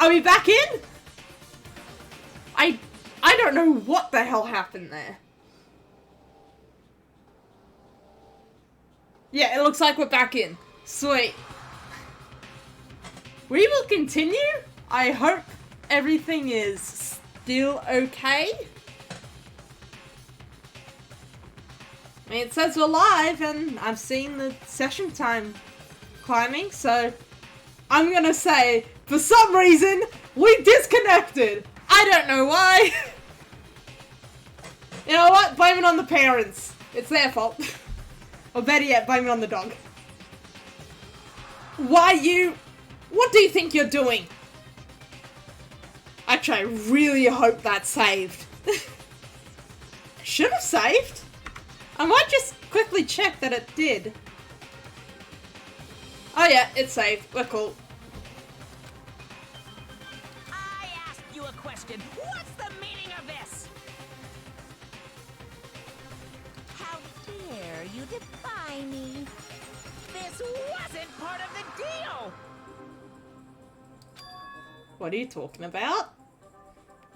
Are we back in? I don't know what the hell happened there. Yeah, it looks like we're back in. Sweet. We will continue. I hope everything is still okay. I mean, it says we're live and I've seen the session time climbing, so I'm gonna say, for some reason, we disconnected. I don't know why. You know what? Blame it on the parents. It's their fault. Or better yet, blame it on the dog. What do you think you're doing? Actually, I really hope that saved. Should have saved. I might just quickly check that it did. Oh yeah, it's saved. We're cool. I asked you a question. What's the meaning of this? How dare you defy me? This wasn't part of the deal! What are you talking about?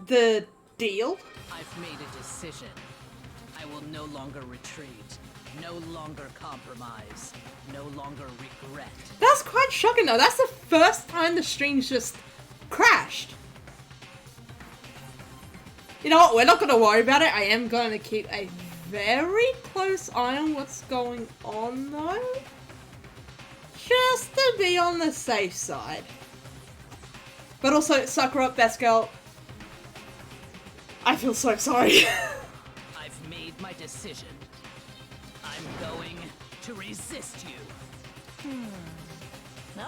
The deal? I've made a decision. I will no longer retreat, no longer compromise, no longer regret. That's quite shocking though. That's the first time the stream's just crashed. You know what? We're not going to worry about it. I am going to keep a very close eye on what's going on though. Just to be on the safe side. But also, Sakura, best girl. I feel so sorry. I've made my decision. I'm going to resist you.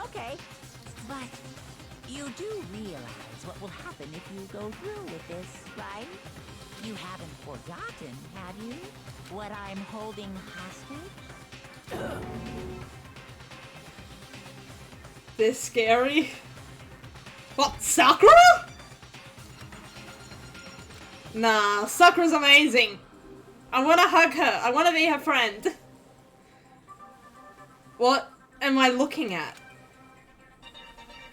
Okay, but you do realize what will happen if you go through with this, right? You haven't forgotten, have you? What I'm holding hostage? This scary. What, Sakura? Nah, Sakura's amazing. I want to hug her. I want to be her friend. What am I looking at?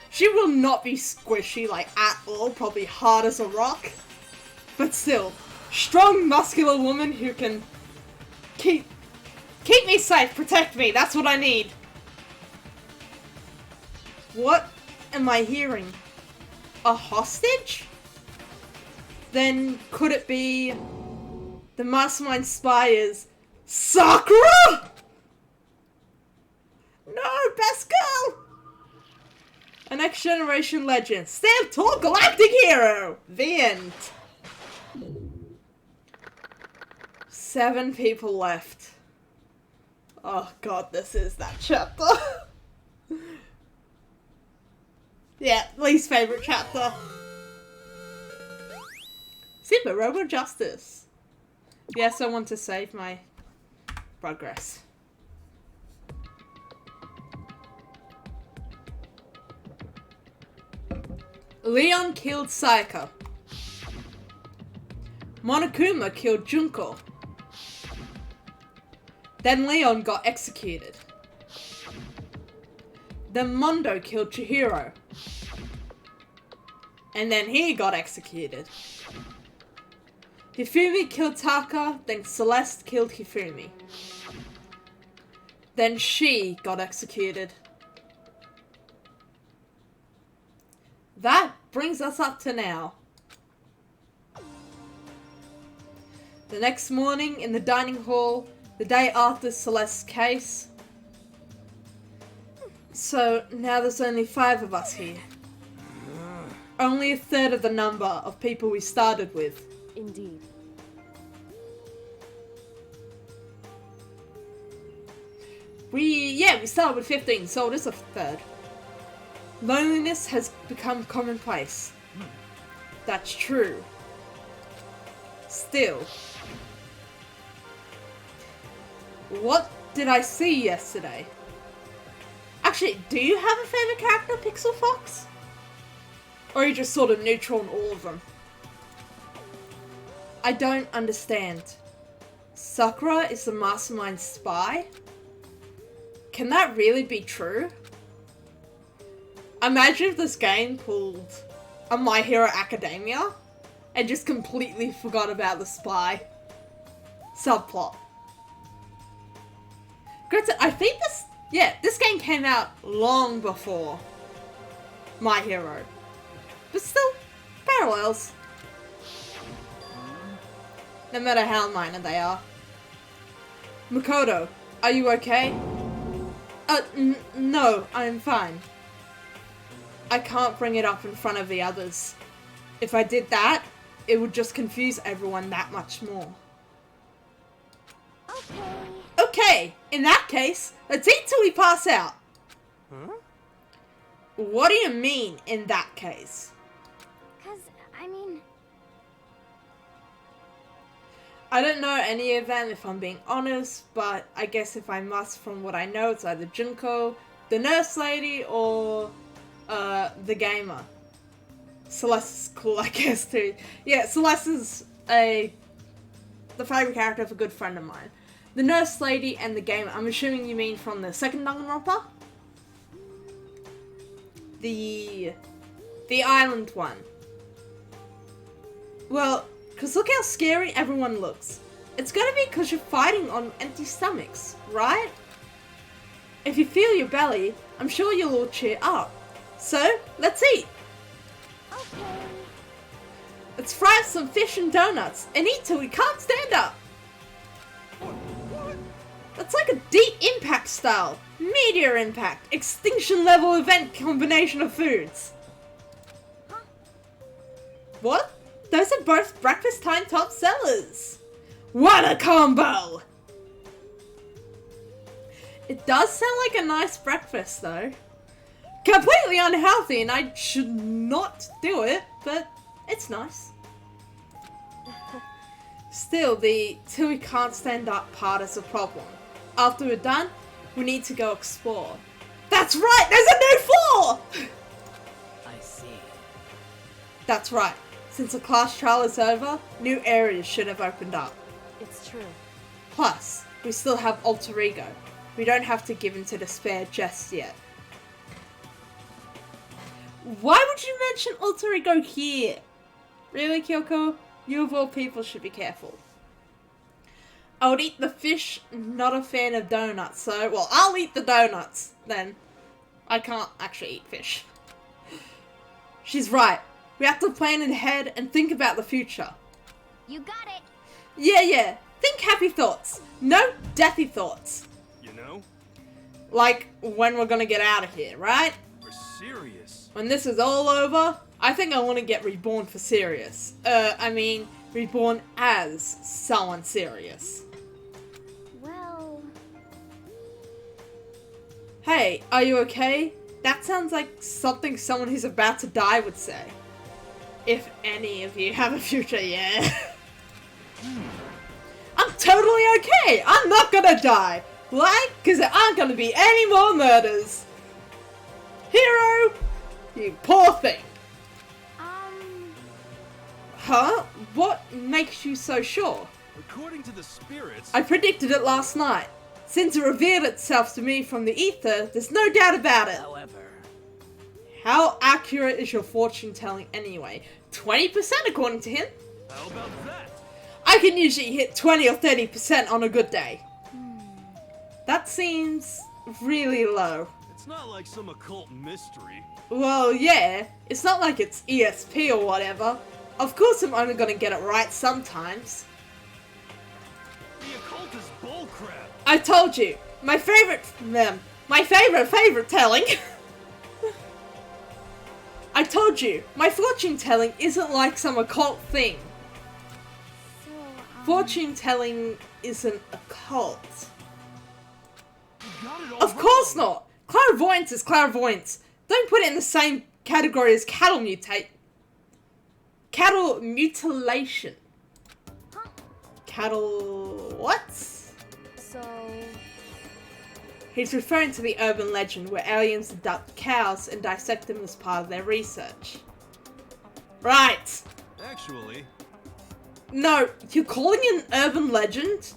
She will not be squishy, like, at all. Probably hard as a rock. But still, strong, muscular woman who can keep me safe, protect me. That's what I need. What am I hearing? A hostage? Then could it be the mastermind spy is Sakura? No, best girl! A next generation legend. Stand tall, galactic hero! The end. 7 people left. Oh god, this is that chapter. Yeah, least favorite chapter. Super Robo Justice. Yes, I want to save my progress. Leon killed Sayaka. Monokuma killed Junko. Then Leon got executed. Then Mondo killed Chihiro. And then he got executed. Hifumi killed Taka, then Celeste killed Hifumi. Then she got executed. That brings us up to now. The next morning in the dining hall, the day after Celeste's case. So now there's only 5 of us here. Only a third of the number of people we started with. Indeed. We started with 15, so it is a third. Loneliness has become commonplace. That's true. Still. What did I see yesterday? Actually, do you have a favorite character, Pixel Fox? Or are you just sort of neutral on all of them? I don't understand. Sakura is the mastermind spy? Can that really be true? Imagine if this game pulled a My Hero Academia and just completely forgot about the spy subplot. Granted, I think this game came out long before My Hero. But still, parallels. No matter how minor they are. Makoto, are you okay? No, I'm fine. I can't bring it up in front of the others. If I did that, it would just confuse everyone that much more. Okay, in that case, let's eat till we pass out. Huh? What do you mean, in that case? 'Cause, I mean... I don't know any of them if I'm being honest, but I guess if I must from what I know, it's either Junko, the nurse lady, or the gamer. Celeste's cool, I guess, too. Yeah, Celeste is the favorite character of a good friend of mine. The nurse lady and the gamer, I'm assuming you mean from the second Danganronpa? The island one. Well, because look how scary everyone looks. It's gonna be because you're fighting on empty stomachs, right? If you feel your belly, I'm sure you'll all cheer up. So, let's eat. Okay. Let's fry up some fish and donuts and eat till we can't stand up. That's like a deep impact style, meteor impact, extinction level event combination of foods. Huh? What? Those are both breakfast time top sellers. What a combo! It does sound like a nice breakfast though. Completely unhealthy and I should not do it, but it's nice. Still, the till we can't stand up part is a problem. After we're done, we need to go explore. That's right, there's a new floor! I see. That's right. Since the class trial is over, new areas should have opened up. It's true. Plus, we still have alter ego. We don't have to give in to despair just yet. Why would you mention alter ego here? Really, Kyoko? You of all people should be careful. I would eat the fish, not a fan of donuts, so, well, I'll eat the donuts, then. I can't actually eat fish. She's right. We have to plan ahead and think about the future. You got it. Yeah. Think happy thoughts. No deathy thoughts. You know? Like, when we're gonna get out of here, right? We're serious. When this is all over, I think I want to get reborn for serious. Reborn as someone serious. Well... Hey, are you okay? That sounds like something someone who's about to die would say. If any of you have a future, yeah. I'm totally okay! I'm not gonna die! Why? Because there aren't gonna be any more murders! Hero! You poor thing! Huh? What makes you so sure? According to the spirits... I predicted it last night. Since it revealed itself to me from the ether, there's no doubt about it. However, How accurate is your fortune telling anyway? 20% according to him? How about that? I can usually hit 20 or 30% on a good day. That seems really low. It's not like some occult mystery. Well, yeah, it's not like it's ESP or whatever. Of course I'm only gonna get it right sometimes. The occult is bullcrap. I told you, my favorite telling. I told you, my fortune telling isn't like some occult thing. So, Fortune telling isn't a cult. You got it all Of course wrong. not! Clairvoyance is clairvoyance. Don't put it in the same category as cattle mutilation. Huh? Cattle... what? So... He's referring to the urban legend where aliens abduct cows and dissect them as part of their research. Right! Actually, No, you're calling it an urban legend?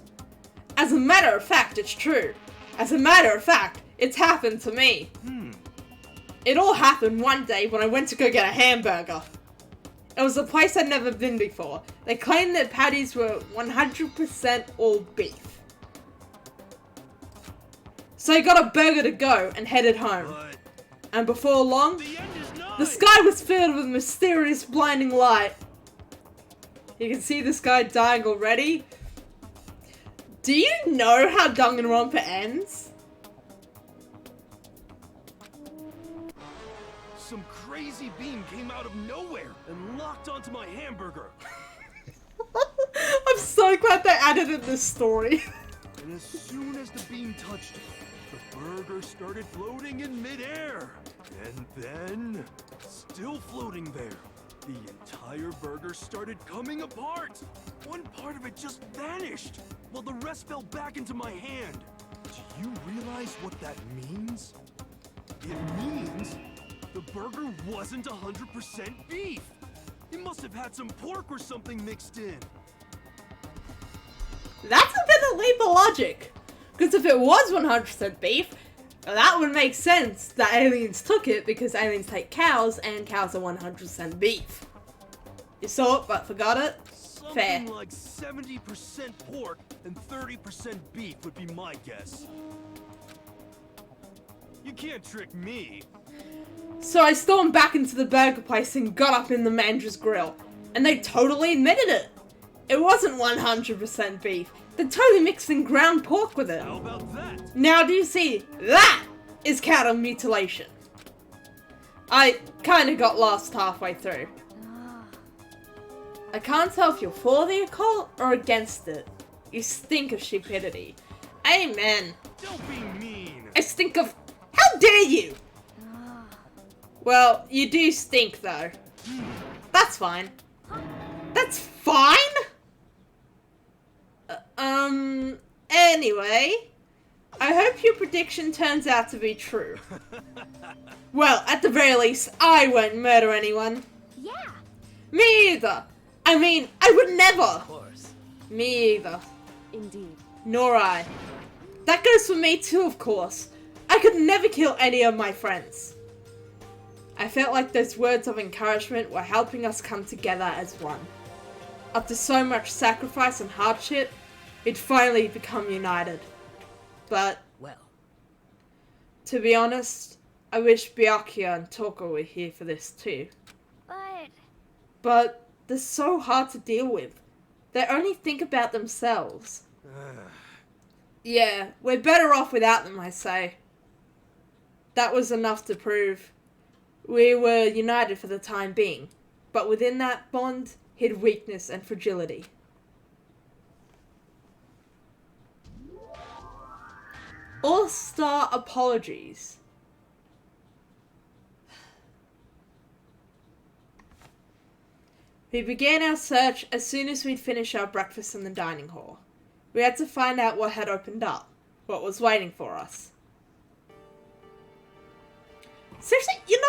As a matter of fact, it's true. As a matter of fact, it's happened to me. It all happened one day when I went to go get a hamburger. It was a place I'd never been before. They claimed that patties were 100% all beef. So I got a burger to go and headed home. But And before long, the end is nigh. the sky was filled with mysterious blinding light. You can see the sky dying already. Do you know how Danganronpa ends? Some crazy beam came out of nowhere and locked onto my hamburger. I'm so glad they added in this story. And as soon as the beam touched it, the burger started floating in midair. And then, still floating there, the entire burger started coming apart. One part of it just vanished, while the rest fell back into my hand. Do you realize what that means? It means the burger wasn't 100% beef. It must have had some pork or something mixed in. That's a bit of leap of logic. Because if it was 100% beef, that would make sense that aliens took it because aliens take cows and cows are 100% beef. You saw it but forgot it? Fair. Something like 70% pork and 30% beef would be my guess. You can't trick me. So I stormed back into the burger place and got up in the manager's grill. And they totally admitted it. It wasn't 100% beef. They totally mixed in ground pork with it. How about that? Now do you see? That is cattle mutilation. I kinda got lost halfway through. I can't tell if you're for the occult or against it. You stink of stupidity. Amen. Don't be mean. I stink of... How dare you? Well, you do stink though. That's fine. That's fine? Anyway, I hope your prediction turns out to be true. Well, at the very least, I won't murder anyone. Yeah. Me either. I mean, I would never. Of course. Me either. Indeed. Nor I. That goes for me too, of course. I could never kill any of my friends. I felt like those words of encouragement were helping us come together as one. After so much sacrifice and hardship, we'd finally become united. But, Well, to be honest, I wish Byakuya and Toko were here for this too. But they're so hard to deal with. They only think about themselves. Yeah, we're better off without them, I say. That was enough to prove we were united for the time being, but within that bond hid weakness and fragility. All-star apologies. We began our search as soon as we'd finished our breakfast in the dining hall. We had to find out what had opened up, what was waiting for us. Seriously, you're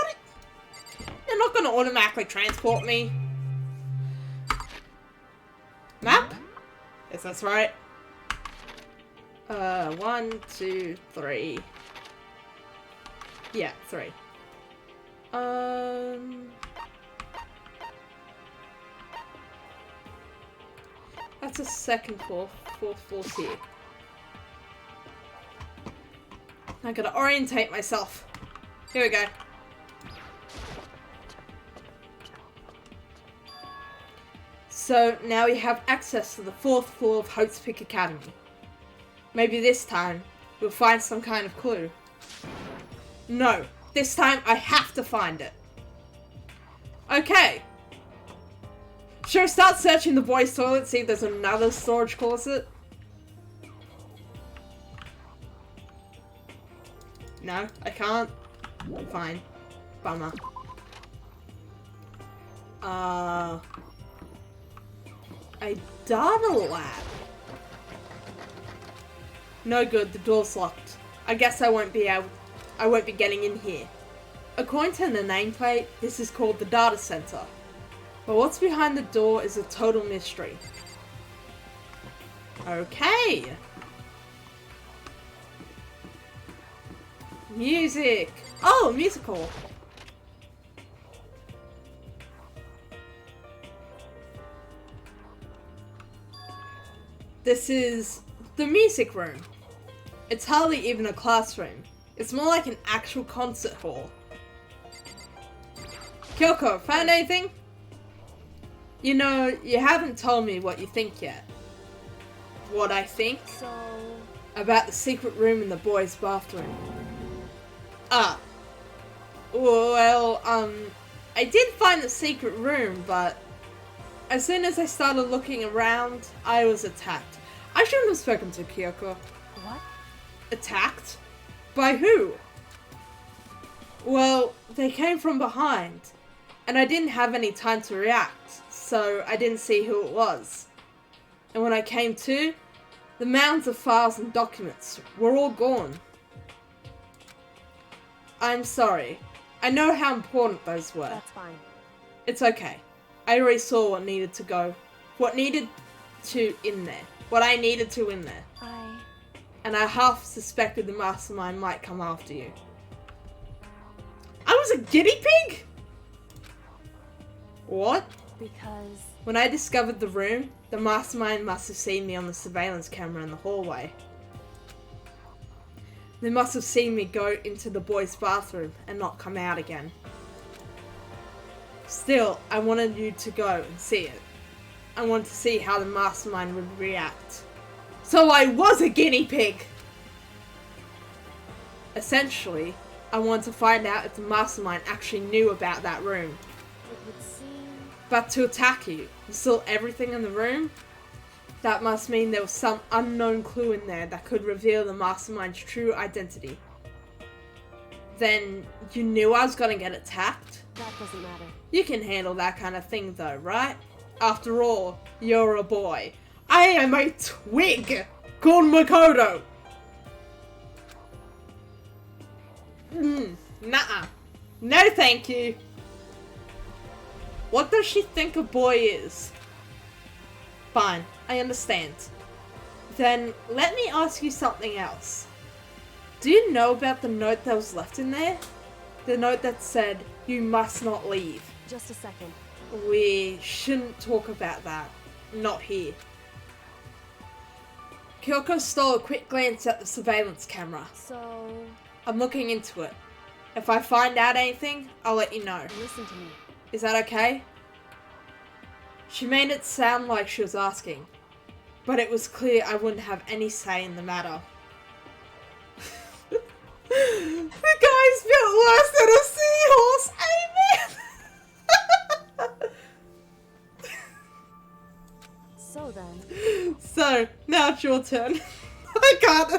not gonna automatically transport me? Map? Yes, that's right. 1, 2, 3. Yeah, 3. That's a second floor, fourth floor's here. I gotta orientate myself. Here we go. So now we have access to the 4th floor of Hope's Peak Academy. Maybe this time we'll find some kind of clue. No, this time I have to find it. Okay. Should I start searching the boys' toilet, see if there's another storage closet? No, I can't. Fine. Bummer. A data lab. No good, the door's locked. I guess I won't be getting in here. According to the nameplate, this is called the data center. But what's behind the door is a total mystery. Okay. Music. Oh, musical. This is the music room. It's hardly even a classroom. It's more like an actual concert hall. Kyoko, found anything? You know, you haven't told me what you think yet. What I think? So, About the secret room in the boys' bathroom. Ah. Well, I did find the secret room, but as soon as I started looking around, I was attacked. I shouldn't have spoken to Kyoko. what? Attacked? By who? Well, they came from behind, and I didn't have any time to react, so I didn't see who it was. And when I came to, the mounds of files and documents were all gone. I'm sorry. I know how important those were. That's fine. It's okay. I already saw what needed to go. What I needed to in there. And I half suspected the mastermind might come after you. I was a guinea pig? What? Because When I discovered the room, the mastermind must have seen me on the surveillance camera in the hallway. They must have seen me go into the boys' bathroom and not come out again. Still, I wanted you to go and see it. I wanted to see how the mastermind would react. So I was a guinea pig! Essentially, I wanted to find out if the mastermind actually knew about that room. it would seem But to attack you, and steal everything in the room? That must mean there was some unknown clue in there that could reveal the mastermind's true identity. Then, you knew I was gonna get attacked? that doesn't matter. You can handle that kind of thing though, right? After all, you're a boy. I am a twig called Makoto! Nuh-uh. No thank you. What does she think a boy is? Fine, I understand. Then, let me ask you something else. Do you know about the note that was left in there? The note that said, you must not leave. Just a second. We shouldn't talk about that. Not here. Kyoko stole a quick glance at the surveillance camera. So, I'm looking into it. If I find out anything, I'll let you know. listen to me. Is that okay? She made it sound like she was asking, but it was clear I wouldn't have any say in the matter. The guy's built worse than a seahorse, amen! So then, So, now it's your turn. I can't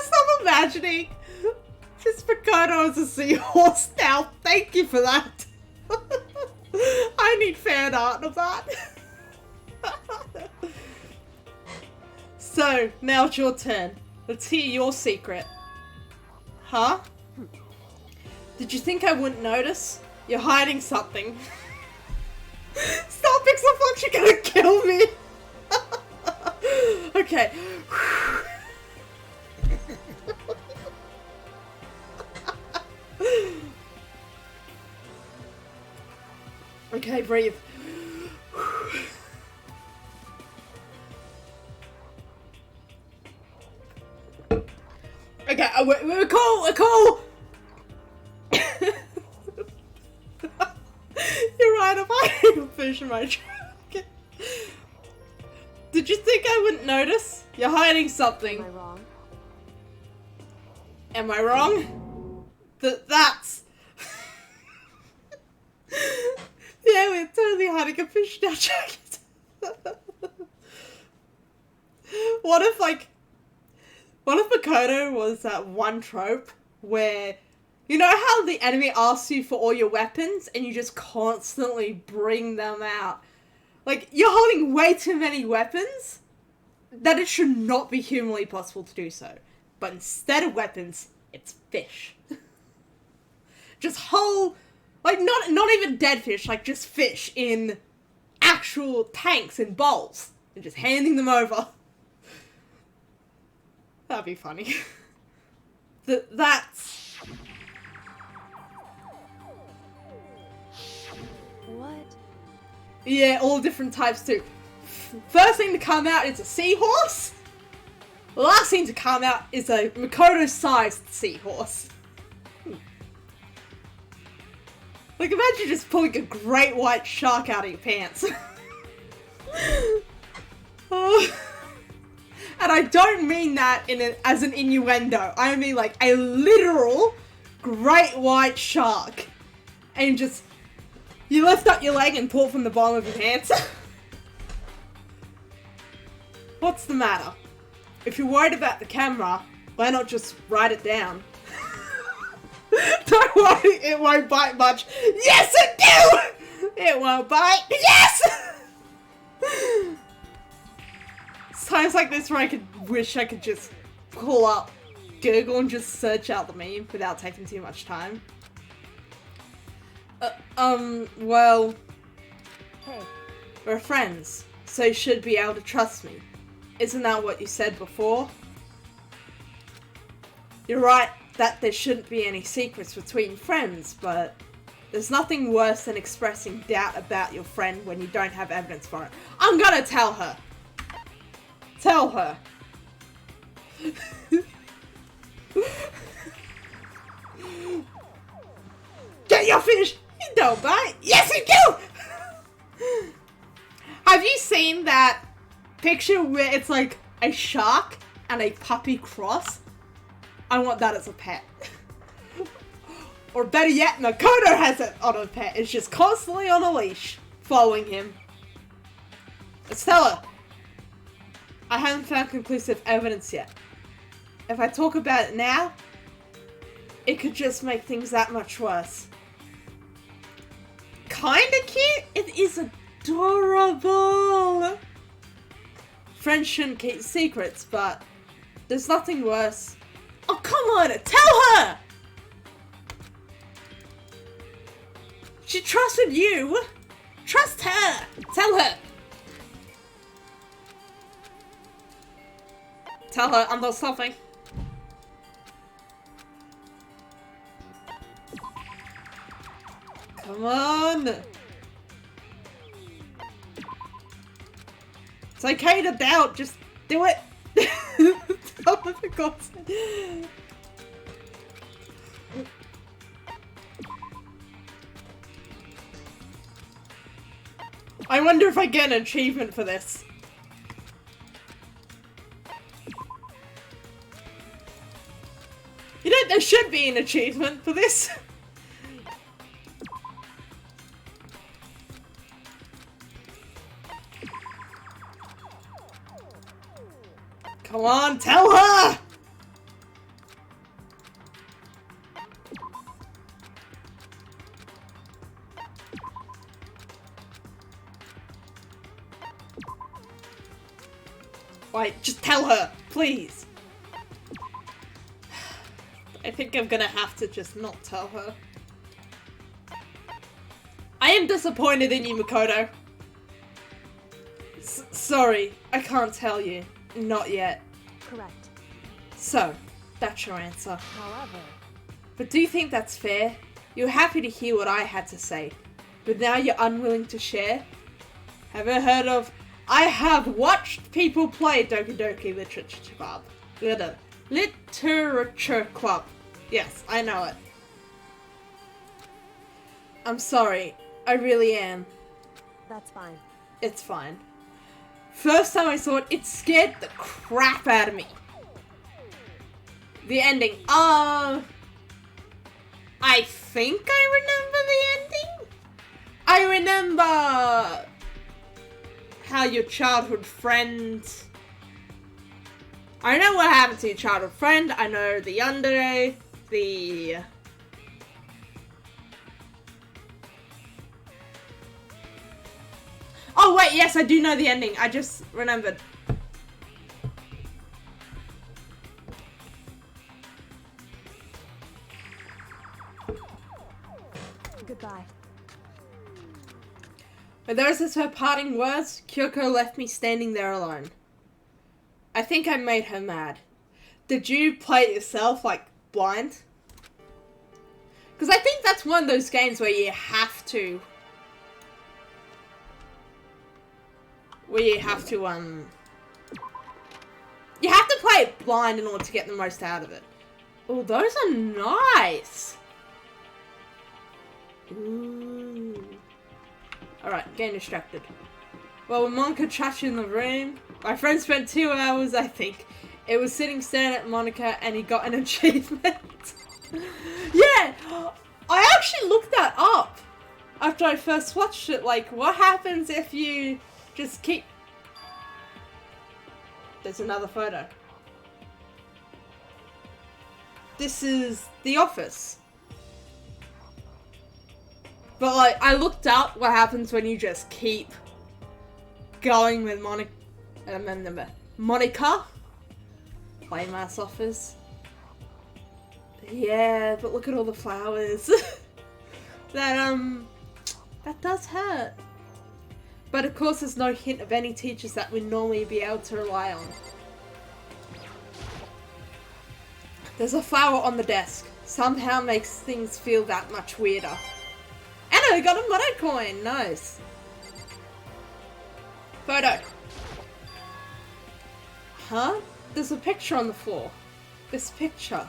stop imagining this Makoto as a seahorse now. Thank you for that. I need fan art of that. So, now it's your turn. Let's hear your secret. Huh? Did you think I wouldn't notice? You're hiding something. Stop, Pixelfox, you're gonna kill me! Okay. Okay, breathe. Okay, we're cool! You're right, I'm hiding a fish in my trunk. Okay. Did you think I wouldn't notice? You're hiding something. am I wrong? Am I wrong? That's... Yeah, we're totally hiding a fish in our jacket. What if Makoto was that one trope where, you know how the enemy asks you for all your weapons and you just constantly bring them out? Like, you're holding way too many weapons that it should not be humanly possible to do so. But instead of weapons, it's fish. Just whole, like, not even dead fish, like just fish in actual tanks and bowls. And just handing them over. That'd be funny. That's... What? Yeah, all different types too. first thing to come out is a seahorse. The last thing to come out is a Makoto-sized seahorse. Like, imagine just pulling a great white shark out of your pants. And I don't mean that as an innuendo. I mean like a literal great white shark. And you lift up your leg and pull it from the bottom of your pants. What's the matter? If you're worried about the camera, why not just write it down? Don't worry, it won't bite much. Yes, it do! It won't bite. Yes! It's times like this where I wish I could just pull up Google and just search out the meme without taking too much time. Well... Hey, We're friends, so you should be able to trust me. Isn't that what you said before? You're right that there shouldn't be any secrets between friends, but there's nothing worse than expressing doubt about your friend when you don't have evidence for it. I'm gonna tell her! Tell her! Get your fish! You don't bite! Yes, you do! Have you seen that picture where it's like a shark and a puppy cross? I want that as a pet. Or better yet, Makoto has it on a pet. It's just constantly on a leash, following him. Let's tell her. I haven't found conclusive evidence yet. If I talk about it now, it could just make things that much worse. Kinda cute? It is adorable! Friends shouldn't keep secrets, but there's nothing worse. Oh, come on! Tell her! She trusted you! Trust her! Tell her! Tell her I'm not stopping. Come on! It's okay to doubt, just do it! Oh, for God's sake. I wonder if I get an achievement for this. You know, there should be an achievement for this. Come on, tell her! Wait, just tell her, please. I think I'm gonna have to just not tell her. I am disappointed in you, Makoto. Sorry, I can't tell you. Not yet. correct. So, that's your answer. However, But do you think that's fair? You're happy to hear what I had to say, but now you're unwilling to share? Have you heard of... I have watched people play Doki Doki Literature Club. Literature Club. Yes, I know it. I'm sorry. I really am. that's fine. It's fine. First time I saw it, it scared the crap out of me. The ending. I think I remember the ending. I remember how your childhood friend... I know what happened to your childhood friend. I know the yandere, the... Oh wait, yes, I do know the ending. I just remembered. Goodbye. With those as her parting words, Kyoko left me standing there alone. I think I made her mad. Did you play it yourself, like, blind? Because I think that's one of those games where you have to... where you have to play it blind in order to get the most out of it. Oh, those are nice. Ooh. Alright, getting distracted. Well, when Monica trashed in the room, my friend spent 2 hours, I think. It was sitting staring at Monica and he got an achievement. Yeah! I actually looked that up after I first watched it. Like, what happens if you just keep... There's another photo. This is the office. But, like, I looked up what happens when you just keep going with Monica. Lame ass office. Yeah, but look at all the flowers. That does hurt. But of course there's no hint of any teachers that we'd normally be able to rely on. There's a flower on the desk. Somehow makes things feel that much weirder. And I got a motto coin! Nice. Photo. Huh? There's a picture on the floor. This picture.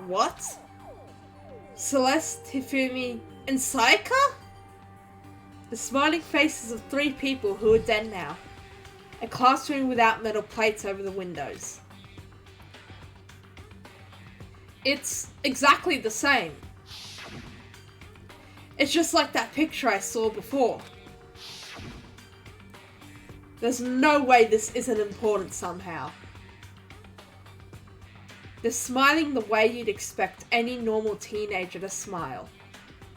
What? Celeste, Hifumi, and Sayaka? The smiling faces of 3 people who are dead now. A classroom without metal plates over the windows. It's exactly the same. It's just like that picture I saw before. There's no way this isn't important somehow. They're smiling the way you'd expect any normal teenager to smile.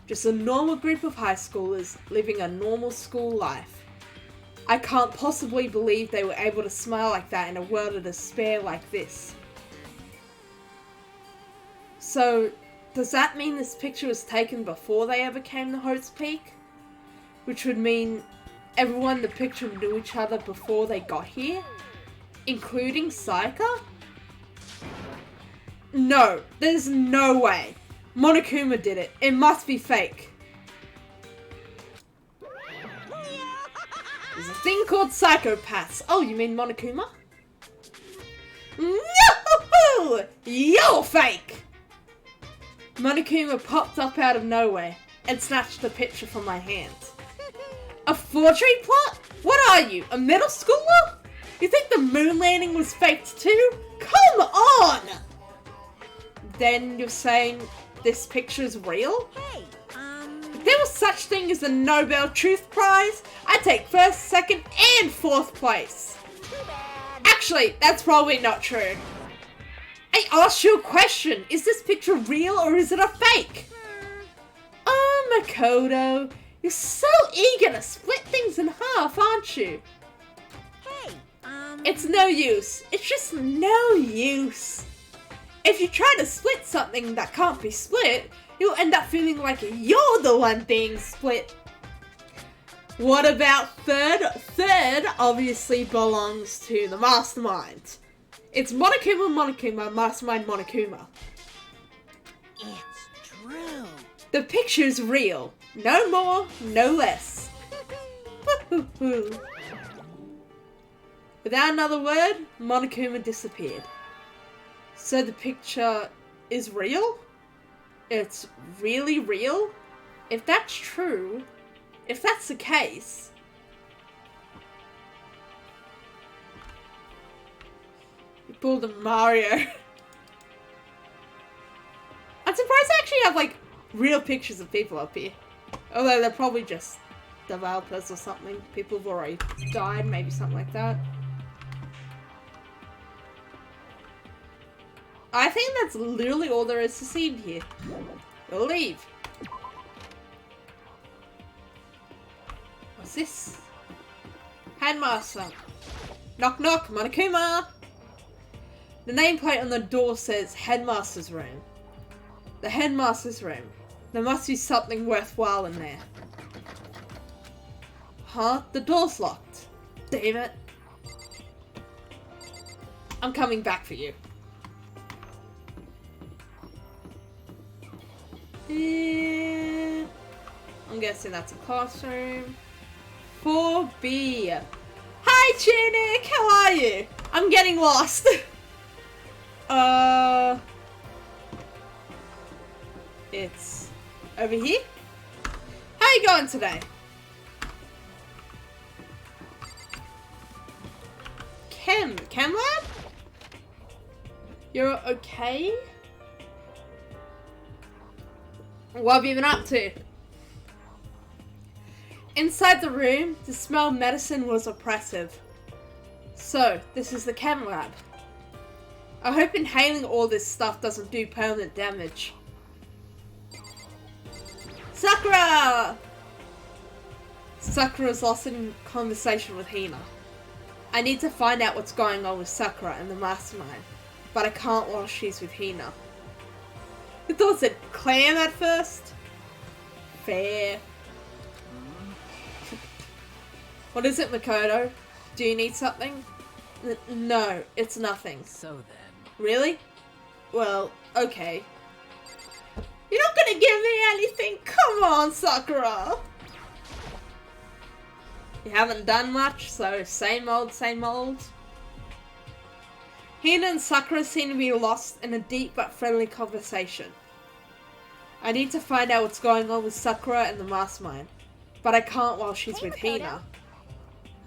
Just a normal group of high schoolers living a normal school life. I can't possibly believe they were able to smile like that in a world of despair like this. So, does that mean this picture was taken before they ever came to Hope's Peak? Which would mean everyone in the picture knew each other before they got here? Including Sayaka? No, there's no way. Monokuma did it. It must be fake. There's a thing called psychopaths. Oh, you mean Monokuma? No! You're fake! Monokuma popped up out of nowhere and snatched the picture from my hand. A forgery plot? What are you, a middle schooler? You think the moon landing was faked too? Come on! Then you're saying this picture is real? Hey, If there was such thing as a Nobel Truth Prize, I'd take 1st, 2nd, and 4th place. too bad. Actually, that's probably not true. I asked you a question. Is this picture real or is it a fake? Oh, Makoto. You're so eager to split things in half, aren't you? Hey, It's no use. It's just no use. If you try to split something that can't be split, you'll end up feeling like you're the one being split. What about third? Third obviously belongs to the mastermind. It's Monokuma, Mastermind Monokuma. it's true. The picture's real. No more, no less. Without another word, Monokuma disappeared. So the picture is real? It's really real? If that's true, if that's the case... You pulled a Mario. I'm surprised I actually have, like, real pictures of people up here. Although they're probably just developers or something. People have already died, maybe something like that. I think that's literally all there is to see in here. We'll leave. What's this? Headmaster. Knock knock, Monokuma! The nameplate on the door says Headmaster's Room. The Headmaster's Room. There must be something worthwhile in there. Huh? The door's locked. Damn it. I'm coming back for you. I'm I'm guessing that's a classroom. 4B. Hi, Tunic! How are you? I'm getting lost. It's over here. How you going today? Chem lab? You're okay? What have you been up to? Inside the room, the smell of medicine was oppressive. So, this is the chem lab. I hope inhaling all this stuff doesn't do permanent damage. Sakura! Sakura's lost in conversation with Hina. I need to find out what's going on with Sakura and the mastermind, but I can't while she's with Hina. I thought it clam at first. Fair. What is it, Makoto? Do you need something? No, it's nothing. So then. Really? Well, okay. You're not gonna give me anything? Come on, Sakura! You haven't done much, so same old, same old. Hina and Sakura seem to be lost in a deep but friendly conversation. I need to find out what's going on with Sakura and the mastermind, but I can't while she's with Hina.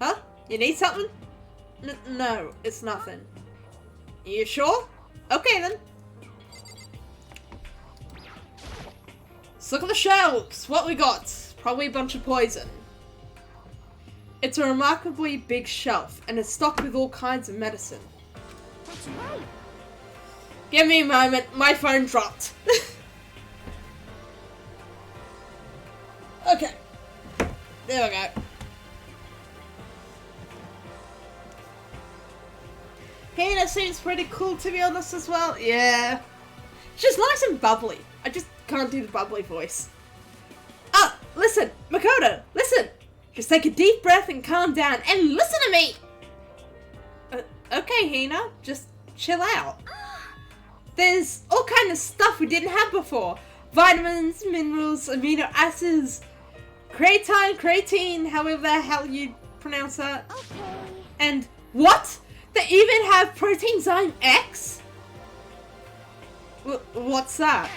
Huh? You need something? No, it's nothing. You sure? Okay then. Let's look at the shelves. What we got? Probably a bunch of poison. It's a remarkably big shelf, and it's stocked with all kinds of medicine. That's right. Give me a moment, my phone dropped. Okay. There we go. Hina seems pretty cool, to be honest, as well. Yeah. She's nice and bubbly. I just can't do the bubbly voice. Ah, listen, Makoto, listen. Just take a deep breath and calm down and listen to me. Okay, Hina, just chill out. There's all kind of stuff we didn't have before. Vitamins, minerals, amino acids, creatine, however the hell you pronounce that. Okay. And what? They even have Proteinzyme X? What's that?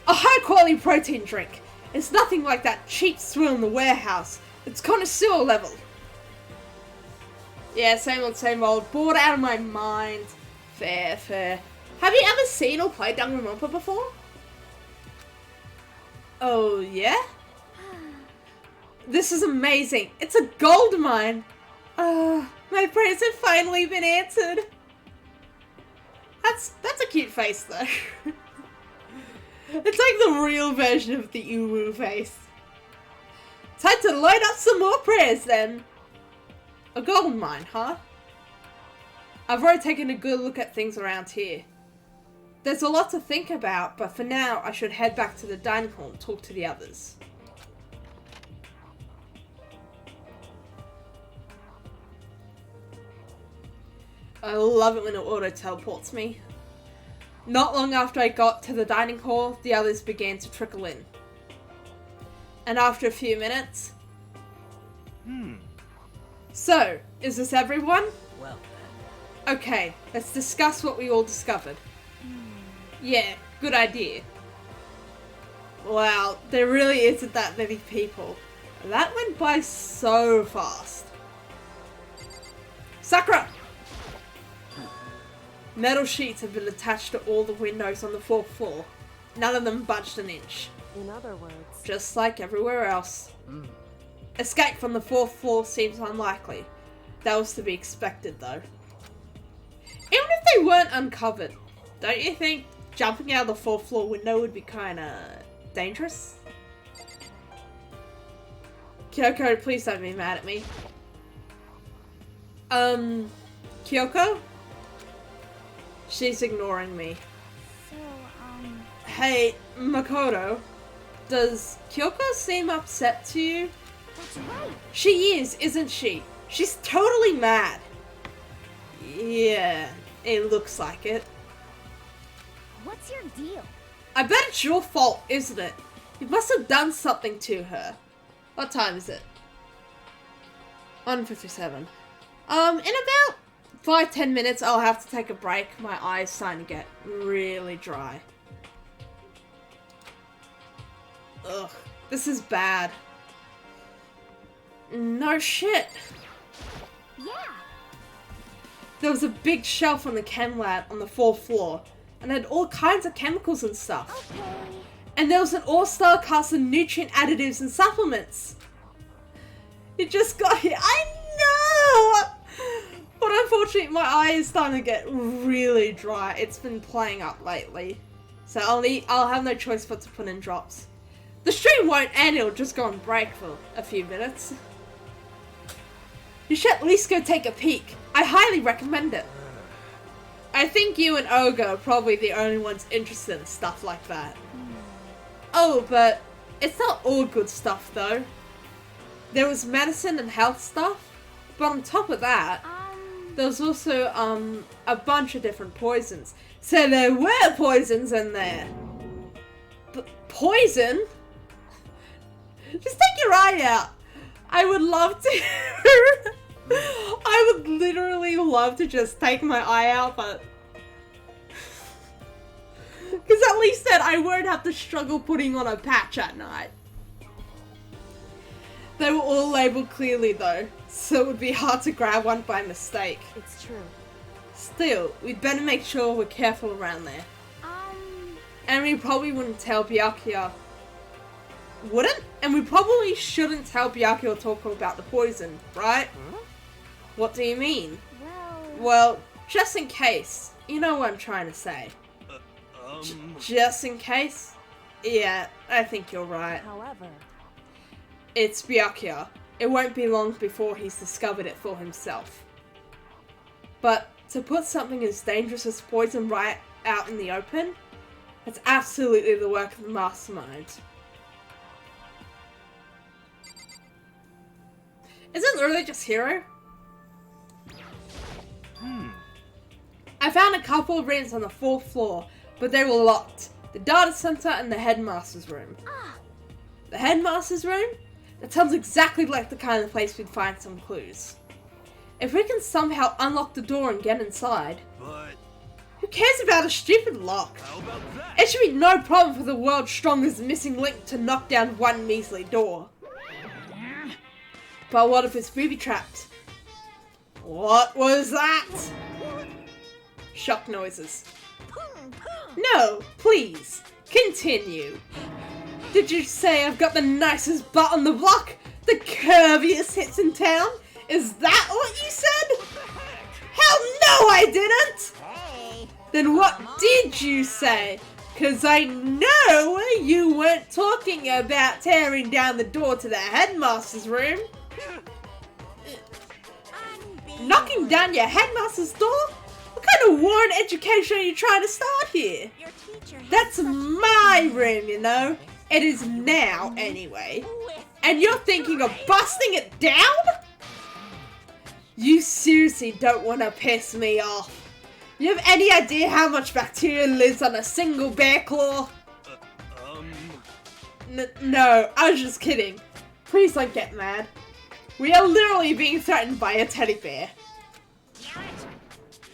A high quality protein drink. It's nothing like that cheap swill in the warehouse. It's connoisseur level. Yeah, same old. Bored out of my mind. Fair. Have you ever seen or played Danganronpa before? Oh, yeah? This is amazing. It's a gold mine. My prayers have finally been answered. That's a cute face, though. It's like the real version of the Uwu face. Time to load up some more prayers, then. A gold mine, huh? I've already taken a good look at things around here. There's a lot to think about, but for now, I should head back to the dining hall and talk to the others. I love it when it auto-teleports me. Not long after I got to the dining hall, the others began to trickle in. And after a few minutes... So, is this everyone? Well then. Okay, let's discuss what we all discovered. Yeah, good idea. Wow, there really isn't that many people. That went by so fast. Sakura! Metal sheets have been attached to all the windows on the 4th floor. None of them budged an inch. In other words, Just like everywhere else. Escape from the 4th floor seems unlikely. That was to be expected, though. Even if they weren't uncovered, don't you think jumping out of the 4th floor window would be kinda dangerous? Kyoko, please don't be mad at me. Kyoko? She's ignoring me. So, Hey, Makoto. Does Kyoko seem upset to you? that's right. She is, isn't she? She's totally mad. Yeah, it looks like it. What's your deal? I bet it's your fault, isn't it? He must have done something to her. What time is it? 1:57. In about 5-10 minutes, I'll have to take a break. My eyes starting to get really dry. Ugh, this is bad. No shit. Yeah. There was a big shelf on the chem lab on the 4th floor, and had all kinds of chemicals and stuff. Okay. And there was an all-star cast of nutrient additives and supplements. It just got here. I know! But unfortunately, my eye is starting to get really dry. It's been playing up lately. So I'll have no choice but to put in drops. The stream won't end, it'll just go on break for a few minutes. You should at least go take a peek. I highly recommend it. I think you and Ogre are probably the only ones interested in stuff like that. Oh, but it's not all good stuff though. There was medicine and health stuff, but on top of that, there was also a bunch of different poisons. So there were poisons in there. But poison? Just take your eye out. I would love to. I would literally love to just take my eye out, but because at least then I won't have to struggle putting on a patch at night. They were all labeled clearly though, so it would be hard to grab one by mistake. It's true. Still, we'd better make sure we're careful around there. And we probably wouldn't tell Byakuya. Wouldn't? And we probably shouldn't tell Byakuya talk about the poison, right? Huh? What do you mean? Well... Well, just in case. You know what I'm trying to say. Just in case? Yeah, I think you're right. However... It's Byakuya. It won't be long before he's discovered it for himself. But to put something as dangerous as poison right out in the open, it's absolutely the work of the mastermind. Is it literally just Hero? I found a couple of rooms on the 4th floor, but they were locked. The data center and the headmaster's room. The headmaster's room? That sounds exactly like the kind of place we'd find some clues. If we can somehow unlock the door and get inside, But who cares about a stupid lock? how about that? It should be no problem for the world's strongest missing link to knock down one measly door. But what if it's booby-trapped? What was that? Shock noises. No, please, continue. Did you say I've got the nicest butt on the block? The curviest hips in town? Is that what you said? Hell no, I didn't! Hey. Then what did you say? Cause I know you weren't talking about tearing down the door to the headmaster's room. Knocking down your headmaster's door? What kind of warrant education are you trying to start here? Your teacher has That's such my room, you know. It is now, anyway. And you're thinking of busting it down? You seriously don't want to piss me off. You have any idea how much bacteria lives on a single bear claw? No, I was just kidding. Please don't get mad. We are literally being threatened by a teddy bear.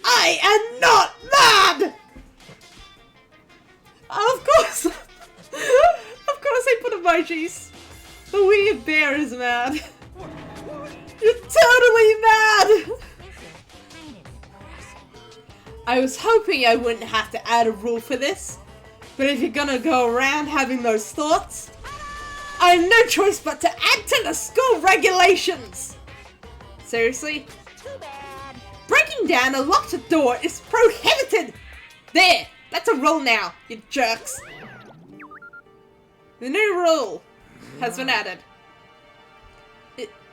I am not mad! Of course! Of course I put emojis. The weird bear is mad. You're totally mad! I was hoping I wouldn't have to add a rule for this, but if you're gonna go around having those thoughts, I have no choice but to add to the school regulations! Seriously? too bad. Breaking down a locked door is prohibited! There! That's a rule now, you jerks! The new rule has been added.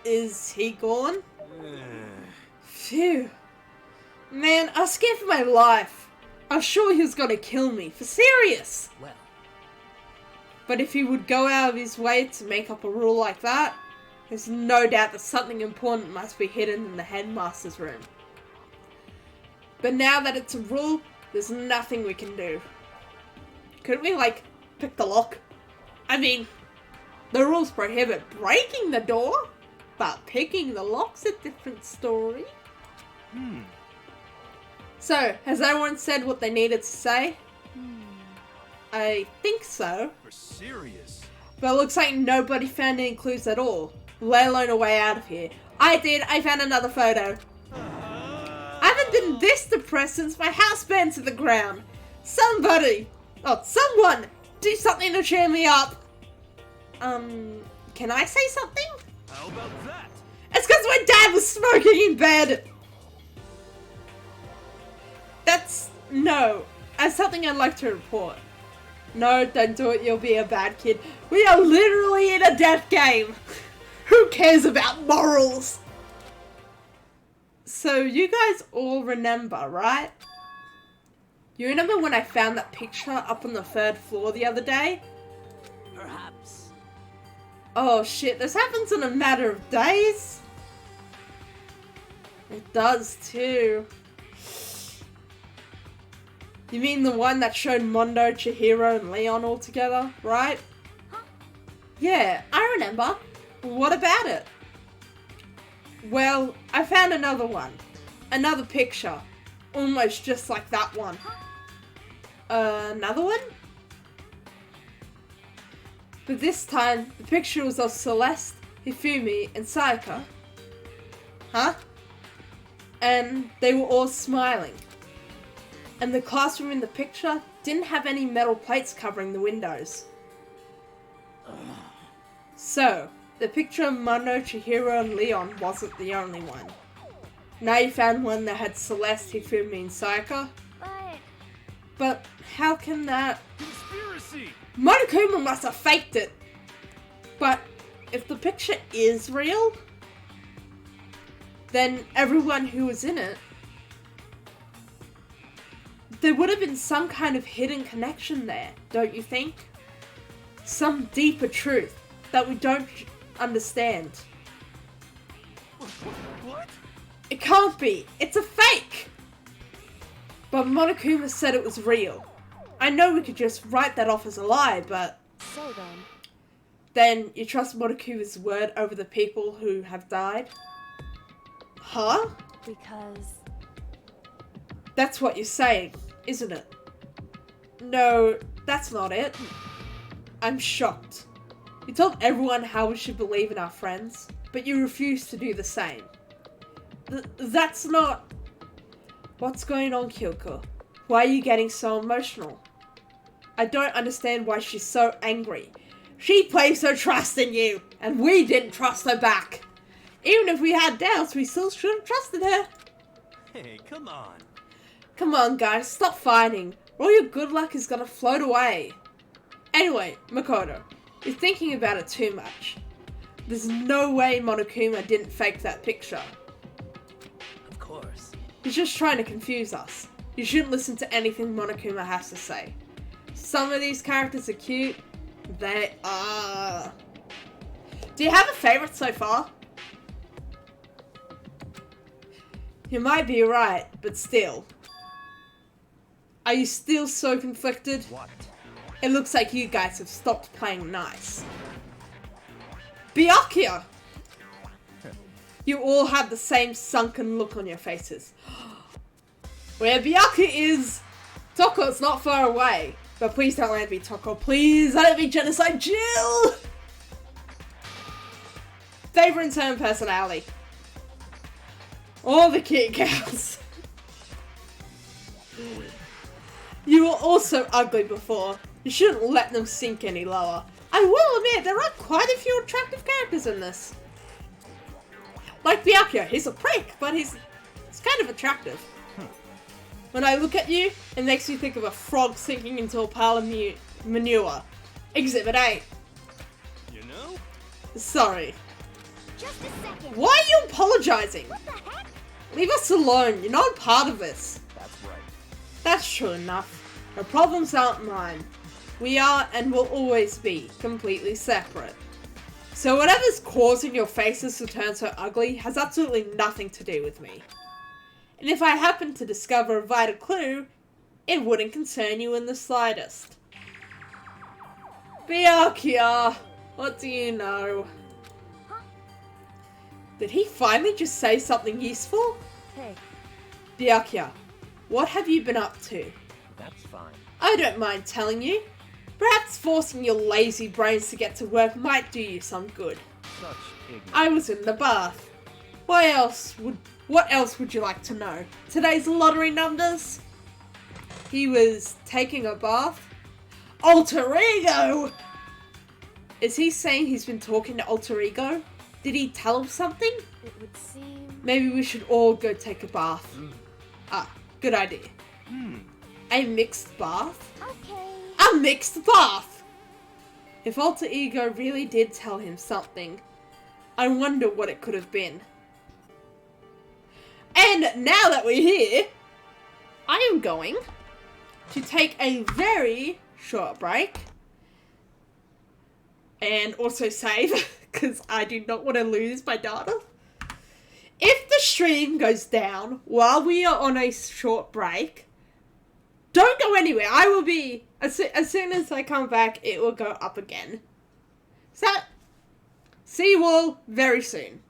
Is he gone? Phew. Man, I was scared for my life. I was sure he was gonna kill me, for serious. Well, But if he would go out of his way to make up a rule like that, there's no doubt that something important must be hidden in the headmaster's room. But now that it's a rule, there's nothing we can do. Couldn't we, like, pick the lock? I mean, the rules prohibit breaking the door, but picking the lock's a different story. So, has everyone said what they needed to say? I think so. For serious. But it looks like nobody found any clues at all, let alone a way out of here. I did. I found another photo. I haven't been this depressed since my house burned to the ground. Someone, do something to cheer me up. Can I say something? How about that? It's because my dad was smoking in bed. No. That's something I'd like to report. No, don't do it. You'll be a bad kid. We are literally in a death game. Who cares about morals? So you guys all remember, right? You remember when I found that picture up on the 3rd floor the other day? Perhaps. Oh shit, this happens in a matter of days? It does too. You mean the one that showed Mondo, Chihiro, and Leon all together, right? Yeah, I remember. What about it? Well, I found another one. Another picture. Almost just like that one. Another one? But this time, the picture was of Celeste, Hifumi, and Sayaka. Huh? And they were all smiling. And the classroom in the picture didn't have any metal plates covering the windows. So, the picture of Mondo, Chihiro, and Leon wasn't the only one. Now you found one that had Celeste, Hifumi, and Sayaka. But how can that... Conspiracy! Monokuma must have faked it! But if the picture is real, then everyone who was in it, there would have been some kind of hidden connection there, don't you think? Some deeper truth that we don't understand. What? It can't be! It's a fake! But Monokuma said it was real. I know we could just write that off as a lie, but... So Then you trust Monokuma's word over the people who have died? Huh? because That's what you're saying, isn't it? No, that's not it. I'm shocked. You told everyone how we should believe in our friends, but you refuse to do the same. That's not... What's going on, Kyoko? Why are you getting so emotional? I don't understand why she's so angry. She placed her trust in you, and we didn't trust her back. Even if we had doubts, we still should have trusted her. Hey, come on. Come on, guys, stop fighting. All your good luck is gonna float away. Anyway, Makoto, you're thinking about it too much. There's no way Monokuma didn't fake that picture. Of course. He's just trying to confuse us. You shouldn't listen to anything Monokuma has to say. Some of these characters are cute. They are... Do you have a favorite so far? You might be right, but still. Are you still so conflicted? What? It looks like you guys have stopped playing nice. Byakuya! You all have the same sunken look on your faces. Where Byakuya is, Toko's not far away. But please don't let it be Toko. Please let it be Genocide Jill! Favorite and turn personality. All the cute cows. You were also ugly before. You shouldn't let them sink any lower. I will admit, there are quite a few attractive characters in this. Like Byakuya, he's a prick, but he's kind of attractive. When I look at you, it makes me think of a frog sinking into a pile of manure. Exhibit 8. You know? Sorry. just a second. Why are you apologizing? What the heck? Leave us alone. You're not a part of this. That's right. That's true enough. The problems aren't mine. We are and will always be completely separate. So whatever's causing your faces to turn so ugly has absolutely nothing to do with me. And if I happen to discover a vital clue, it wouldn't concern you in the slightest. Byakuya, what do you know? Did he finally just say something useful? Hey, Byakuya, what have you been up to? That's fine. I don't mind telling you. Perhaps forcing your lazy brains to get to work might do you some good. Such ignorance. I was in the bath. What else would you like to know? Today's lottery numbers? He was taking a bath? Alter Ego! Is he saying he's been talking to Alter Ego? Did he tell him something? it would seem. Maybe we should all go take a bath. Ah, good idea. A mixed bath? Okay. A mixed bath! If Alter Ego really did tell him something, I wonder what it could have been. And now that we're here, I am going to take a very short break and also save because I do not want to lose my data. If the stream goes down while we are on a short break, don't go anywhere. I will be, as soon as I come back, it will go up again. So, see you all very soon.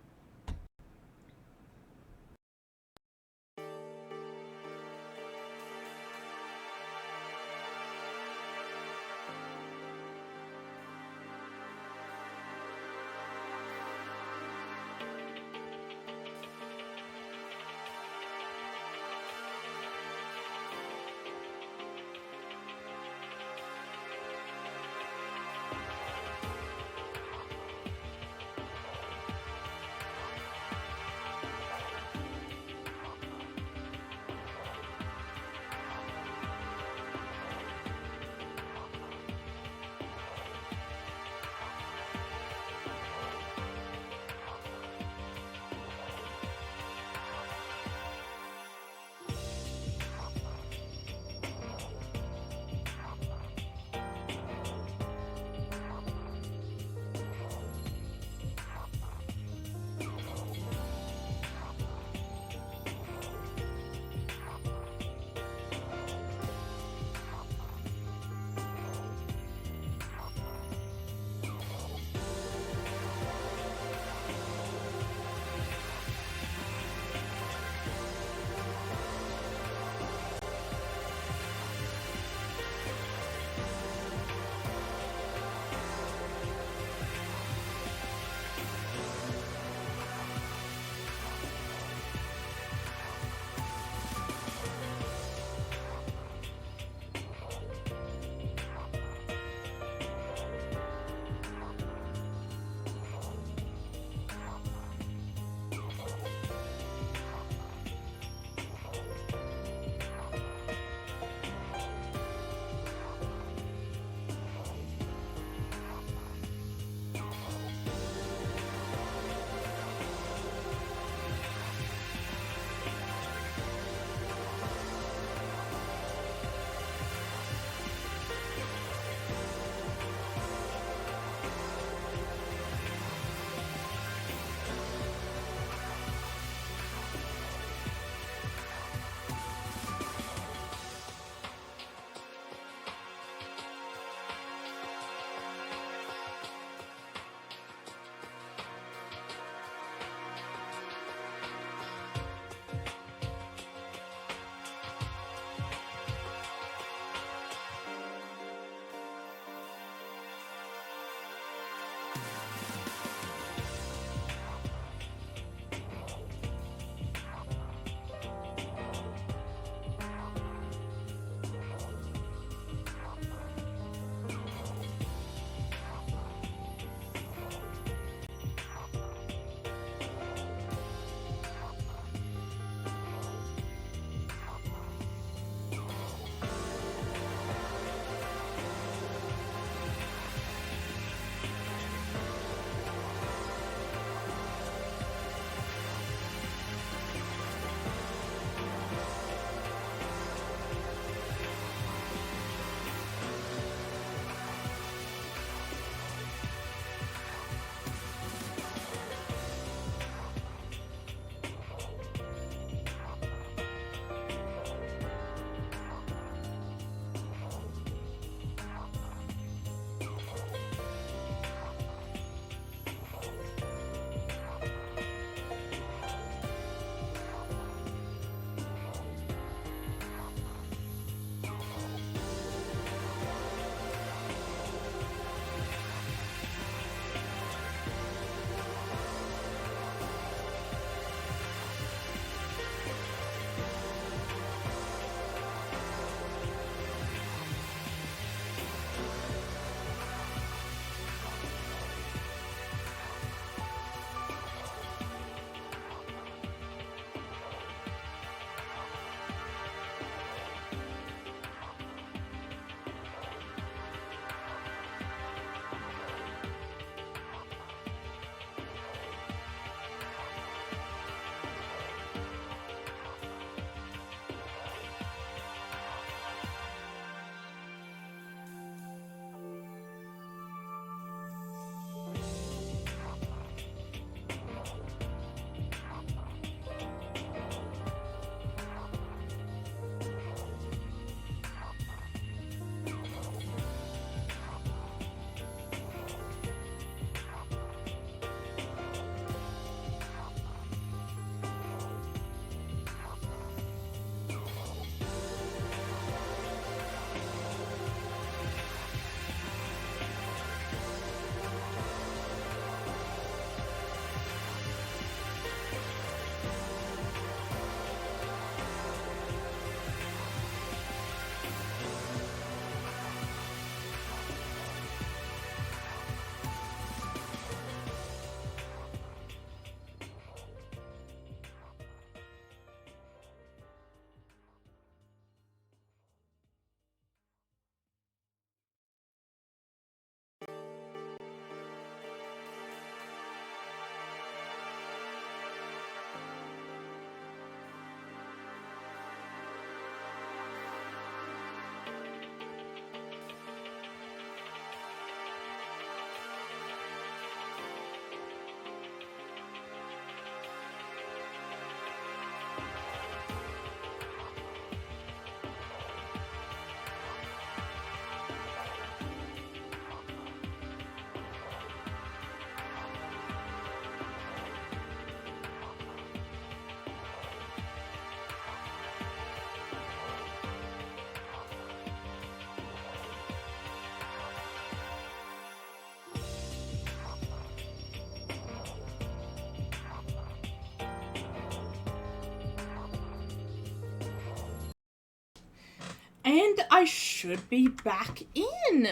And I should be back in.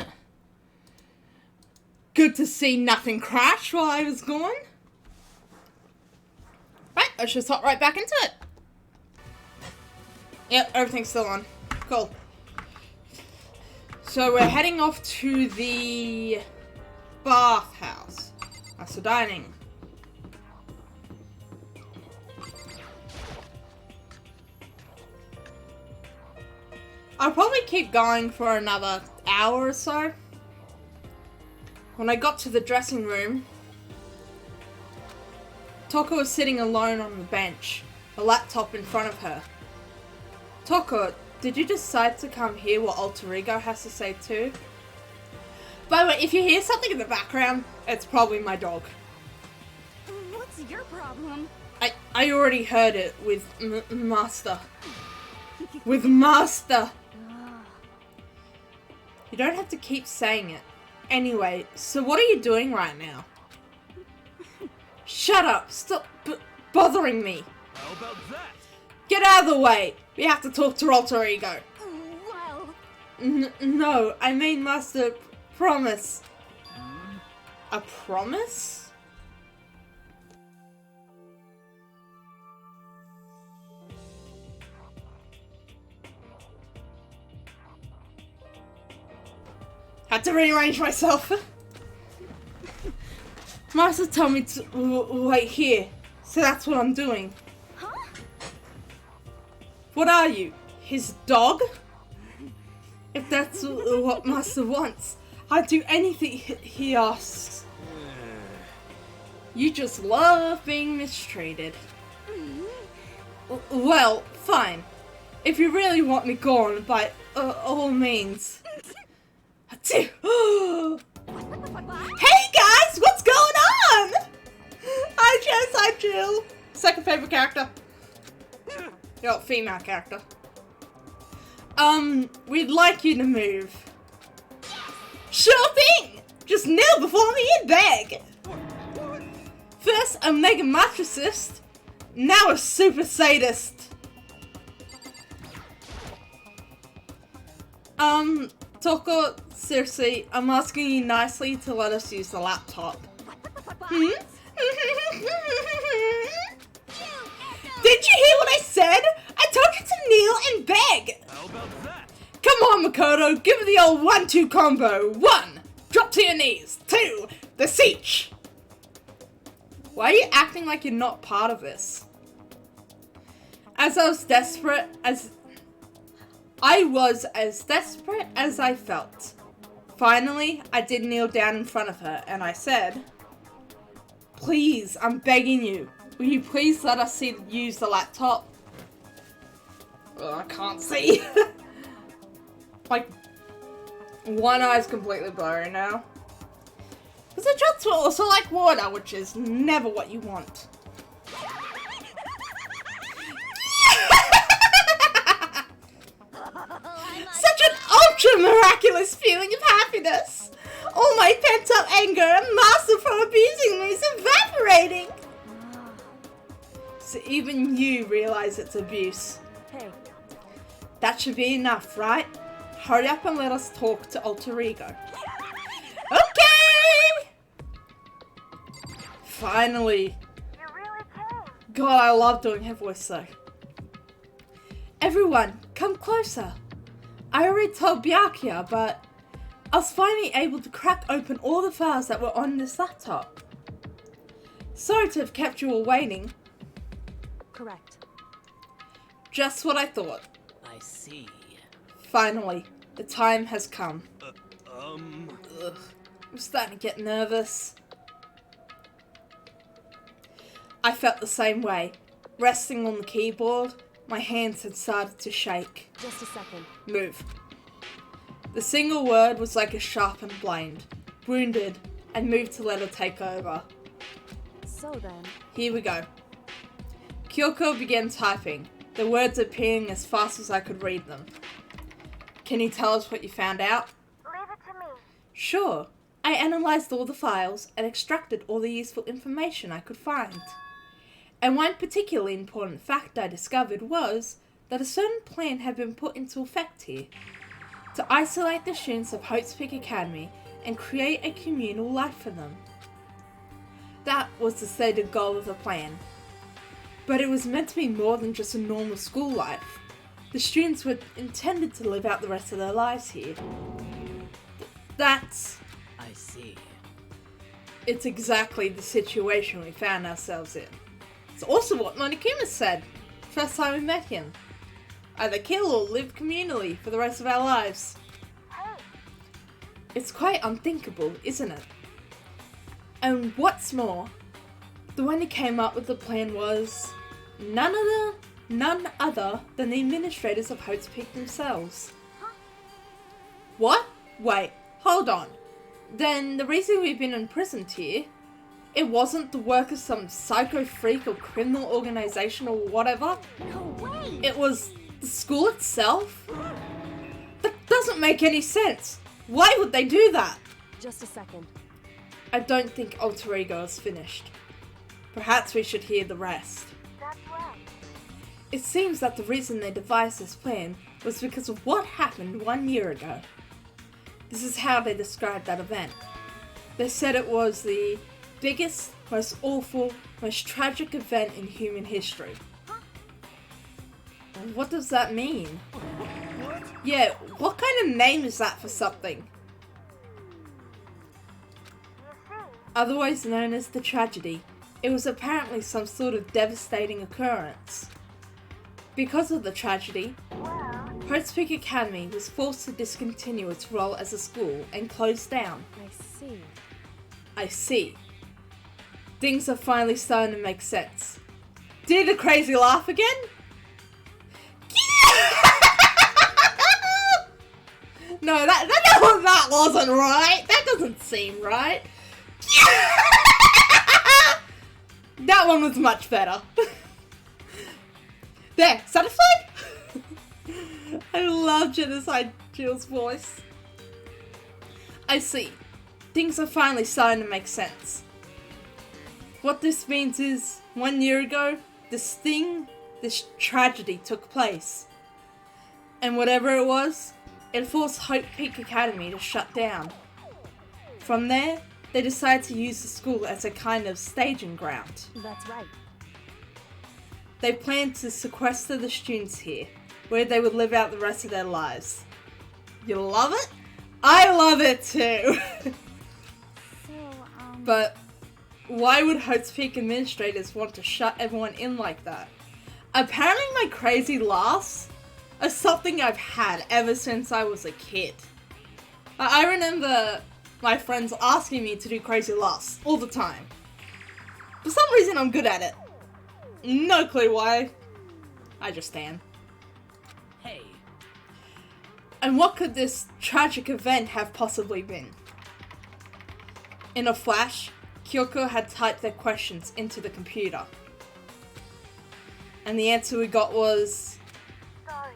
Good to see nothing crash while I was gone. Right, I should hop right back into it. Yep, everything's still on. Cool. So we're heading off to the bathhouse. That's the dining. I'll probably keep going for another hour or so. When I got to the dressing room, Toko was sitting alone on the bench, a laptop in front of her. Toko, did you decide to come hear what Alter Ego has to say too? By the way, if you hear something in the background, it's probably my dog. What's your problem? I already heard it with Master. With Master! You don't have to keep saying it. Anyway, so what are you doing right now? Shut up! Stop bothering me! How about that? Get out of the way! We have to talk to Alter Ego. Well, No, I mean Master, promise. A promise? Had to rearrange myself. Master told me to wait here, so that's what I'm doing. huh? What are you? His dog? If that's what Master wants, I'd do anything he asks. You just love being mistreated. Well, fine. If you really want me gone, by all means. Hey guys, what's going on? Hi Jess, hi Jill. Second favorite character. Yo, female character. We'd like you to move. Sure thing! Just kneel before me and beg. First a mega matricist, now a super sadist. Toko, seriously, I'm asking you nicely to let us use the laptop. Hmm? Did you hear what I said? I told you to kneel and beg! How about that? Come on, Makoto, give it the old 1-2 combo. 1, drop to your knees. 2, beseech. Why are you acting like you're not part of this? As desperate as I felt. Finally, I did kneel down in front of her and I said, please, I'm begging you. Will you please let us use the laptop? Oh, I can't see. Like, one eye's completely blurry now. Because the drops were also like water, which is never what you want. Such an ultra miraculous feeling of happiness. All my pent up anger and Master from abusing me is evaporating. So even you realize it's abuse. Hey, That should be enough, right? Hurry up and let us talk to Alter Ego. Okay! Finally. you really came. God, I love doing her voice though. Everyone, come closer. I already told Byakuya, but I was finally able to crack open all the files that were on this laptop. Sorry to have kept you all waiting. Correct. Just what I thought. I see. Finally, the time has come. Um, I'm starting to get nervous. I felt the same way. Resting on the keyboard, my hands had started to shake. Just a second. Move. The single word was like a sharpened blade, wounded, and moved to let her take over. So then, Here we go. Kyoko began typing, the words appearing as fast as I could read them. Can you tell us what you found out? leave it to me. Sure. I analysed all the files and extracted all the useful information I could find. And one particularly important fact I discovered was that a certain plan had been put into effect here to isolate the students of Hope's Peak Academy and create a communal life for them. That was the stated goal of the plan. But it was meant to be more than just a normal school life. The students were intended to live out the rest of their lives here. That's... I see. It's exactly the situation we found ourselves in. It's also what Monokuma said, first time we met him. Either kill or live communally for the rest of our lives. It's quite unthinkable, isn't it? And what's more, the one who came up with the plan was none other than the administrators of Hope's Peak themselves. What? Wait, hold on. Then the reason we've been imprisoned here, it wasn't the work of some psycho freak or criminal organization or whatever. No way! It was the school itself? That doesn't make any sense. Why would they do that? Just a second. I don't think Alter Ego is finished. Perhaps we should hear the rest. That's right. It seems that the reason they devised this plan was because of what happened 1 year ago. This is how they described that event. They said it was the biggest, most awful, most tragic event in human history. What does that mean? What? Yeah, what kind of name is that for something? You see, Otherwise known as the tragedy, it was apparently some sort of devastating occurrence. Because of the tragedy, well, Hope's Peak Academy was forced to discontinue its role as a school and closed down. I see. I see. Things are finally starting to make sense. Did the crazy laugh again? No, that wasn't right. That doesn't seem right. That one was much better. There, satisfied? I love Genocide Jill's voice. I see. Things are finally starting to make sense. What this means is, 1 year ago, this tragedy took place. And whatever it was, it forced Hope Peak Academy to shut down. From there, they decided to use the school as a kind of staging ground. That's right. They planned to sequester the students here, where they would live out the rest of their lives. You love it? I love it too! So, But why would Hope's Peak administrators want to shut everyone in like that? Apparently my crazy laughs are something I've had ever since I was a kid. I remember my friends asking me to do crazy laughs all the time. For some reason I'm good at it. No clue why. I just am. Hey, And what could this tragic event have possibly been? In a flash, Kyoko had typed their questions into the computer. And the answer we got was... sorry.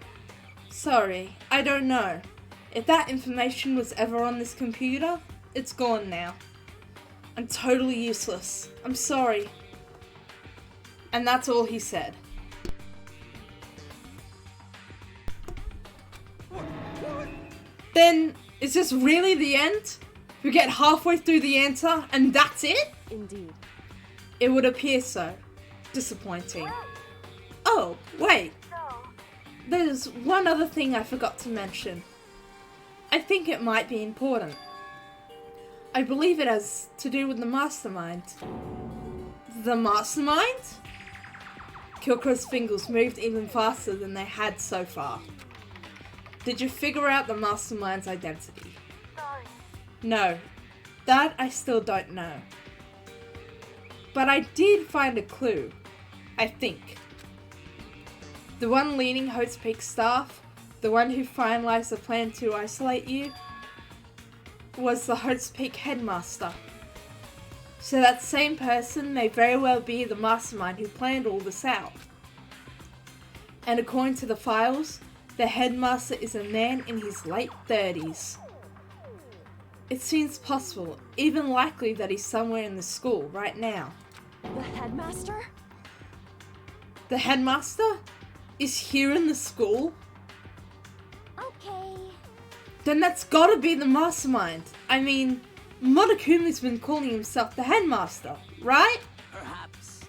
Sorry, I don't know. If that information was ever on this computer, it's gone now. I'm totally useless. I'm sorry. And that's all he said. Then, is this really the end? We get halfway through the answer and that's it? Indeed. It would appear so. Disappointing. Oh, wait. So, There's one other thing I forgot to mention. I think it might be important. I believe it has to do with the mastermind. The mastermind? Kyoko's fingers moved even faster than they had so far. Did you figure out the mastermind's identity? sorry. No, that I still don't know. But I did find a clue, I think. The one leading Hope's Peak staff, the one who finalized the plan to isolate you, was the Hope's Peak headmaster. So that same person may very well be the mastermind who planned all this out. And according to the files, the headmaster is a man in his late 30s. It seems possible, even likely, that he's somewhere in the school right now. The headmaster? The headmaster? is here in the school, Okay. then that's gotta be the mastermind. I mean, Monokumi's been calling himself the headmaster, right? Perhaps.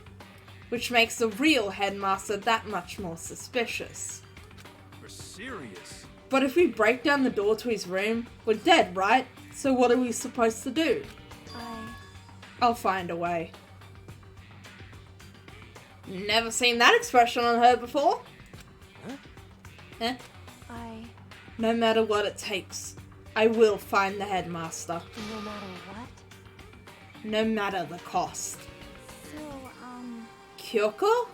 Which makes the real headmaster that much more suspicious. We're serious. But if we break down the door to his room, we're dead, right? So what are we supposed to do? I'll find a way. Never seen that expression on her before. Huh? Eh? No matter what it takes, I will find the headmaster. No matter what? No matter the cost. So, Kyoko?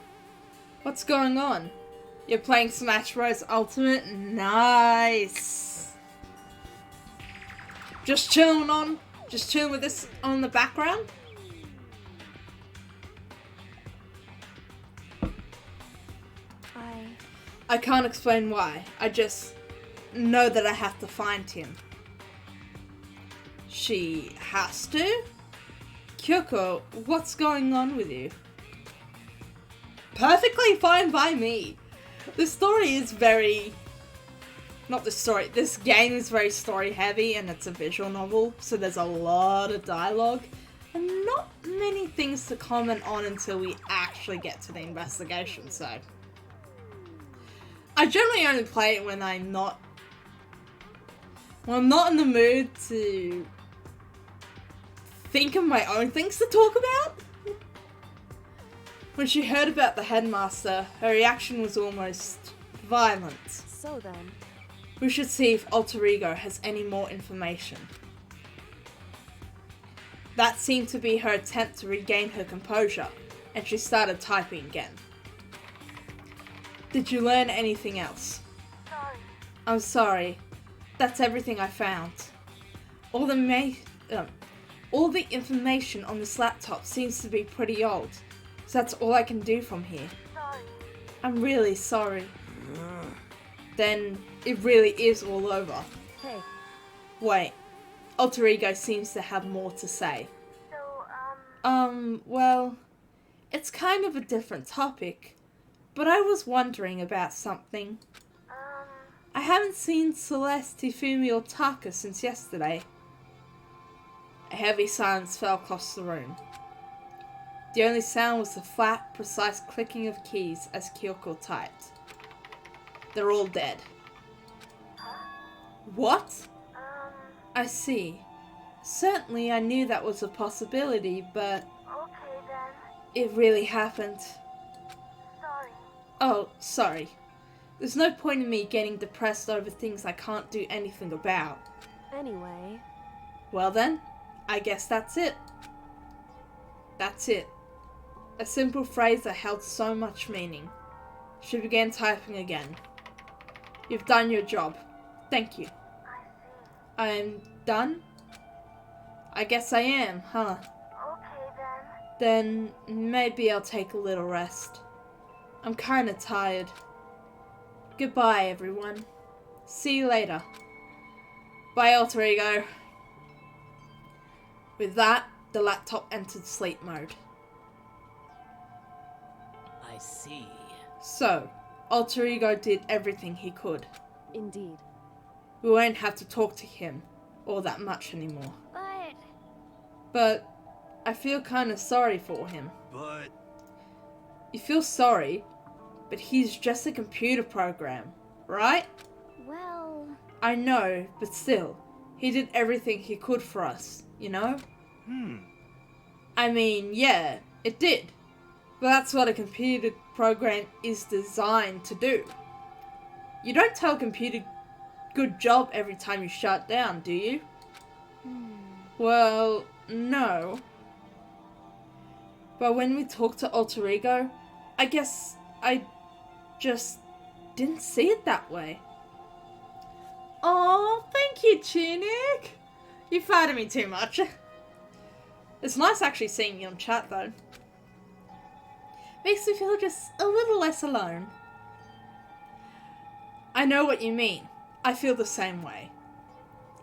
What's going on? You're playing Smash Bros. Ultimate? Nice! Just chilling with this on the background? I can't explain why. I just know that I have to find him. She has to? Kyoko, what's going on with you? Perfectly fine by me. This story is very... Not the story. This game is very story heavy and it's a visual novel, so there's a lot of dialogue and not many things to comment on until we actually get to the investigation, so... I generally only play it when I'm not in the mood to think of my own things to talk about. When she heard about the headmaster, her reaction was almost violent. so then. We should see if Alter Ego has any more information. That seemed to be her attempt to regain her composure, and she started typing again. Did you learn anything else? Sorry. I'm sorry. That's everything I found. All the information on this laptop seems to be pretty old, so that's all I can do from here. Sorry. I'm really sorry. Then it really is all over. Hey. Wait, Alter Ego seems to have more to say. So, Well, it's kind of a different topic, but I was wondering about something. I haven't seen Celeste, Tifumi, or Taka since yesterday. A heavy silence fell across the room. The only sound was the flat, precise clicking of keys as Kyoko typed. They're all dead. What? I see. Certainly I knew that was a possibility, but okay then. it really happened. Sorry. Oh, sorry. There's no point in me getting depressed over things I can't do anything about. Anyway. Well then, I guess that's it. That's it. A simple phrase that held so much meaning. She began typing again. You've done your job. Thank you. I see. I'm done? I guess I am, huh? Okay then. Then maybe I'll take a little rest. I'm kinda tired. Goodbye, everyone. See you later. Bye, Alter Ego. With that, the laptop entered sleep mode. I see. So, Alter Ego did everything he could. Indeed. We won't have to talk to him all that much anymore. But I feel kinda sorry for him. But You feel sorry, but he's just a computer program, right? Well. I know, but still, he did everything he could for us, you know? I mean, yeah, it did. But that's what a computer program is designed to do. You don't tell a computer good job every time you shut down, do you? Well, no. But when we talked to Alter Ego, I guess I just didn't see it that way. Oh, thank you, Tunic. You flatter me too much. It's nice actually seeing you on chat though. Makes me feel just a little less alone. I know what you mean. I feel the same way.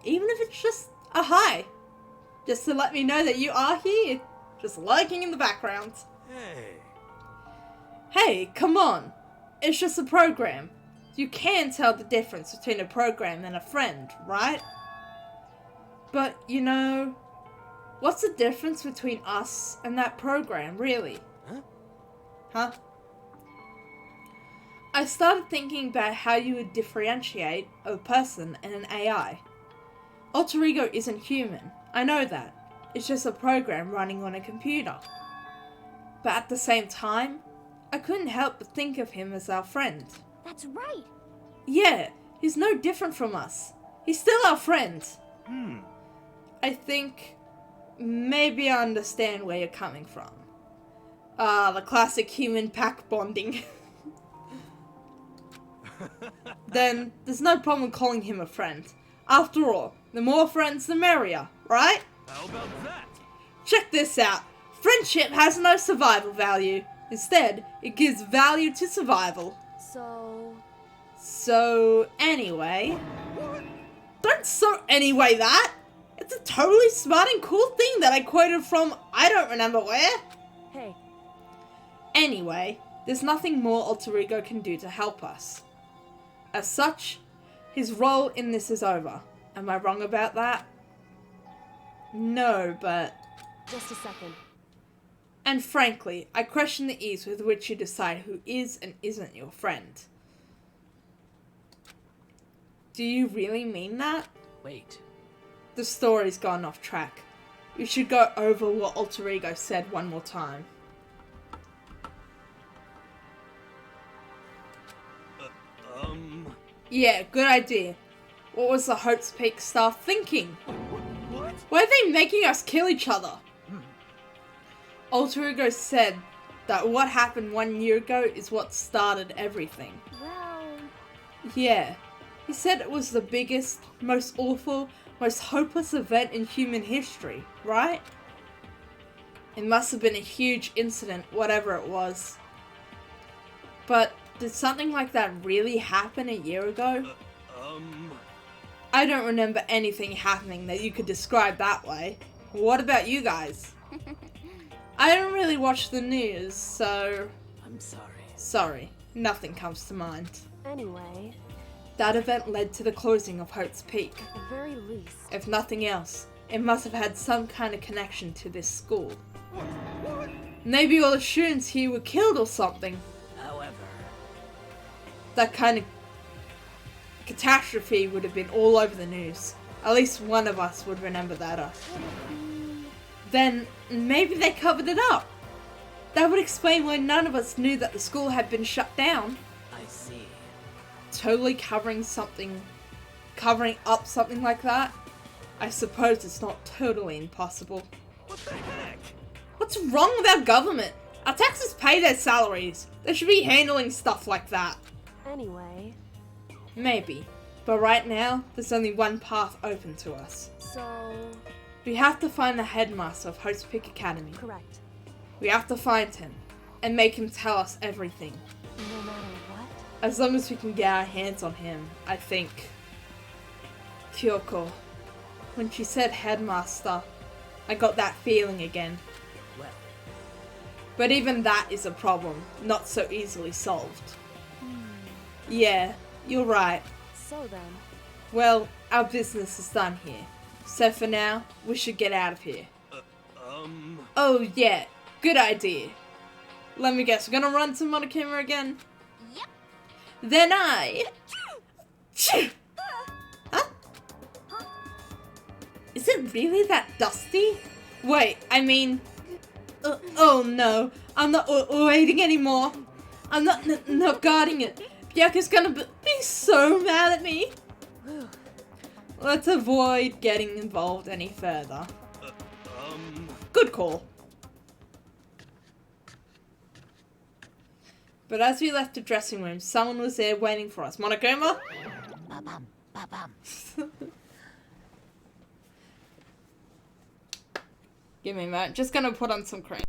Even if it's just a hi. Just to let me know that you are here. Just lurking in the background. hey, Hey, come on. It's just a program. You can tell the difference between a program and a friend, right? But, you know, what's the difference between us and that program, really? Huh? I started thinking about how you would differentiate a person and an AI. Alter Ego isn't human. I know that. It's just a program running on a computer. But at the same time, I couldn't help but think of him as our friend. That's right. Yeah, he's no different from us. He's still our friend. I think maybe I understand where you're coming from. The classic human pack bonding. Then there's no problem calling him a friend. After all, the more friends the merrier, right? How about that? Check this out. Friendship has no survival value. Instead, it gives value to survival. So anyway... Don't so anyway that! It's a totally smart and cool thing that I quoted from I don't remember where. Hey. Anyway, there's nothing more Alter Ego can do to help us. As such, his role in this is over. Am I wrong about that? No, but... Just a second. And frankly, I question the ease with which you decide who is and isn't your friend. Do you really mean that? Wait. The story's gone off track. We should go over what Alter Ego said one more time. Yeah, good idea. What was the Hope's Peak staff thinking? What? Why are they making us kill each other? Alter Ego said that what happened 1 year ago is what started everything. Well... Yeah, he said it was the biggest, most awful, most hopeless event in human history, right? It must have been a huge incident, whatever it was. But did something like that really happen a year ago? I don't remember anything happening that you could describe that way. What about you guys? I don't really watch the news, so... I'm sorry. Sorry, nothing comes to mind. Anyway, That event led to the closing of Hope's Peak. at the very least... If nothing else, it must have had some kind of connection to this school. Maybe all the students here were killed or something. However, That kind of catastrophe would have been all over the news. At least one of us would remember that. Then maybe they covered it up. That would explain why none of us knew that the school had been shut down. I see. Totally covering up something like that? I suppose it's not totally impossible. What the heck? What's wrong with our government? Our taxes pay their salaries. They should be handling stuff like that. Anyway, Maybe. But right now, there's only one path open to us. so... We have to find the headmaster of Hope's Peak Academy. Correct. We have to find him and make him tell us everything. No matter what? As long as we can get our hands on him, I think. Kyoko. When she said headmaster, I got that feeling again. Well, But even that is a problem, not so easily solved. Yeah, you're right. So then... Well, our business is done here. So for now, we should get out of here. Oh yeah, good idea. Let me guess, we're gonna run to Monokuma again? Yep. Then I... Huh? Is it really that dusty? Wait, I mean... oh no, I'm not waiting anymore. I'm not guarding it. Byaku's gonna be so mad at me. Let's avoid getting involved any further. Good call. But as we left the dressing room, someone was there waiting for us. Monokuma? Ba-bum, ba-bum. Give me a moment. Just gonna put on some cream.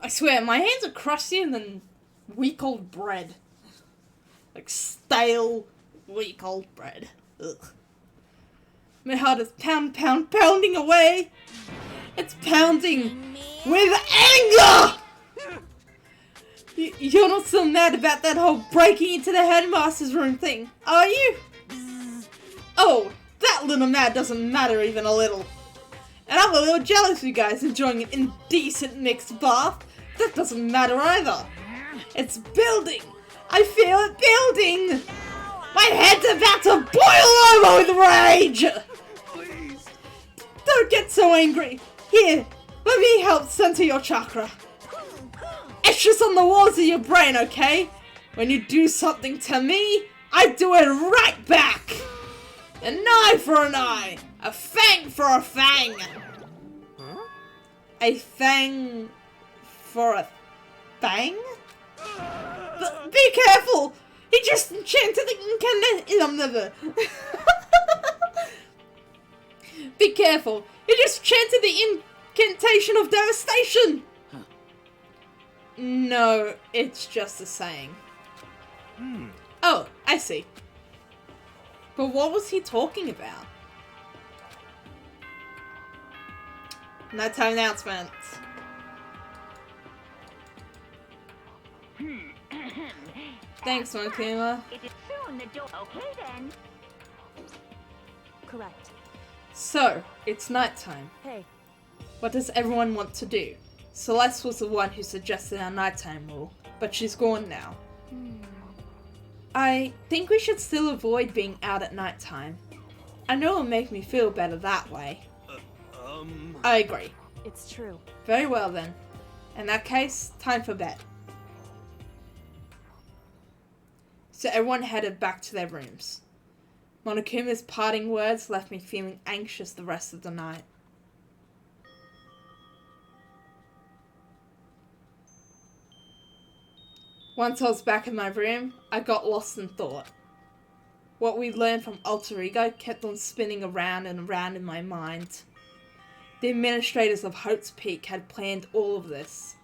I swear, my hands are crustier than week-old bread. Like stale, week-old bread. Ugh. My heart is pounding away. It's pounding with anger! You're not still mad about that whole breaking into the headmaster's room thing, are you? Oh, that little mad doesn't matter even a little. And I'm a little jealous of you guys enjoying an indecent mixed bath. That doesn't matter either. It's building. I feel it building. My head's about to boil over with rage. Please. Don't get so angry. Here, let me help center your chakra. It's just on the walls of your brain, okay? When you do something to me, I do it right back. An eye for an eye. A fang for a fang. Huh? A fang for a fang? Be careful! He just enchanted the Be careful! He just chanted the incantation of devastation! Huh. No, it's just a saying. Oh, I see. But what was he talking about? Nighttime announcements. Thanks, Monokuma. It is soon the door. Okay then. Correct. So, it's nighttime. Hey, What does everyone want to do? Celeste was the one who suggested our nighttime rule, but she's gone now. I think we should still avoid being out at nighttime. I know it'll make me feel better that way. I agree. it's true. Very well then. In that case, time for bed. So everyone headed back to their rooms. Monokuma's parting words left me feeling anxious the rest of the night. Once I was back in my room, I got lost in thought. What we learned from Alter Ego kept on spinning around and around in my mind. The administrators of Hope's Peak had planned all of this.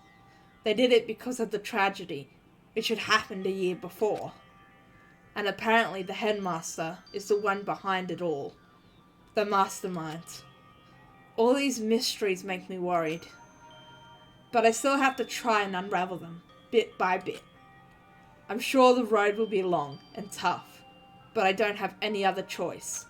They did it because of the tragedy, which had happened a year before. And apparently the headmaster is the one behind it all. The mastermind. All these mysteries make me worried. But I still have to try and unravel them, bit by bit. I'm sure the road will be long and tough, but I don't have any other choice.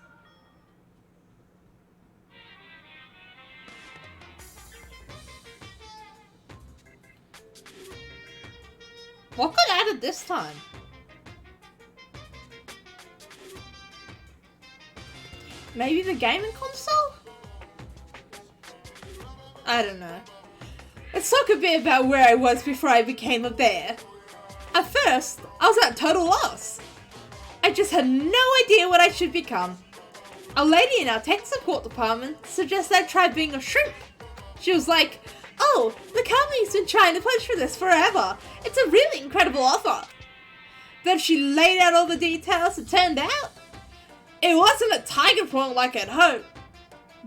What got added this time? Maybe the gaming console? I don't know. Let's talk a bit about where I was before I became a bear. At first, I was at total loss. I just had no idea what I should become. A lady in our tech support department suggested I try being a shrimp. She was like, "Oh, the company's been trying to push for this forever. It's a really incredible offer." Then she laid out all the details. It turned out it wasn't a tiger prawn like I'd hoped,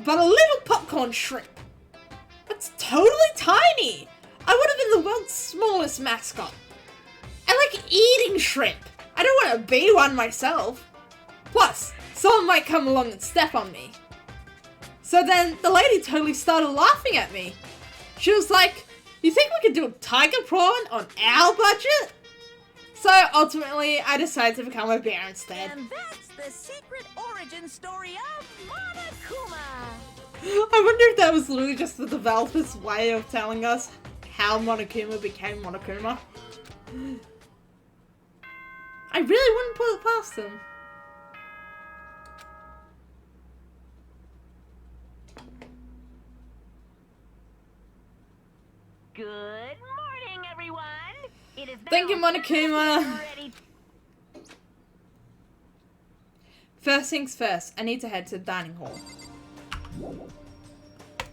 but a little popcorn shrimp. It's totally tiny. I would have been the world's smallest mascot. I like eating shrimp. I don't want to be one myself. Plus, someone might come along and step on me. So then the lady totally started laughing at me. She was like, "You think we could do a tiger prawn on our budget?" So ultimately, I decided to become a bear instead. And that's the secret origin story of Monokuma. I wonder if that was literally just the developer's way of telling us how Monokuma became Monokuma. I really wouldn't put it past them. Good morning, everyone. It is Thank you, now Monokuma. already. First things first, I need to head to the dining hall.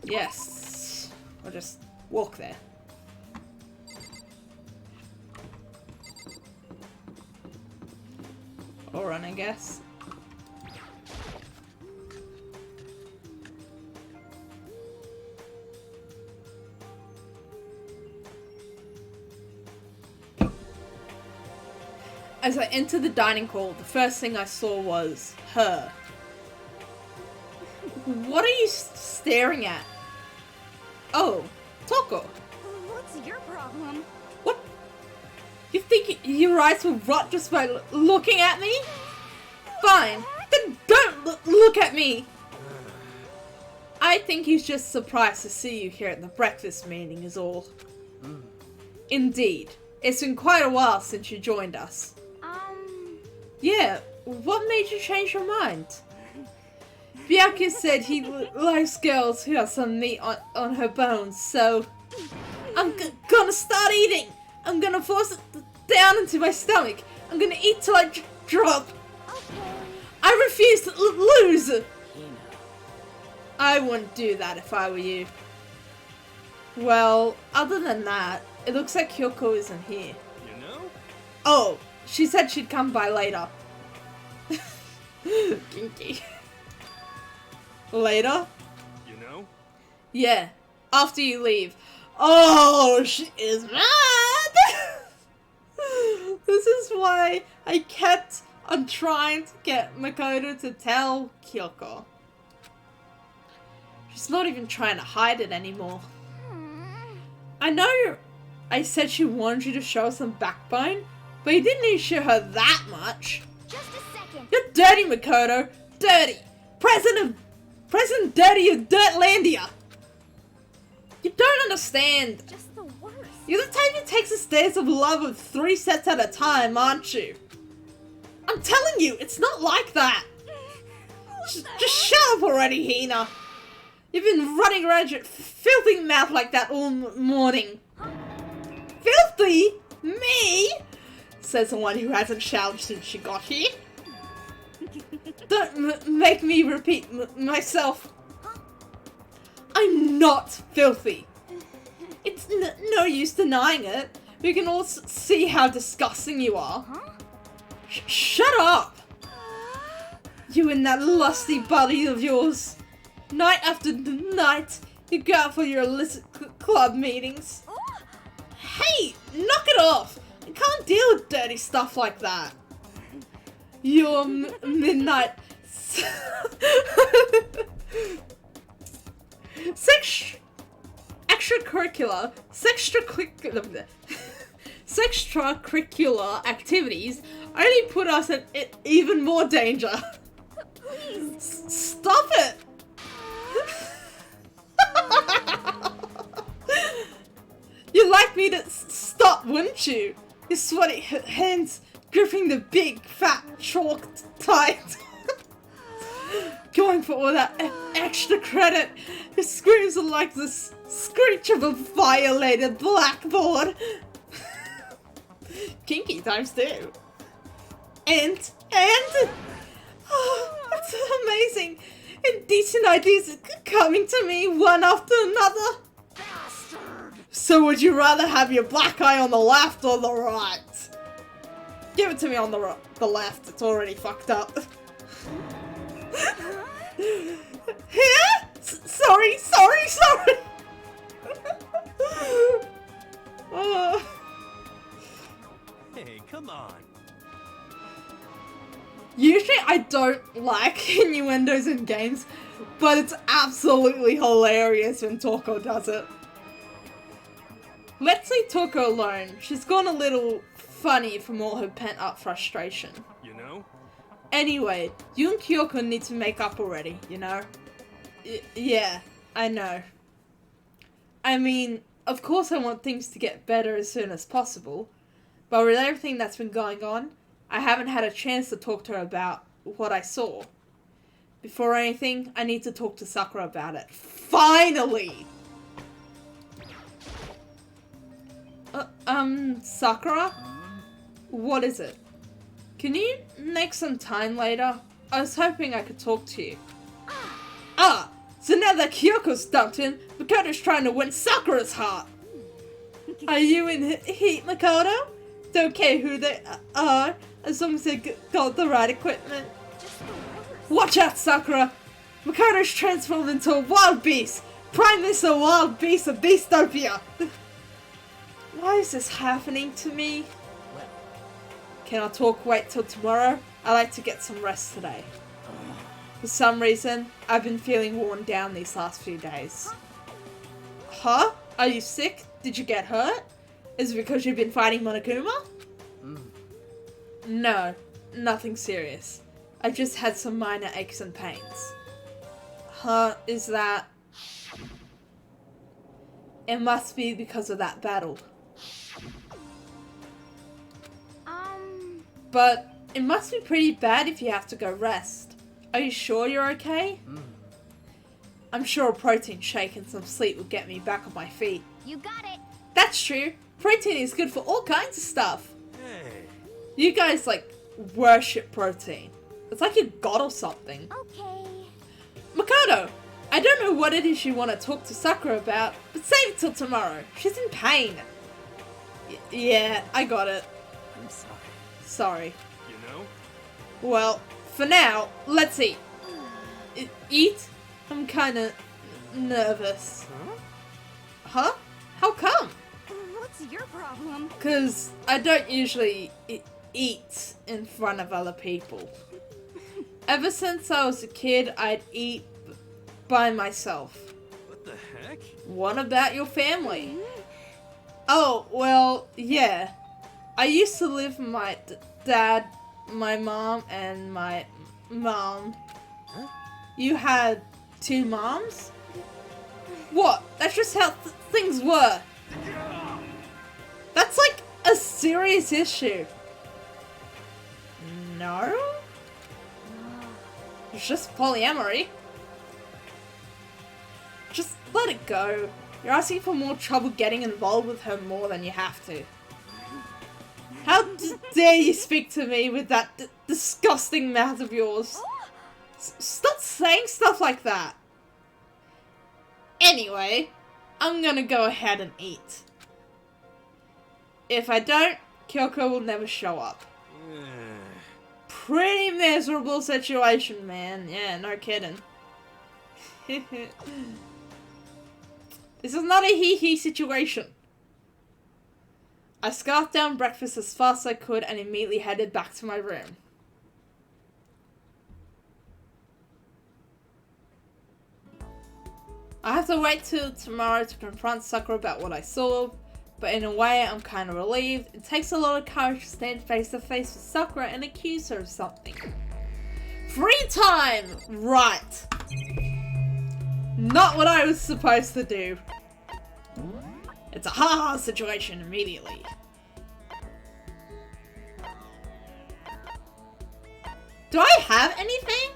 Yes. I'll just walk there. Or run, I guess. As I entered the dining hall, the first thing I saw was her. What are you staring at? Oh, Toko. What's your problem? What? You think your eyes will rot just by looking at me? Fine, then don't look at me. I think he's just surprised to see you here at the breakfast meeting is all. Indeed. It's been quite a while since you joined us. Yeah, what made you change your mind? Byakuya said he likes girls who have some meat on her bones, so I'm gonna start eating. I'm gonna force it down into my stomach. I'm gonna eat till I drop. I refuse to lose. I wouldn't do that if I were you. Well, other than that, it looks like Kyoko isn't here. You know? Oh, she said she'd come by later. Kinky. Later? You know? Yeah, after you leave. Oh, she is mad! This is why I kept on trying to get Makoto to tell Kyoko. She's not even trying to hide it anymore. I know I said she wanted you to show her some backbone, but you didn't need to show her that much. Just a second. You're dirty, Makoto. Dirty. President Dirty of Dirtlandia. You don't understand. Just the worst. You're the type who takes the stairs of love with 3 steps at a time, aren't you? I'm telling you, it's not like that. Just shut up already, Hina. You've been running around your filthy mouth like that all morning. Filthy? Me? Says the one who hasn't showered since she got here. Don't make me repeat myself. I'm not filthy. It's no use denying it. We can all see how disgusting you are. Shut up! You and that lusty buddy of yours. Night after night, you go out for your illicit club meetings. Hey, knock it off! I can't deal with dirty stuff like that. Your midnight extracurricular activities only put us in even more danger. Please stop it. You'd like me to stop, wouldn't you? Your sweaty hands gripping the big, fat chalk tight. Going for all that extra credit. Your screams are like the screech of a violated blackboard. Kinky times 2. And oh, it's amazing. Indecent ideas coming to me one after another. So would you rather have your black eye on the left or the right? Give it to me on the left, it's already fucked up. Here? Sorry. Hey, come on. Usually I don't like innuendos in games, but it's absolutely hilarious when Toko does it. Let's leave Toko alone. She's gone a little funny from all her pent-up frustration. You know? Anyway, you and Kyoko need to make up already, you know? Yeah, I know. I mean, of course I want things to get better as soon as possible, but with everything that's been going on, I haven't had a chance to talk to her about what I saw. Before anything, I need to talk to Sakura about it. Finally! Sakura? What is it? Can you make some time later? I was hoping I could talk to you. Ah! So now that Kyoko's dumped in, Makoto's trying to win Sakura's heart! Are you in heat, Makoto? Don't care who they are, as long as they got the right equipment. Watch out, Sakura! Makoto's transformed into a wild beast! Prime Minister Wild Beast of Beastopia! Why is this happening to me? Can our talk wait till tomorrow? I like to get some rest today. For some reason, I've been feeling worn down these last few days. Huh? Are you sick? Did you get hurt? Is it because you've been fighting Monokuma? No, nothing serious. I just had some minor aches and pains. Huh? Is that... It must be because of that battle. But it must be pretty bad if you have to go rest. Are you sure you're okay? I'm sure a protein shake and some sleep will get me back on my feet. You got it. That's true. Protein is good for all kinds of stuff. Hey. You guys, like, worship protein. It's like a god or something. Okay. Mikado, I don't know what it is you want to talk to Sakura about, but save it till tomorrow. She's in pain. Yeah, I got it. I'm sorry. Sorry. You know? Well, for now, let's eat. Eat? I'm kinda nervous. Huh? How come? What's your problem? Because I don't usually eat in front of other people. Ever since I was a kid, I'd eat by myself. What the heck? What about your family? Oh, well, yeah. I used to live with my dad, my mom, and my mom. Huh? You had 2 moms? What? That's just how things were. That's like a serious issue. No? It's just polyamory. Just let it go. You're asking for more trouble getting involved with her more than you have to. How dare you speak to me with that disgusting mouth of yours? Stop saying stuff like that. Anyway, I'm gonna go ahead and eat. If I don't, Kyoko will never show up. Pretty miserable situation, man. Yeah, no kidding. This is not a hee-hee situation. I scarfed down breakfast as fast as I could and immediately headed back to my room. I have to wait till tomorrow to confront Sakura about what I saw, but in a way I'm kind of relieved. It takes a lot of courage to stand face to face with Sakura and accuse her of something. Free time! Right. Not what I was supposed to do. It's a ha-ha situation immediately. Do I have anything?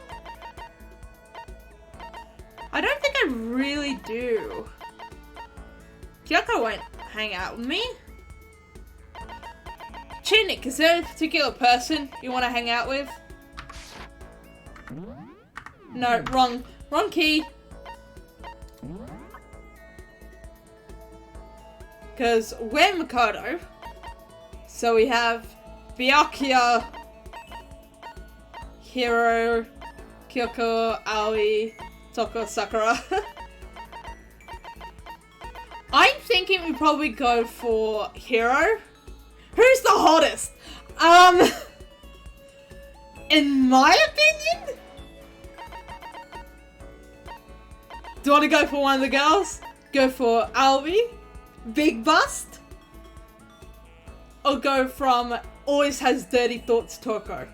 I don't think I really do. Kyoko won't hang out with me. Chinik, is there a particular person you want to hang out with? No, wrong key. Because we're Mikado. So we have Byakuya, Hiro, Kyoko, Aoi, Toko, Sakura. I'm thinking we probably go for Hiro. Who's the hottest? In my opinion? Do you want to go for one of the girls? Go for Aoi, Big Bust? Or go from Always Has Dirty Thoughts Toko?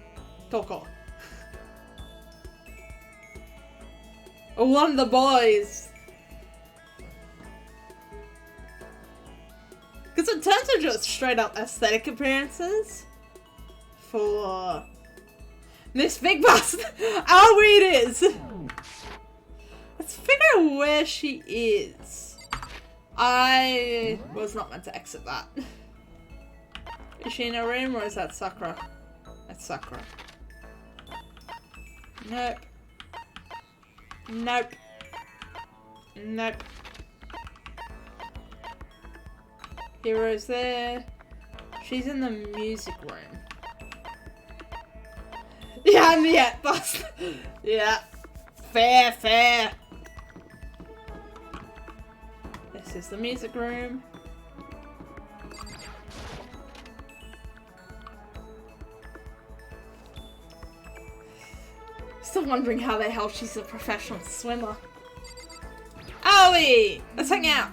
Or one of the boys? Because in terms of just straight up aesthetic appearances, for Miss Big Bust, Aoi it is! Let's figure out where she is. I was not meant to exit that. Is she in her room or is that Sakura? That's Sakura. Nope. Nope. Nope. Hero's there. She's in the music room. Yeah, I'm the boss. Yeah. Fair. This is the music room. Still wondering how the hell she's a professional swimmer. Owie! Let's hang out!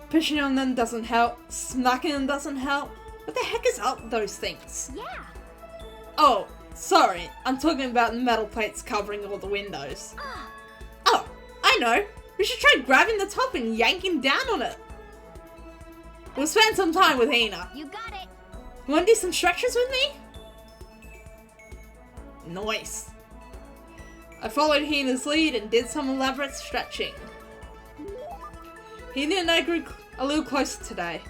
Pushing on them doesn't help. Smacking them doesn't help. What the heck is up with those things? Yeah. Oh, sorry. I'm talking about the metal plates covering all the windows. Ah, Oh, I know. We should try grabbing the top and yanking down on it. We'll spend some time with Hina. you got it. Wanna do some stretches with me? Nice. I followed Hina's lead and did some elaborate stretching. Hina and I grew a little closer today.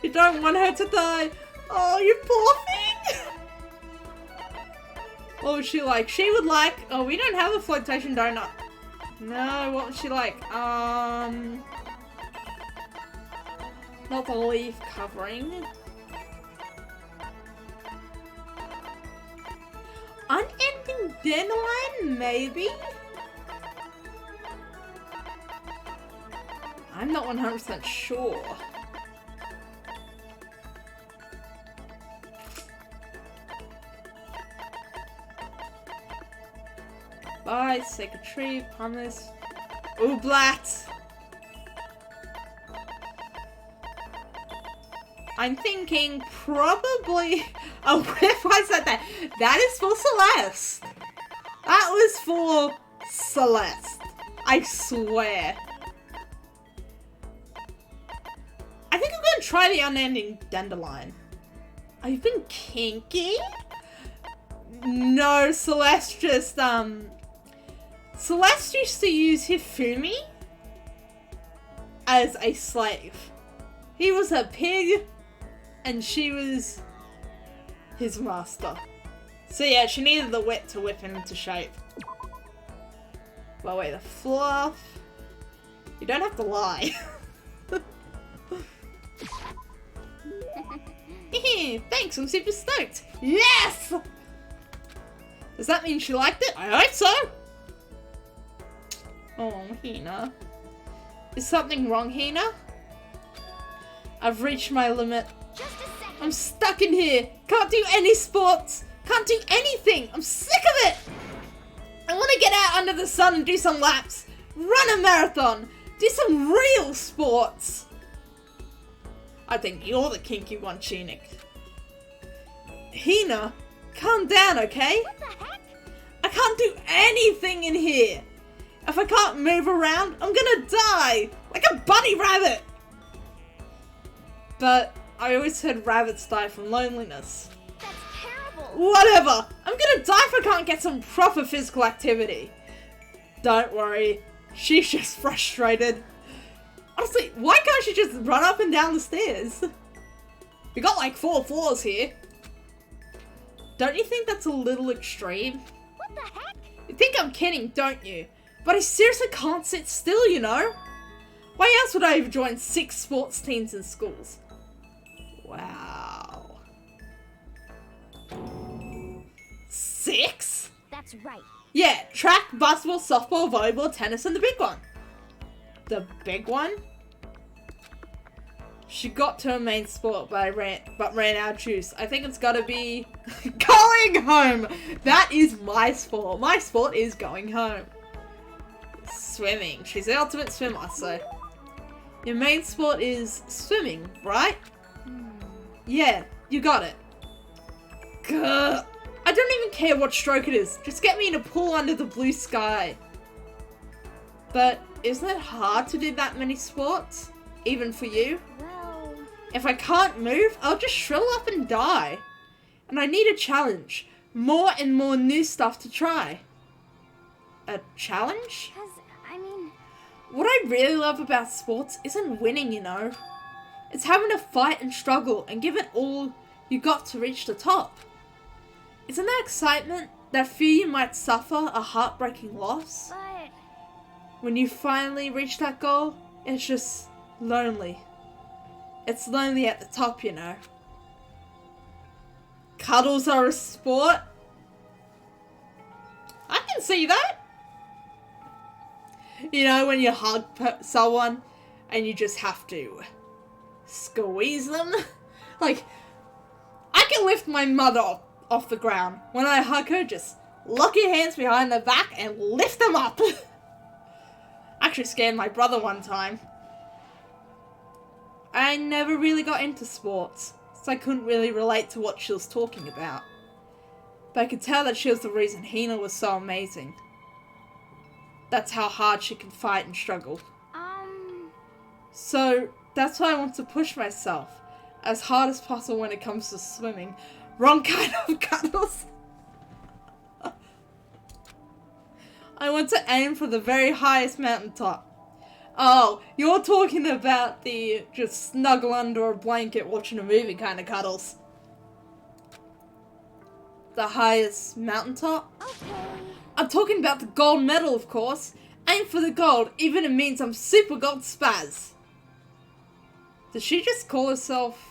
You don't want her to die. Oh, you poor thing. What was she like? She would like... Oh, we don't have a flotation donut. No, what was she like? Not the leaf covering. Unending dandelion, maybe? I'm not 100% sure. Bye, sacred tree, promise. Ooblat! I'm thinking probably... Oh, if I said that, that is for Celeste. That was for Celeste. I swear. I think I'm gonna try the unending dandelion. I've been kinky? No, Celeste just, Celeste used to use Hifumi as a slave. He was a pig, and she was his master. So yeah, she needed the wit to whip him into shape. By the way, the fluff. You don't have to lie. Thanks, I'm super stoked. Yes! Does that mean she liked it? I hope so. Oh, Hina. Is something wrong, Hina? I've reached my limit. Just a second. I'm stuck in here. Can't do any sports. Can't do anything. I'm sick of it. I want to get out under the sun and do some laps. Run a marathon. Do some real sports. I think you're the kinky one, Tunic. Hina, calm down, okay? What the heck? I can't do anything in here. If I can't move around, I'm gonna die. Like a bunny rabbit. But I always heard rabbits die from loneliness. That's terrible. Whatever. I'm gonna die if I can't get some proper physical activity. Don't worry. She's just frustrated. Honestly, why can't she just run up and down the stairs? We got like 4 floors here. Don't you think that's a little extreme? What the heck? You think I'm kidding, don't you? But I seriously can't sit still, you know? Why else would I have joined 6 sports teams in schools? Wow. 6? That's right. Yeah, track, basketball, softball, volleyball, tennis, and the big one. The big one? She got to her main sport, but ran out of juice. I think it's gotta be going home. That is my sport. My sport is going home. Swimming. She's the ultimate swimmer, so. Your main sport is swimming, right? Yeah, you got it. Gah. I don't even care what stroke it is. Just get me in a pool under the blue sky. But isn't it hard to do that many sports? Even for you? Well, If I can't move, I'll just shrivel up and die. And I need a challenge. More and more new stuff to try. A challenge? because, I mean, What I really love about sports isn't winning, you know. It's having to fight and struggle and give it all you got to reach the top. Isn't that excitement? That fear you might suffer a heartbreaking loss? but, When you finally reach that goal, it's just lonely. It's lonely at the top, you know. Cuddles are a sport? I can see that. You know, when you hug someone and you just have to squeeze them. Like, I can lift my mother off the ground. When I hug her, just lock your hands behind the back and lift them up. I actually scared my brother one time. I never really got into sports, so I couldn't really relate to what she was talking about. But I could tell that she was the reason Hina was so amazing. That's how hard she can fight and struggle. So that's why I want to push myself as hard as possible when it comes to swimming. Wrong kind of cuddles. I want to aim for the very highest mountaintop. Oh, you're talking about the just snuggle under a blanket watching a movie kind of cuddles. The highest mountaintop? Okay. I'm talking about the gold medal, of course. Aim for the gold, even if it means I'm super gold spaz. Did she just call herself...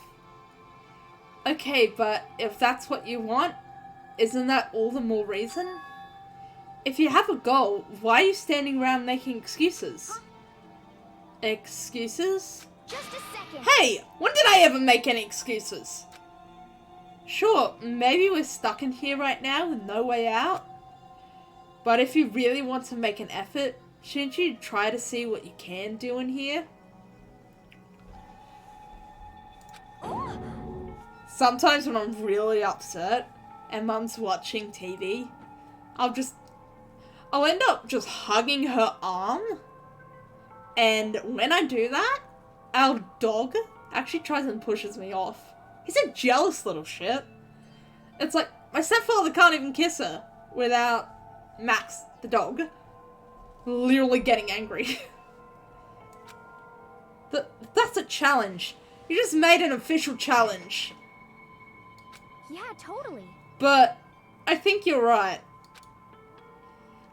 Okay, but if that's what you want, isn't that all the more reason? If you have a goal, why are you standing around making excuses? Excuses? Just a second. Hey, when did I ever make any excuses? Sure, maybe we're stuck in here right now with no way out. But if you really want to make an effort, shouldn't you try to see what you can do in here? Sometimes when I'm really upset and Mum's watching TV, I'll end up just hugging her arm. And when I do that, our dog actually tries and pushes me off. He's a jealous little shit. It's like, my stepfather can't even kiss her without Max, the dog, literally getting angry. That's a challenge. You just made an official challenge. Yeah, totally. But I think you're right.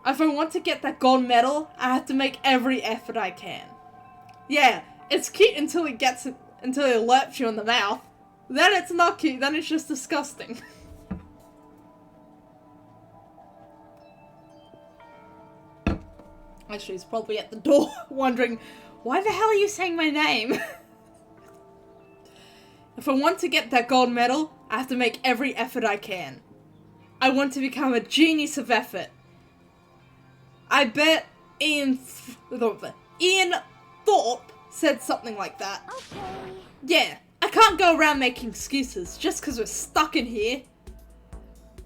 If I want to get that gold medal, I have to make every effort I can. Yeah, it's cute until he lerps you in the mouth. Then it's not cute, then it's just disgusting. Actually, he's probably at the door wondering, why the hell are you saying my name? If I want to get that gold medal, I have to make every effort I can. I want to become a genius of effort. I bet Ian Thorpe said something like that. Okay. Yeah, I can't go around making excuses just because we're stuck in here.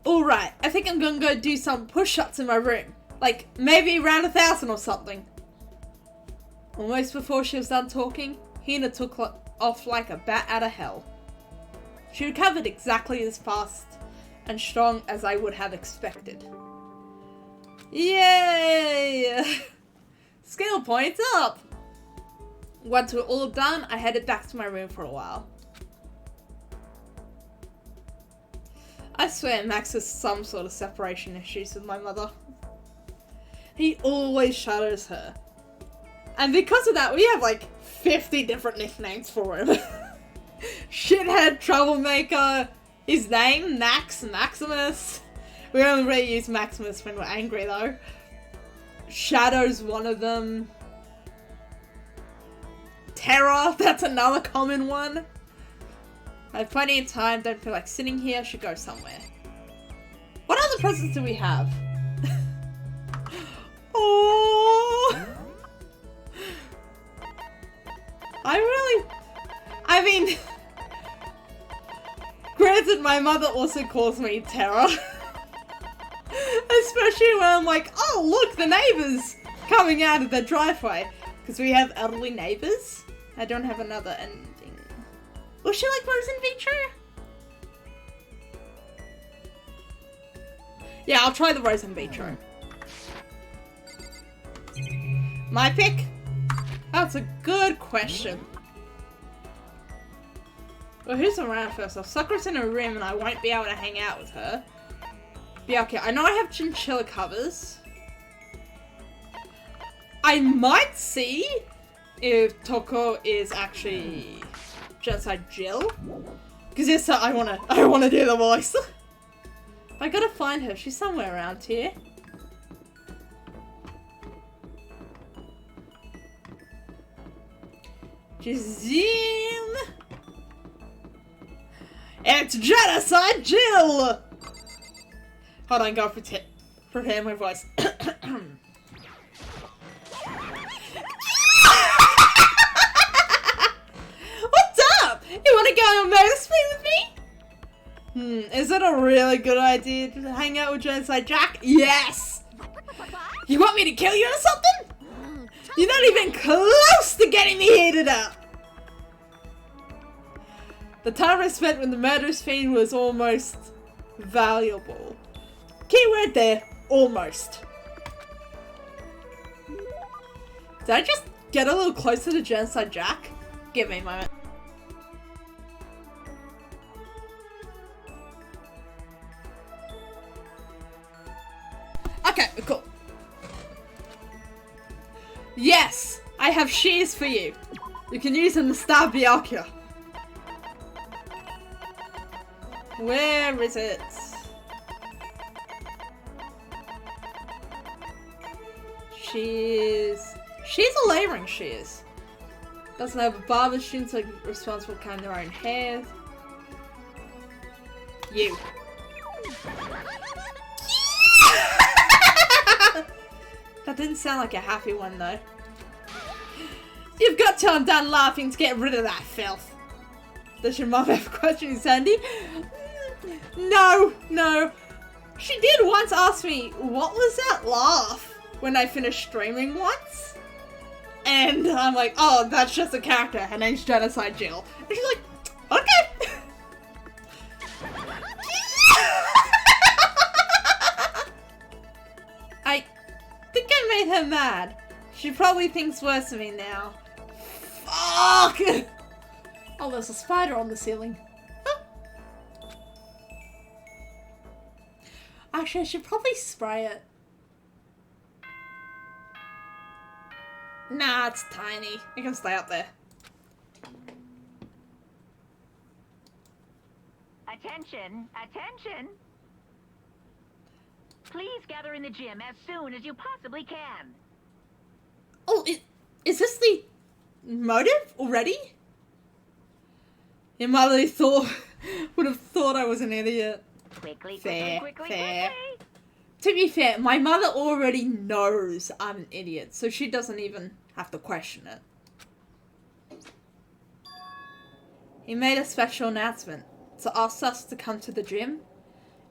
Alright, I think I'm gonna go do some push-ups in my room. Like, maybe around 1,000 or something. Almost before she was done talking, Hina took off like a bat out of hell. She recovered exactly as fast and strong as I would have expected. Yay! Skill points up! Once we're all done, I headed back to my room for a while. I swear Max has some sort of separation issues with my mother. He always shadows her. And because of that, we have like 50 different nicknames for him. Shithead, troublemaker, his name, Maximus. We only really use Maximus when we're angry though. Shadow's one of them. Terror, that's another common one. I have plenty of time, don't feel like sitting here, should go somewhere. What other presents do we have? Oh, I mean, granted my mother also calls me Terror. Especially when I'm like, oh look, the neighbours coming out of the driveway. Because we have elderly neighbours. I don't have another ending. Was she like Rose in Vitro? Yeah, I'll try the Rose in Vitro. My pick? That's a good question. Well, who's around first off? Sakura's in a room and I won't be able to hang out with her. Yeah, okay, I know I have chinchilla covers. I might see if Toko is actually just like Jill. Because yes, I wanna do the voice. I gotta find her. She's somewhere around here. Jazim! It's Genocide Jill! Hold on, go prepare my voice. What's up? You want to go on a motor speed with me? Is it a really good idea to hang out with Genocide Jack? Yes! You want me to kill you or something? You're not even close to getting me heated up! The time I spent with the murderous fiend was almost valuable. Keyword there, almost. Did I just get a little closer to Genocide Jack? Give me a moment. Okay, cool. Yes, I have shears for you. You can use them to stab Byakuya. Where is it? She's a layering shears. Doesn't have a barber. Students are responsible for cutting their own hair. You. That didn't sound like a happy one though. You've got till I'm done laughing to get rid of that filth. Does your mom have a question, Sandy? No, no. She did once ask me, what was that laugh? When I finished streaming once. And I'm like, oh, that's just a character. Her name's Genocide Jill. And she's like, okay. I think I made her mad. She probably thinks worse of me now. Fuck! Oh, there's a spider on the ceiling. Actually, I should probably spray it. Nah, it's tiny. It can stay up there. Attention! Attention! Please gather in the gym as soon as you possibly can. Oh, is this the motive already? Your mother would have thought I was an idiot. Quickly, Fair, quickly, fair. quickly. To be fair, my mother already knows I'm an idiot, so she doesn't even have to question it. He made a special announcement to ask us to come to the gym,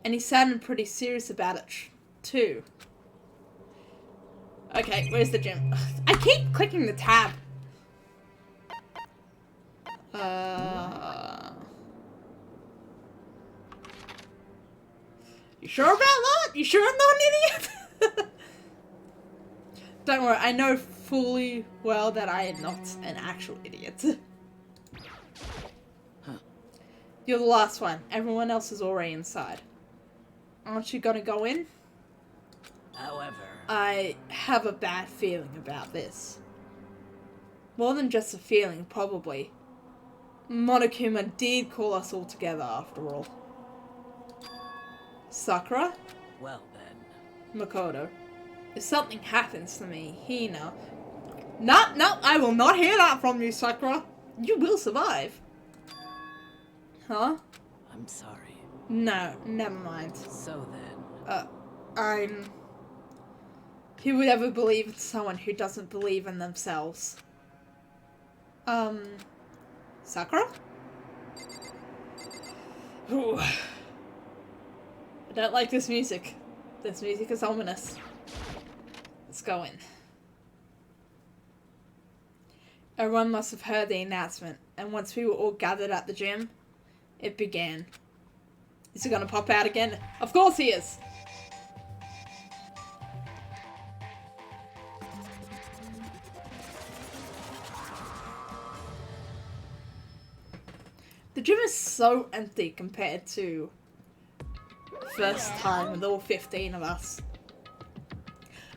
and he sounded pretty serious about it too. Okay, where's the gym? I keep clicking the tab. You sure about that? You sure I'm not an idiot? Don't worry, I know fully well that I am not an actual idiot. You're the last one. Everyone else is already inside. Aren't you gonna go in? However, I have a bad feeling about this. More than just a feeling, probably. Monokuma did call us all together after all. Sakura? well then. Makoto. If something happens to me, Hina... No, I will not hear that from you, Sakura. You will survive. Huh? I'm sorry. No, never mind. So then. Who would ever believe in someone who doesn't believe in themselves? Sakura? Ooh. I don't like this music. This music is ominous. Let's go in. Everyone must have heard the announcement, and once we were all gathered at the gym, it began. Is he gonna pop out again? Of course he is! The gym is so empty compared to first time with all 15 of us.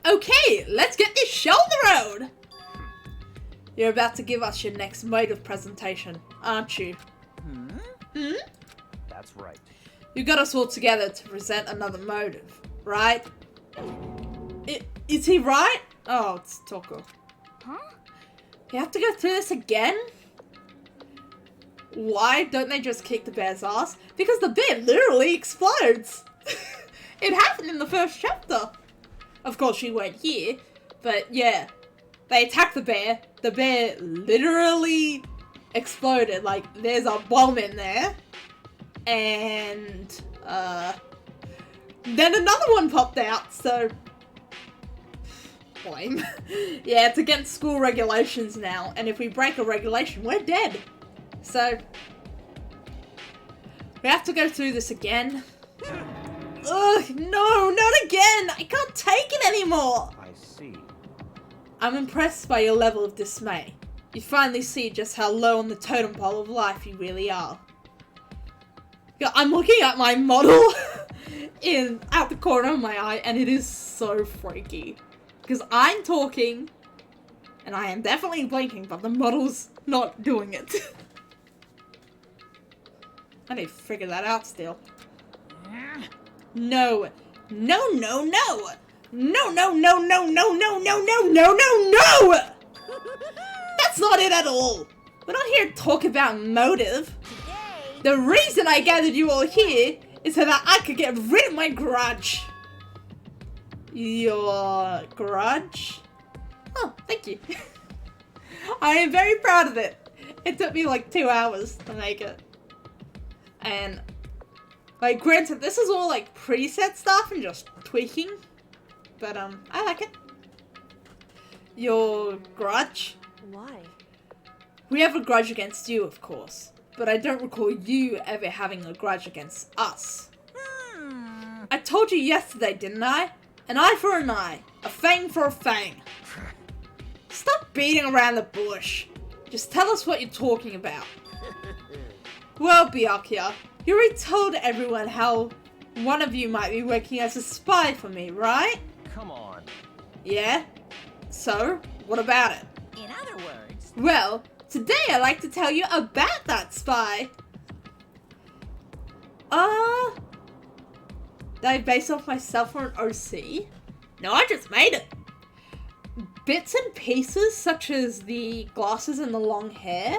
Okay, let's get this show on the road! You're about to give us your next motive presentation, aren't you? That's right. You got us all together to present another motive, right? Is he right? Oh, it's Toko. Huh? You have to go through this again? Why don't they just kick the bear's ass? Because the bear literally explodes! It happened in the first chapter. Of course, she weren't here, but yeah. They attacked the bear. The bear literally exploded. Like, there's a bomb in there. And, then another one popped out, so... Lame. Yeah, it's against school regulations now, and if we break a regulation, we're dead. So... we have to go through this again. Ugh, no, not again! I can't take it anymore! I see. I'm impressed by your level of dismay. You finally see just how low on the totem pole of life you really are. Yeah, I'm looking at my model out the corner of my eye, and it is so freaky. Because I'm talking, and I am definitely blinking, but the model's not doing it. I need to figure that out still. No. No, no, no! No, no, no, no, no, no, no, no, no, no, no! That's not it at all! We're not here to talk about motive. The reason I gathered you all here is so that I could get rid of my grudge. Your grudge? Oh, thank you. I am very proud of it. It took me like 2 hours to make it. And, like, granted, this is all like preset stuff and just tweaking. But, I like it. Your grudge? Why? We have a grudge against you, of course. But I don't recall you ever having a grudge against us. I told you yesterday, didn't I? An eye for an eye. A fang for a fang. Stop beating around the bush. Just tell us what you're talking about. Well, Byakuya, you already told everyone how one of you might be working as a spy for me, right? Come on. Yeah? So, what about it? In other words, Well, today I'd like to tell you about that spy. Did I base off myself or an OC? No, I just made it. Bits and pieces, such as the glasses and the long hair,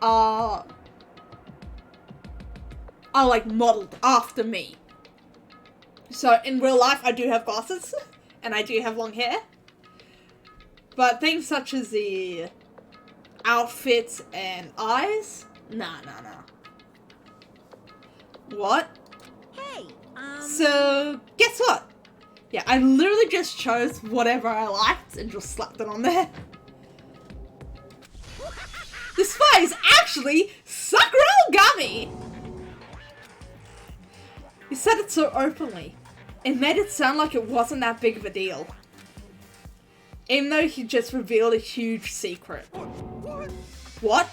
are like modeled after me. So in real life, I do have glasses, and I do have long hair. But things such as the outfits and eyes, nah. What? hey, So, guess what? Yeah, I literally just chose whatever I liked and just slapped it on there. The spy is actually Sakura Ogami! He said it so openly. It made it sound like it wasn't that big of a deal. Even though he just revealed a huge secret. What?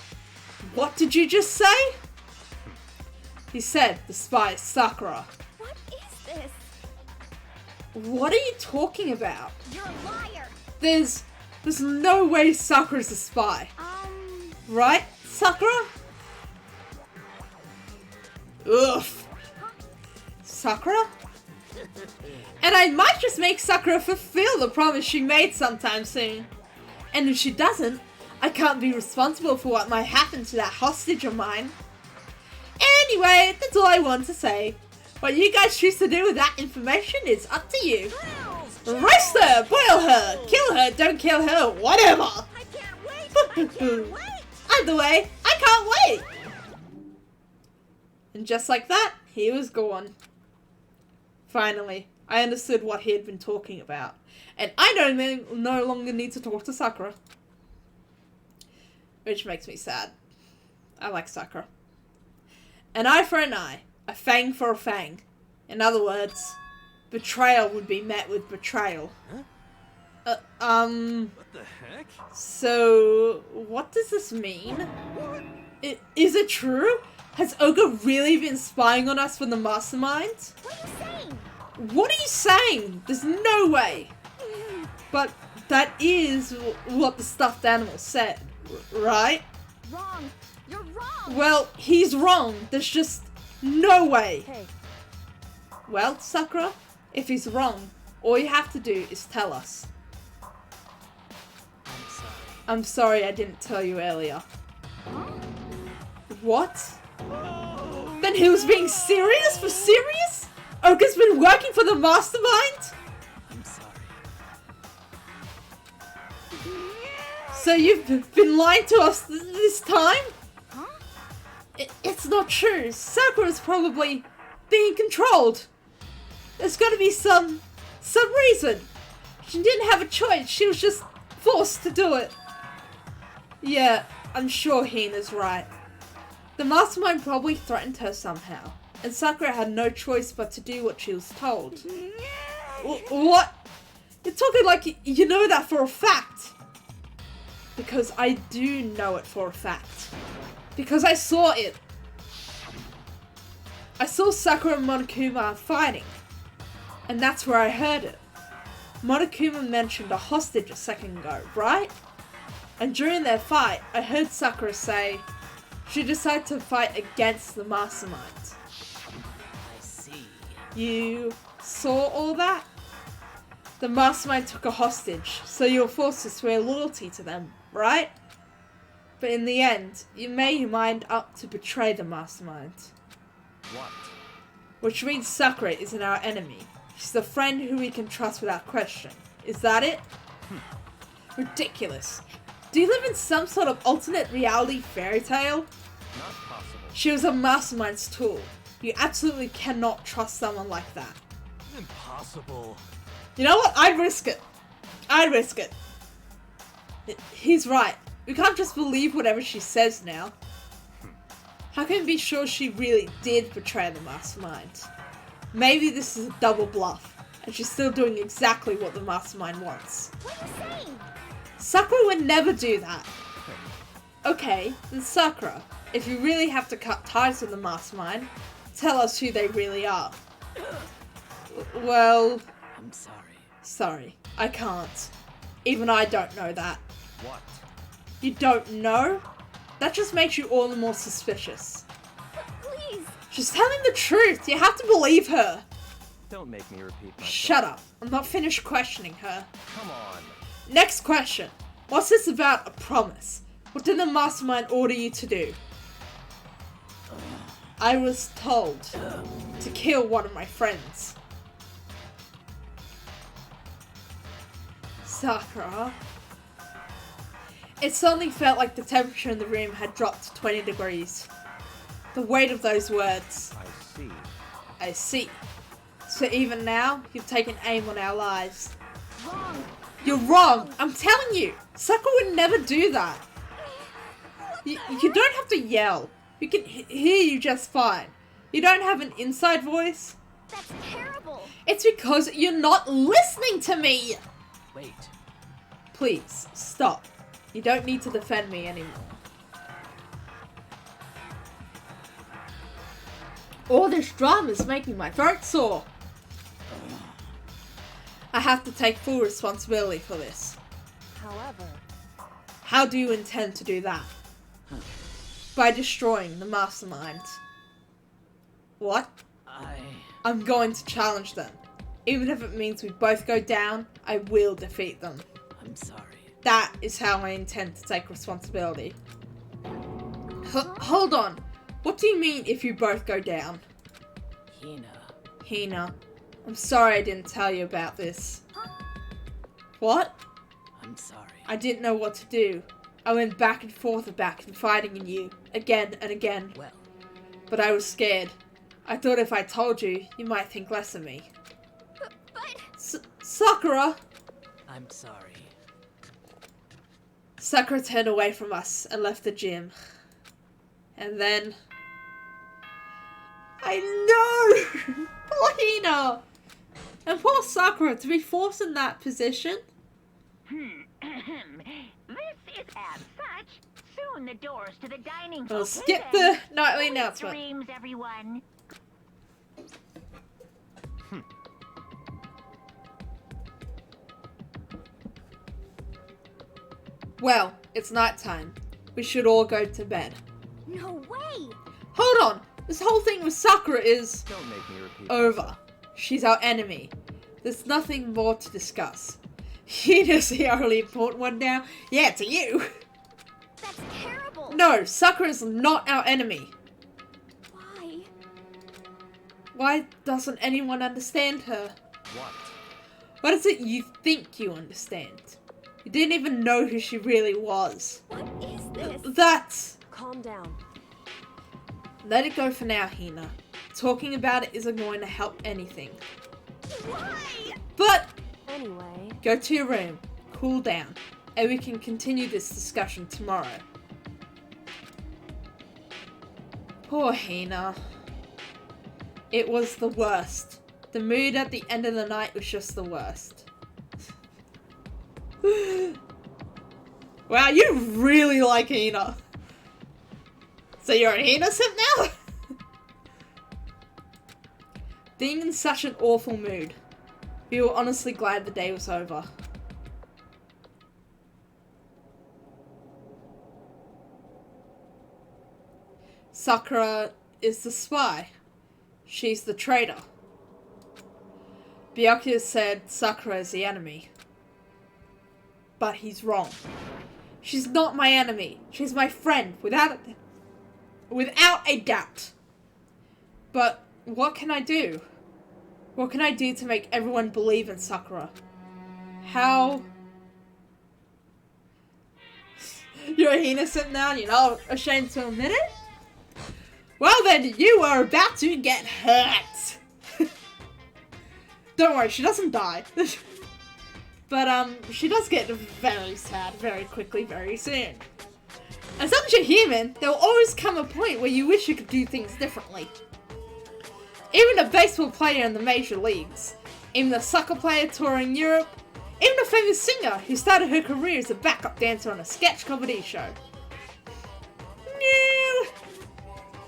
What did you just say? He said the spy is Sakura. What is this? What are you talking about? You're a liar. There's no way Sakura's a spy. Right, Sakura? Ugh. Sakura? And I might just make Sakura fulfill the promise she made sometime soon. And if she doesn't, I can't be responsible for what might happen to that hostage of mine. Anyway, that's all I want to say. What you guys choose to do with that information is up to you. Roast her, boil her, kill her, don't kill her, whatever. I can't wait! I can't wait! Either way, I can't wait. And just like that, he was gone. Finally, I understood what he had been talking about. And I no longer need to talk to Sakura. Which makes me sad. I like Sakura. An eye for an eye. A fang for a fang. In other words, betrayal would be met with betrayal. What the heck? So, what does this mean? Is it true? Has Oga really been spying on us from the mastermind? What are you saying? What are you saying? There's no way. But that is what the stuffed animal said, right? Wrong. You're wrong. Well, he's wrong. There's just no way. Hey, Well, Sakura, if he's wrong, all you have to do is tell us. I'm sorry. I'm sorry I didn't tell you earlier. What? Then he was being serious for serious? Oka's been working for the mastermind? I'm sorry. So you've been lying to us this time? Huh? It's not true. Sakura's probably being controlled. There's got to be some reason. She didn't have a choice. She was just forced to do it. Yeah, I'm sure Hina's right. The mastermind probably threatened her somehow, and Sakura had no choice but to do what she was told. What? You're talking like you know that for a fact. Because I do know it for a fact. Because I saw it. I saw Sakura and Monokuma fighting. And that's where I heard it. Monokuma mentioned a hostage a second ago, right? And during their fight, I heard Sakura say she decided to fight against the mastermind. I see. You saw all that? The mastermind took a hostage, so you were forced to swear loyalty to them, right? But in the end, you made your mind up to betray the mastermind. What? Which means Sakura isn't our enemy. She's a friend who we can trust without question. Is that it? Ridiculous. Do you live in some sort of alternate reality fairy tale? Not possible. She was a mastermind's tool. You absolutely cannot trust someone like that. Impossible. You know what? I'd risk it. I'd risk it. He's right. We can't just believe whatever she says now. How can we be sure she really did betray the mastermind? Maybe this is a double bluff, and she's still doing exactly what the mastermind wants. What are you saying? Sakura would never do that. Okay, then Sakura, if you really have to cut ties with the mastermind, tell us who they really are. Well, I'm sorry. sorry, I can't. Even I don't know that. What? You don't know? That just makes you all the more suspicious. But please. She's telling the truth. You have to believe her. Don't make me repeat myself. Shut up. I'm not finished questioning her. Come on. Next question. What's this about a promise? What did the mastermind order you to do? I was told to kill one of my friends. Sakura. It suddenly felt like the temperature in the room had dropped to 20 degrees. The weight of those words. I see. I see. So even now, you've taken aim on our lives. Wrong. You're wrong! I'm telling you! Sakura would never do that. You don't have to yell. We can hear you just fine. You don't have an inside voice. That's terrible. It's because you're not listening to me! Wait. Please, stop. You don't need to defend me anymore. All this drama is making my throat sore. I have to take full responsibility for this. However, How do you intend to do that? By destroying the mastermind. What? I'm going to challenge them. Even if it means we both go down, I will defeat them. I'm sorry. That is how I intend to take responsibility. Hold on. What do you mean if you both go down? Hina, I'm sorry I didn't tell you about this. What? I'm sorry. I didn't know what to do. I went back and forth about confiding in you, again and again. Well, But I was scared. I thought if I told you, you might think less of me. But Sakura! I'm sorry. Sakura turned away from us and left the gym. And then... I know! Poor Hina! And poor Sakura to be forced in that position. This is as such. Soon the doors to the dining We'll hall. skip the nightly announcement. Dreams, everyone. Well, it's nighttime. We should all go to bed. no way. Hold on! This whole thing with Sakura is Don't make me repeat. over. She's our enemy. There's nothing more to discuss. Hina's the only important one now. Yeah, to you. That's terrible. No, Sakura's not our enemy. Why? Why doesn't anyone understand her? What? What is it you think you understand? You didn't even know who she really was. What is this? That's... Calm down. Let it go for now, Hina. Talking about it isn't going to help anything. Why? But Anyway, go to your room, cool down, and we can continue this discussion tomorrow. Poor Hina. It was the worst. The mood at the end of the night was just the worst. Wow, you really like Hina. So you're an Hina simp now? Being in such an awful mood. We were honestly glad the day was over. Sakura is the spy. She's the traitor. Byakuya said Sakura is the enemy. But he's wrong. She's not my enemy. She's my friend, without a doubt. But what can I do? What can I do to make everyone believe in Sakura? How? You're a Hina simp now and you're not ashamed to admit it? Well then, you are about to get hurt! Don't worry, she doesn't die. But, she does get very sad very quickly, very soon. As long as you're human, there will always come a point where you wish you could do things differently. Even a baseball player in the major leagues, even a soccer player touring Europe, even a famous singer who started her career as a backup dancer on a sketch comedy show. No.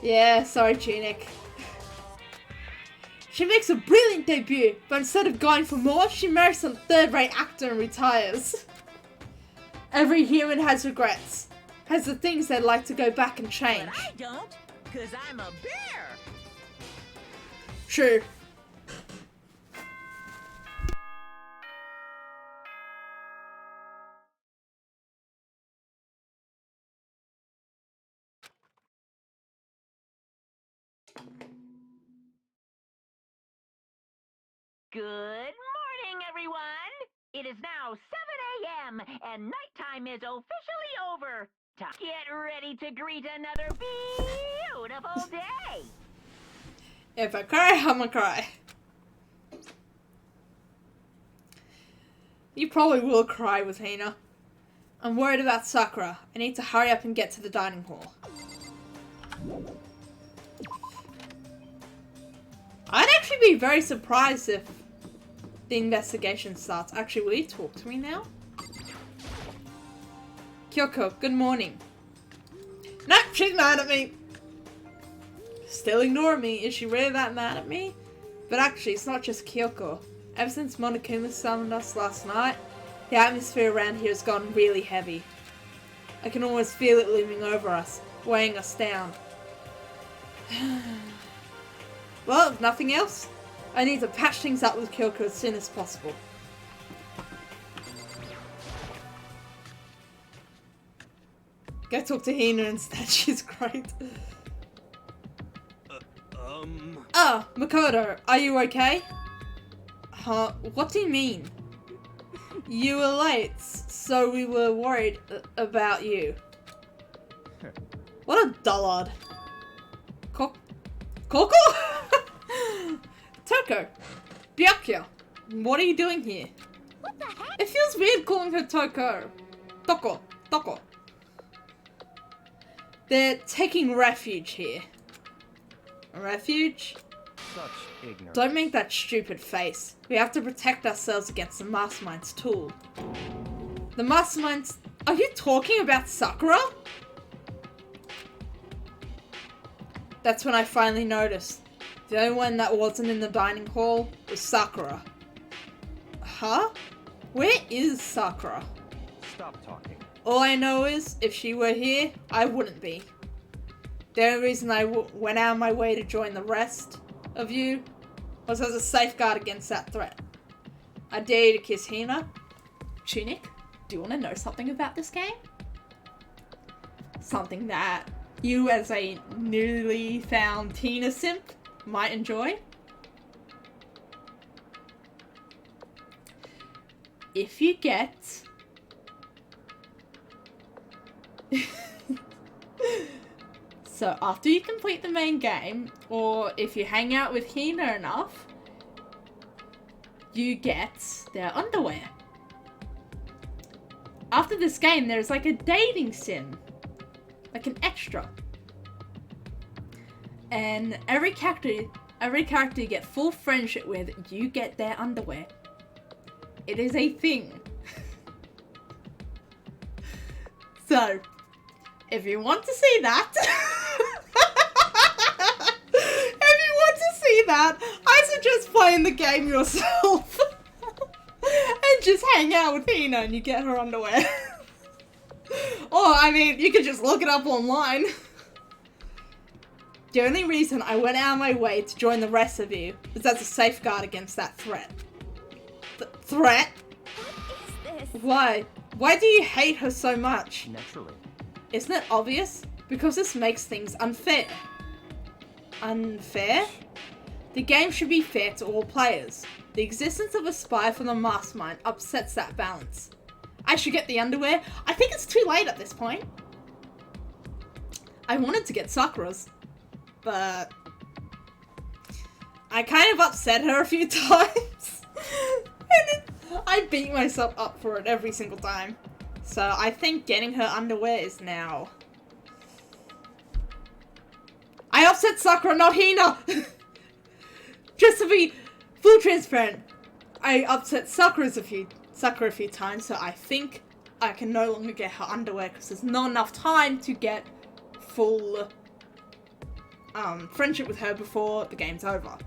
Yeah, sorry, Tunic. She makes a brilliant debut, but instead of going for more, she marries some third-rate actor and retires. Every human has regrets, has the things they'd like to go back and change. But I don't, because I'm a bear. True. Good morning, everyone. It is now 7 a.m. and nighttime is officially over. Time to get ready to greet another beautiful day. If I cry, I'ma cry. You probably will cry with Hina. I'm worried about Sakura. I need to hurry up and get to the dining hall. I'd actually be very surprised if the investigation starts. Actually, will you talk to me now? Kyoko, good morning. Nope, she's mad at me. Still ignoring me. Is she really that mad at me? But actually, it's not just Kyoko. Ever since Monokuma summoned us last night, the atmosphere around here has gone really heavy. I can almost feel it looming over us, weighing us down. Well, if nothing else, I need to patch things up with Kyoko as soon as possible. Go talk to Hina instead, she's great. Ah, Makoto, are you okay? Huh? What do you mean? You were late, so we were worried about you. What a dullard. Koko? Toko, Byakuya, what are you doing here? What the heck? It feels weird calling her Toko. Toko. They're taking refuge here. Refuge? Such ignorance. Don't make that stupid face. We have to protect ourselves against the Mastermind's tool. The Mastermind's... Are you talking about Sakura? That's when I finally noticed. The only one that wasn't in the dining hall was Sakura. Huh? Where is Sakura? Stop talking. All I know is, if she were here, I wouldn't be. The only reason I went out of my way to join the rest of you was as a safeguard against that threat. I dare you to kiss Hina. Tunic, do you want to know something about this game? Something that you as a newly found Tina simp might enjoy? if you get... So after you complete the main game, or if you hang out with Hina enough, you get their underwear. After this game, there's like a dating sim. Like an extra. And every character you get full friendship with, you get their underwear. It is a thing. So, if you want to see that, I suggest playing the game yourself. And just hang out with Hina and you get her underwear. Or, I mean, you could just look it up online. The only reason I went out of my way to join the rest of you is as a safeguard against that threat. Threat? What is this? Why? Why do you hate her so much? Naturally. Isn't it obvious? Because this makes things unfair. Unfair? The game should be fair to all players. The existence of a spy from the mastermind upsets that balance. I should get the underwear. I think it's too late at this point. I wanted to get Sakura's, but I kind of upset her a few times. I beat myself up for it every single time. So I think getting her underwear is now. I upset Sakura, not Hina! Just to be full transparent, I upset Sakura a few times, so I think I can no longer get her underwear because there's not enough time to get full friendship with her before the game's over.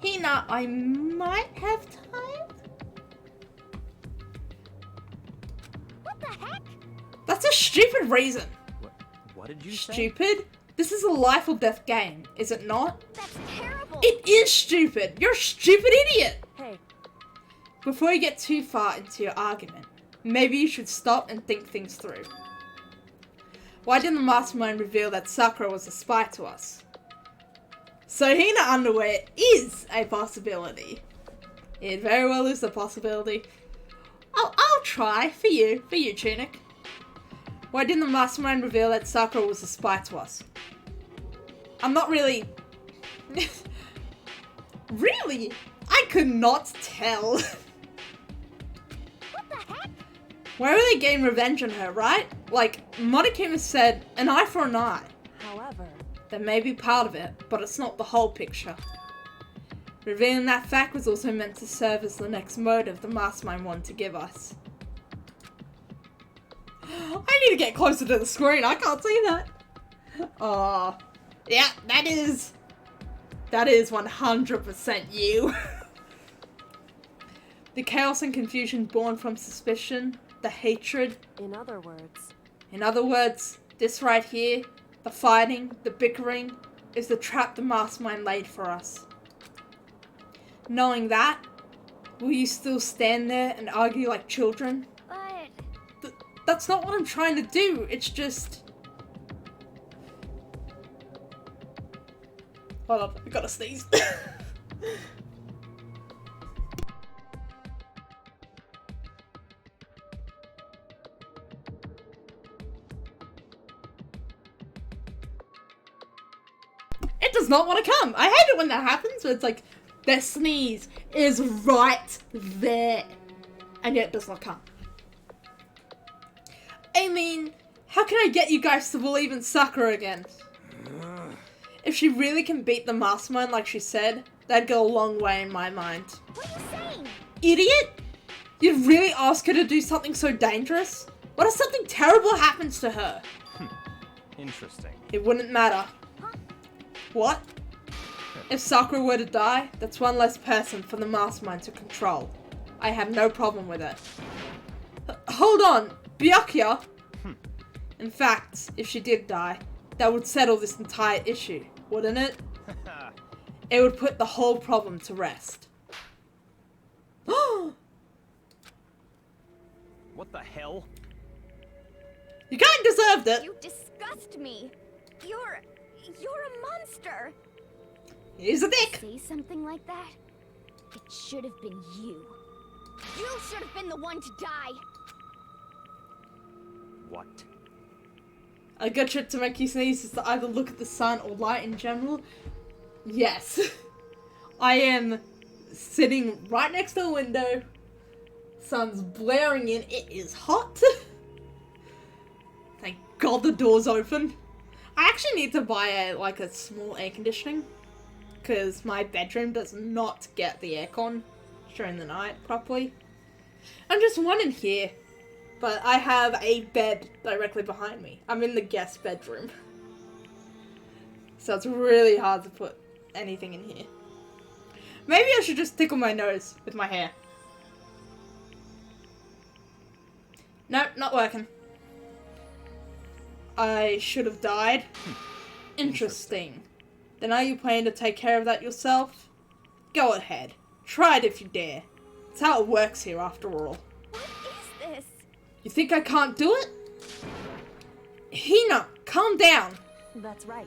Hina, I might have time? What the heck? That's a stupid reason. What did you say? Stupid? This is a life or death game, is it not? That's terrible. It is stupid! You're a stupid idiot! Hey, Before you get too far into your argument, maybe you should stop and think things through. Why didn't the mastermind reveal that Sakura was a spy to us? So Hina underwear is a possibility. It very well is a possibility. I'll try for you, Tunic. Why didn't the mastermind reveal that Sakura was a spy to us? I'm not really... Really? I could not tell. What the heck? Why were they getting revenge on her, right? Like, Monokuma said, an eye for an eye. however, That may be part of it, but it's not the whole picture. Revealing that fact was also meant to serve as the next motive the mastermind wanted to give us. I need to get closer to the screen, I can't see that. Oh, yeah, that is 100% you. The chaos and confusion born from suspicion, the hatred. in other words, This right here, the fighting, the bickering, is the trap the mastermind laid for us. Knowing that, will you still stand there and argue like children? But That's not what I'm trying to do, it's just... Hold on, I gotta sneeze. It does not want to come. I hate it when that happens, where it's like, their sneeze is right there, and yet it does not come. I mean, how can I get you guys to believe in Sakura again? If she really can beat the mastermind like she said, that'd go a long way in my mind. what are you saying? Idiot! You'd really ask her to do something so dangerous? What if something terrible happens to her? Interesting. It wouldn't matter. What? If Sakura were to die, that's one less person for the mastermind to control. I have no problem with it. Hold on, Byakuya? In fact, if she did die, that would settle this entire issue, wouldn't it? It would put the whole problem to rest. What the hell? You kind of deserved it. You disgust me. You're a monster. He's a dick. Say something like that? It should have been you. You should have been the one to die. What? A good trick to make you sneeze is to either look at the sun or light in general. Yes. I am sitting right next to the window. Sun's blaring in. It is hot. Thank God the door's open. I actually need to buy a small air conditioning. Because my bedroom does not get the aircon during the night properly. I'm just one in here. But I have a bed directly behind me. I'm in the guest bedroom. So it's really hard to put anything in here. Maybe I should just tickle my nose with my hair. Nope, not working. I should have died. Interesting. Then are you planning to take care of that yourself? Go ahead. Try it if you dare. It's how it works here after all. What is this? You think I can't do it? Hina, calm down. That's right.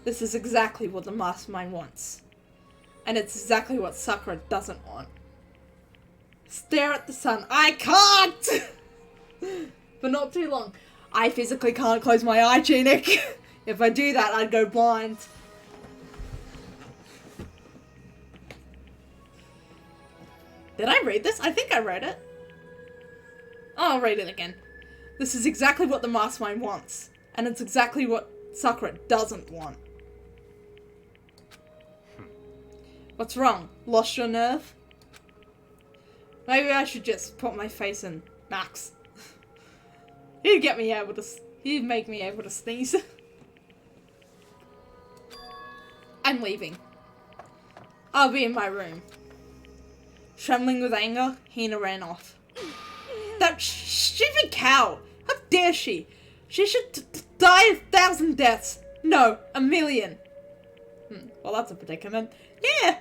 This is exactly what the mastermind wants. And it's exactly what Sakura doesn't want. Stare at the sun. I can't! For not too long. I physically can't close my eye, Tunic. If I do that, I'd go blind. Did I read this? I think I read it. Oh, I'll read it again. This is exactly what the mastermind wants. And it's exactly what Sakura doesn't want. What's wrong? Lost your nerve? Maybe I should just put my face in Max. He'd get me able to. He'd make me able to sneeze. I'm leaving. I'll be in my room. Trembling with anger, Hina ran off. That stupid cow! How dare she? She should die 1,000 deaths. No, 1,000,000. Well, that's a predicament. Yeah!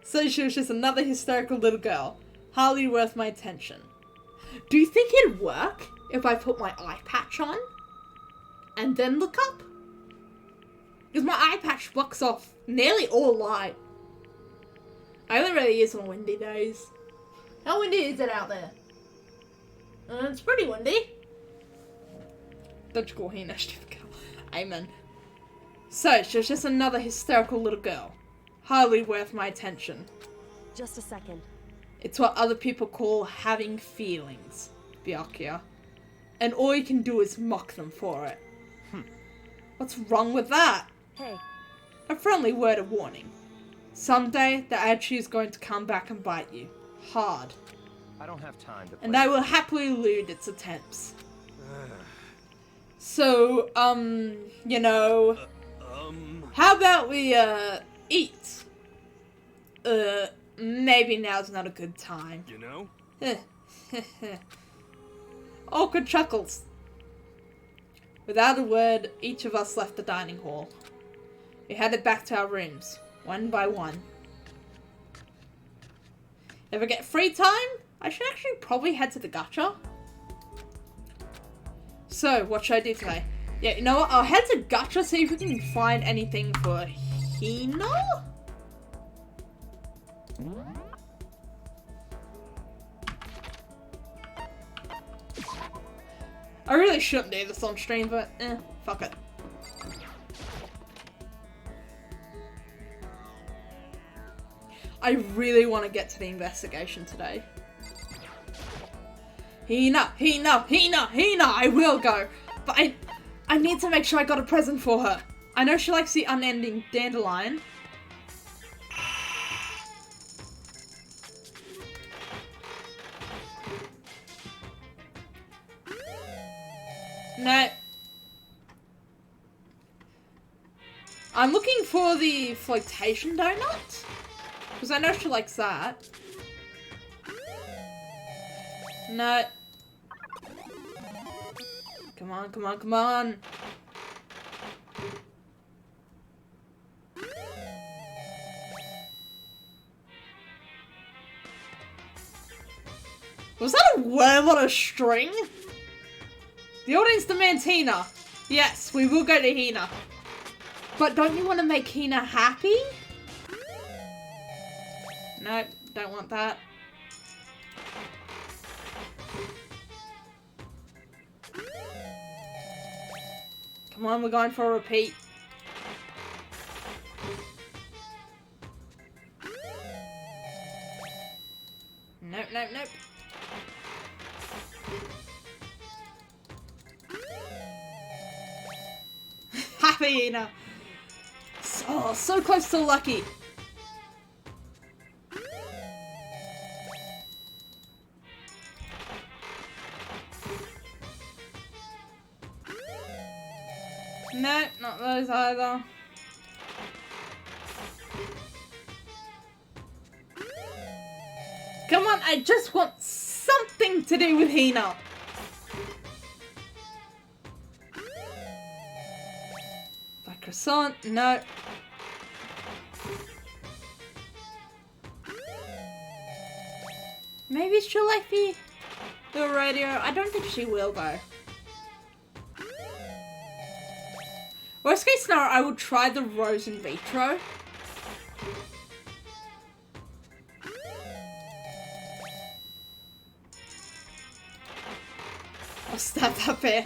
So she was just another hysterical little girl. Hardly worth my attention. Do you think it'd work if I put my eye patch on? And then look up? Because my eye patch blocks off nearly all light. I only really use on windy days. How windy is it out there? It's pretty windy. Don't you call Hina stupid girl. Amen. So, she was just another hysterical little girl. Hardly worth my attention. Just a second. It's what other people call having feelings, Byakuya. And all you can do is mock them for it. What's wrong with that? Hey. A friendly word of warning. Someday, the attitude is going to come back and bite you. Hard. I don't have time to play. And I will happily elude its attempts. So, you know... How about we, eat? Maybe now's not a good time. You know? Awkward chuckles. Without a word, each of us left the dining hall. We headed back to our rooms, one by one. If I get free time, I should actually probably head to the gacha. So, what should I do today? Yeah, you know what? I'll head to gacha, see if we can find anything for Hina? I really shouldn't do this on stream, but fuck it. I really want to get to the investigation today. Hina, I will go. But I need to make sure I got a present for her. I know she likes the unending dandelion. No. I'm looking for the flotation donut. Because I know she likes that. No. Come on, come on, come on. Was that a worm on a string? The audience demands Hina. Yes, we will go to Hina. But don't you want to make Hina happy? No, don't want that. Come on, we're going for a repeat. Nope, nope, nope. Happy, Ina. So close to lucky. No, not those either. Come on, I just want something to do with Hina. Like croissant, no. Maybe she'll like the radio. I don't think she will though. Worst case scenario, I will try the rose in vitro. I'll stab that bear.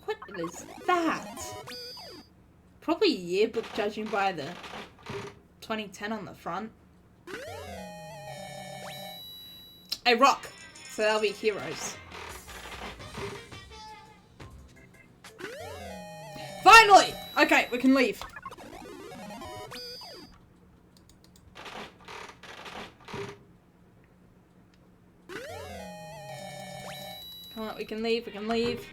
What is that? Probably a yearbook, judging by the 2010 on the front. A rock. So that'll be heroes. Finally! Okay, we can leave. Come on, we can leave, we can leave.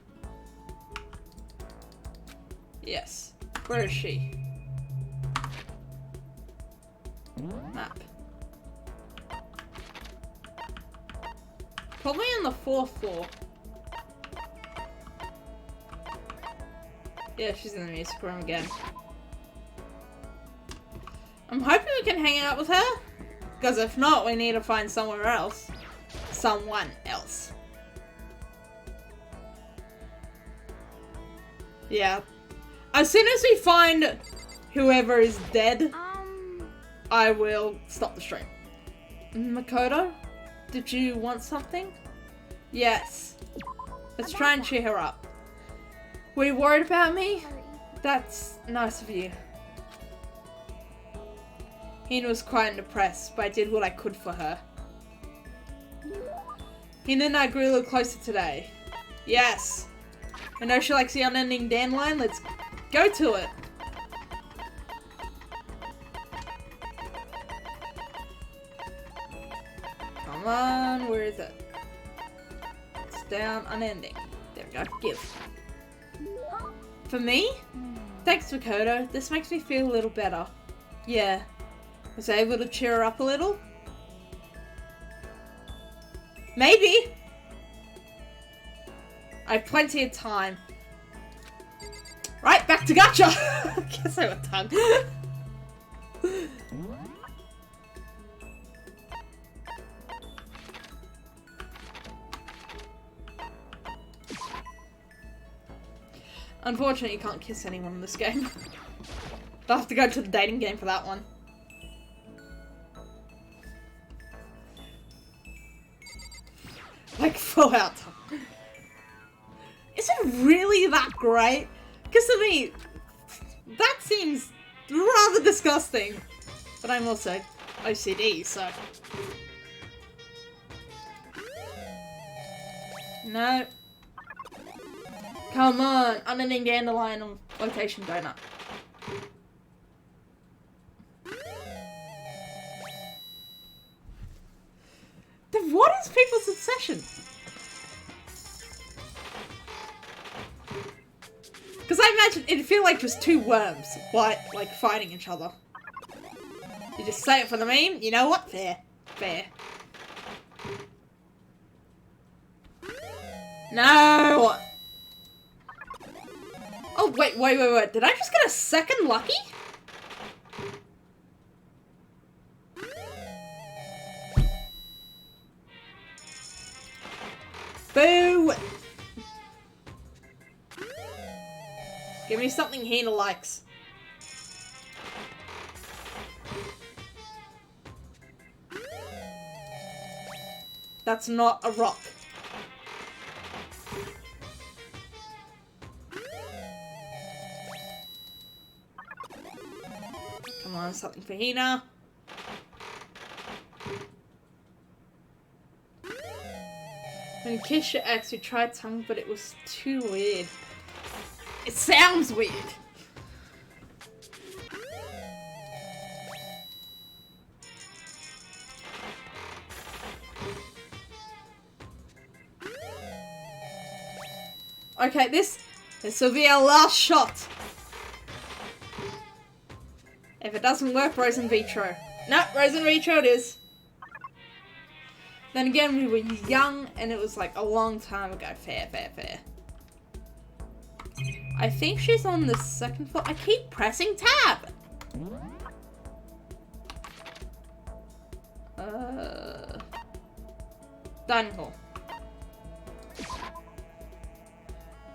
Yes. Where is she? Map. Probably on the 4th floor. Yeah, she's in the music room again. I'm hoping we can hang out with her. Because if not, we need to find somewhere else. Someone else. Yeah. As soon as we find whoever is dead, I will stop the stream. Makoto? Did you want something? Yes. Let's try and cheer her up. Were you worried about me? That's nice of you. Hina was quiet and depressed, but I did what I could for her. Hina and I grew a little closer today. Yes. I know she likes the unending dandelion. Let's go to it. Come on, where is it? It's down, unending. There we go, give. For me? Thanks, Makoto. This makes me feel a little better. Yeah. Was I able to cheer her up a little? Maybe. I have plenty of time. Right, back to gacha! Guess I got tongue. Unfortunately, you can't kiss anyone in this game. I'll have to go to the dating game for that one. Like, full out. Is it really that great? Because to me, that seems rather disgusting. But I'm also OCD, so... No. Come on, unending dandelion on flotation donut. Then what is people's obsession? Because I imagine it'd feel like just two worms, like fighting each other. You just say it for the meme, you know what? Fair. Fair. No! Oh, wait. Did I just get a second lucky? Boo! Give me something Hina likes. That's not a rock. Come on, something for Hina. When you kiss your ex, you tried tongue, but it was too weird. It sounds weird. Okay, this will be our last shot. If it doesn't work, Rose in vitro. No, Rose in vitro it is. Then again, we were young, and it was like a long time ago. Fair, fair, fair. I think she's on the second floor. I keep pressing tab. Dining hall.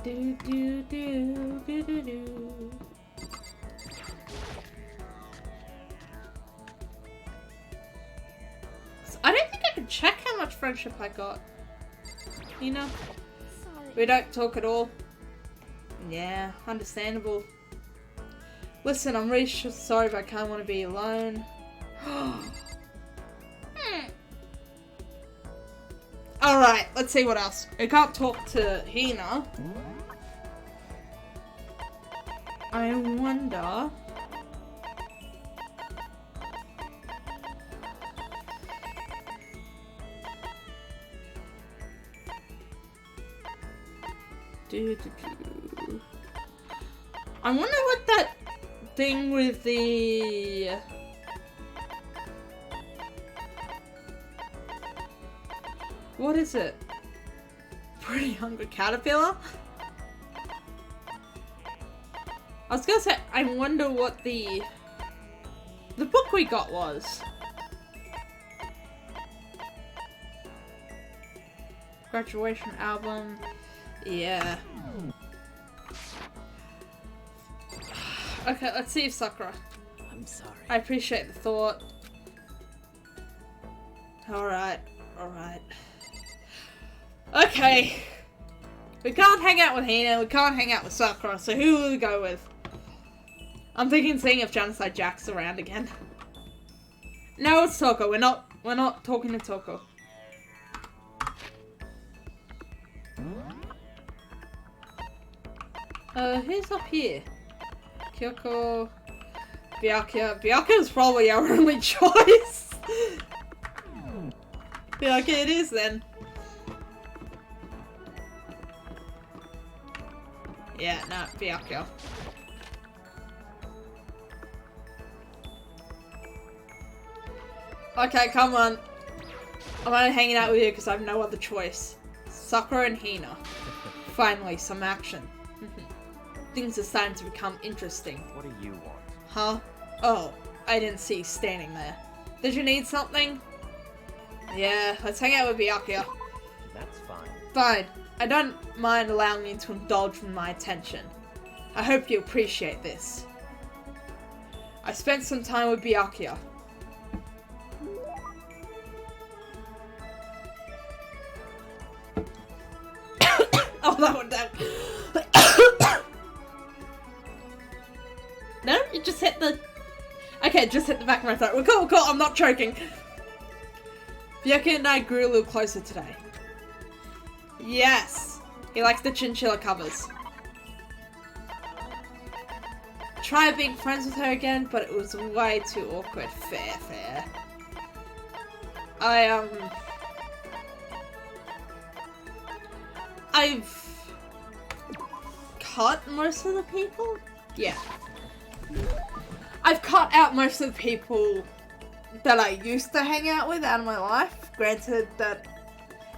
Do do do do do do. I don't think I can check how much friendship I got. You know? Sorry. We don't talk at all. Yeah, understandable. Listen, I'm really sorry, but I can't want to be alone. Alright, let's see what else. We can't talk to Hina. I wonder... I wonder what that thing with the... What is it? Pretty Hungry Caterpillar? I was gonna say, I wonder what the book we got was. Graduation album. Yeah. Okay, let's see if Sakura. I'm sorry. I appreciate the thought. Alright, alright. Okay. We can't hang out with Hina, we can't hang out with Sakura, so who will we go with? I'm thinking seeing if Genocide Jack's around again. No, it's Toko. We're not talking to Toko. Who's up here? Kyoko, Byakuya. Byakuya's probably our only choice. Byakuya it is then. Yeah, no, Byakuya. Okay, come on. I'm only hanging out with you because I have no other choice. Sakura and Hina. Finally, some action. Things are starting to become interesting. What do you want? Huh? Oh, I didn't see you standing there. Did you need something? Yeah, let's hang out with Byakuya. That's fine. Fine. I don't mind allowing you to indulge in my attention. I hope you appreciate this. I spent some time with Byakuya. Oh, that one down. No, it just hit the... Okay, it just hit the back of my throat. We're cool, we're cool. I'm not choking. Byakuya and I grew a little closer today. Yes. He likes the chinchilla covers. Tried being friends with her again, but it was way too awkward. Fair, fair. I've cut most of the people? Yeah. I've cut out most of the people that I used to hang out with out of my life. Granted that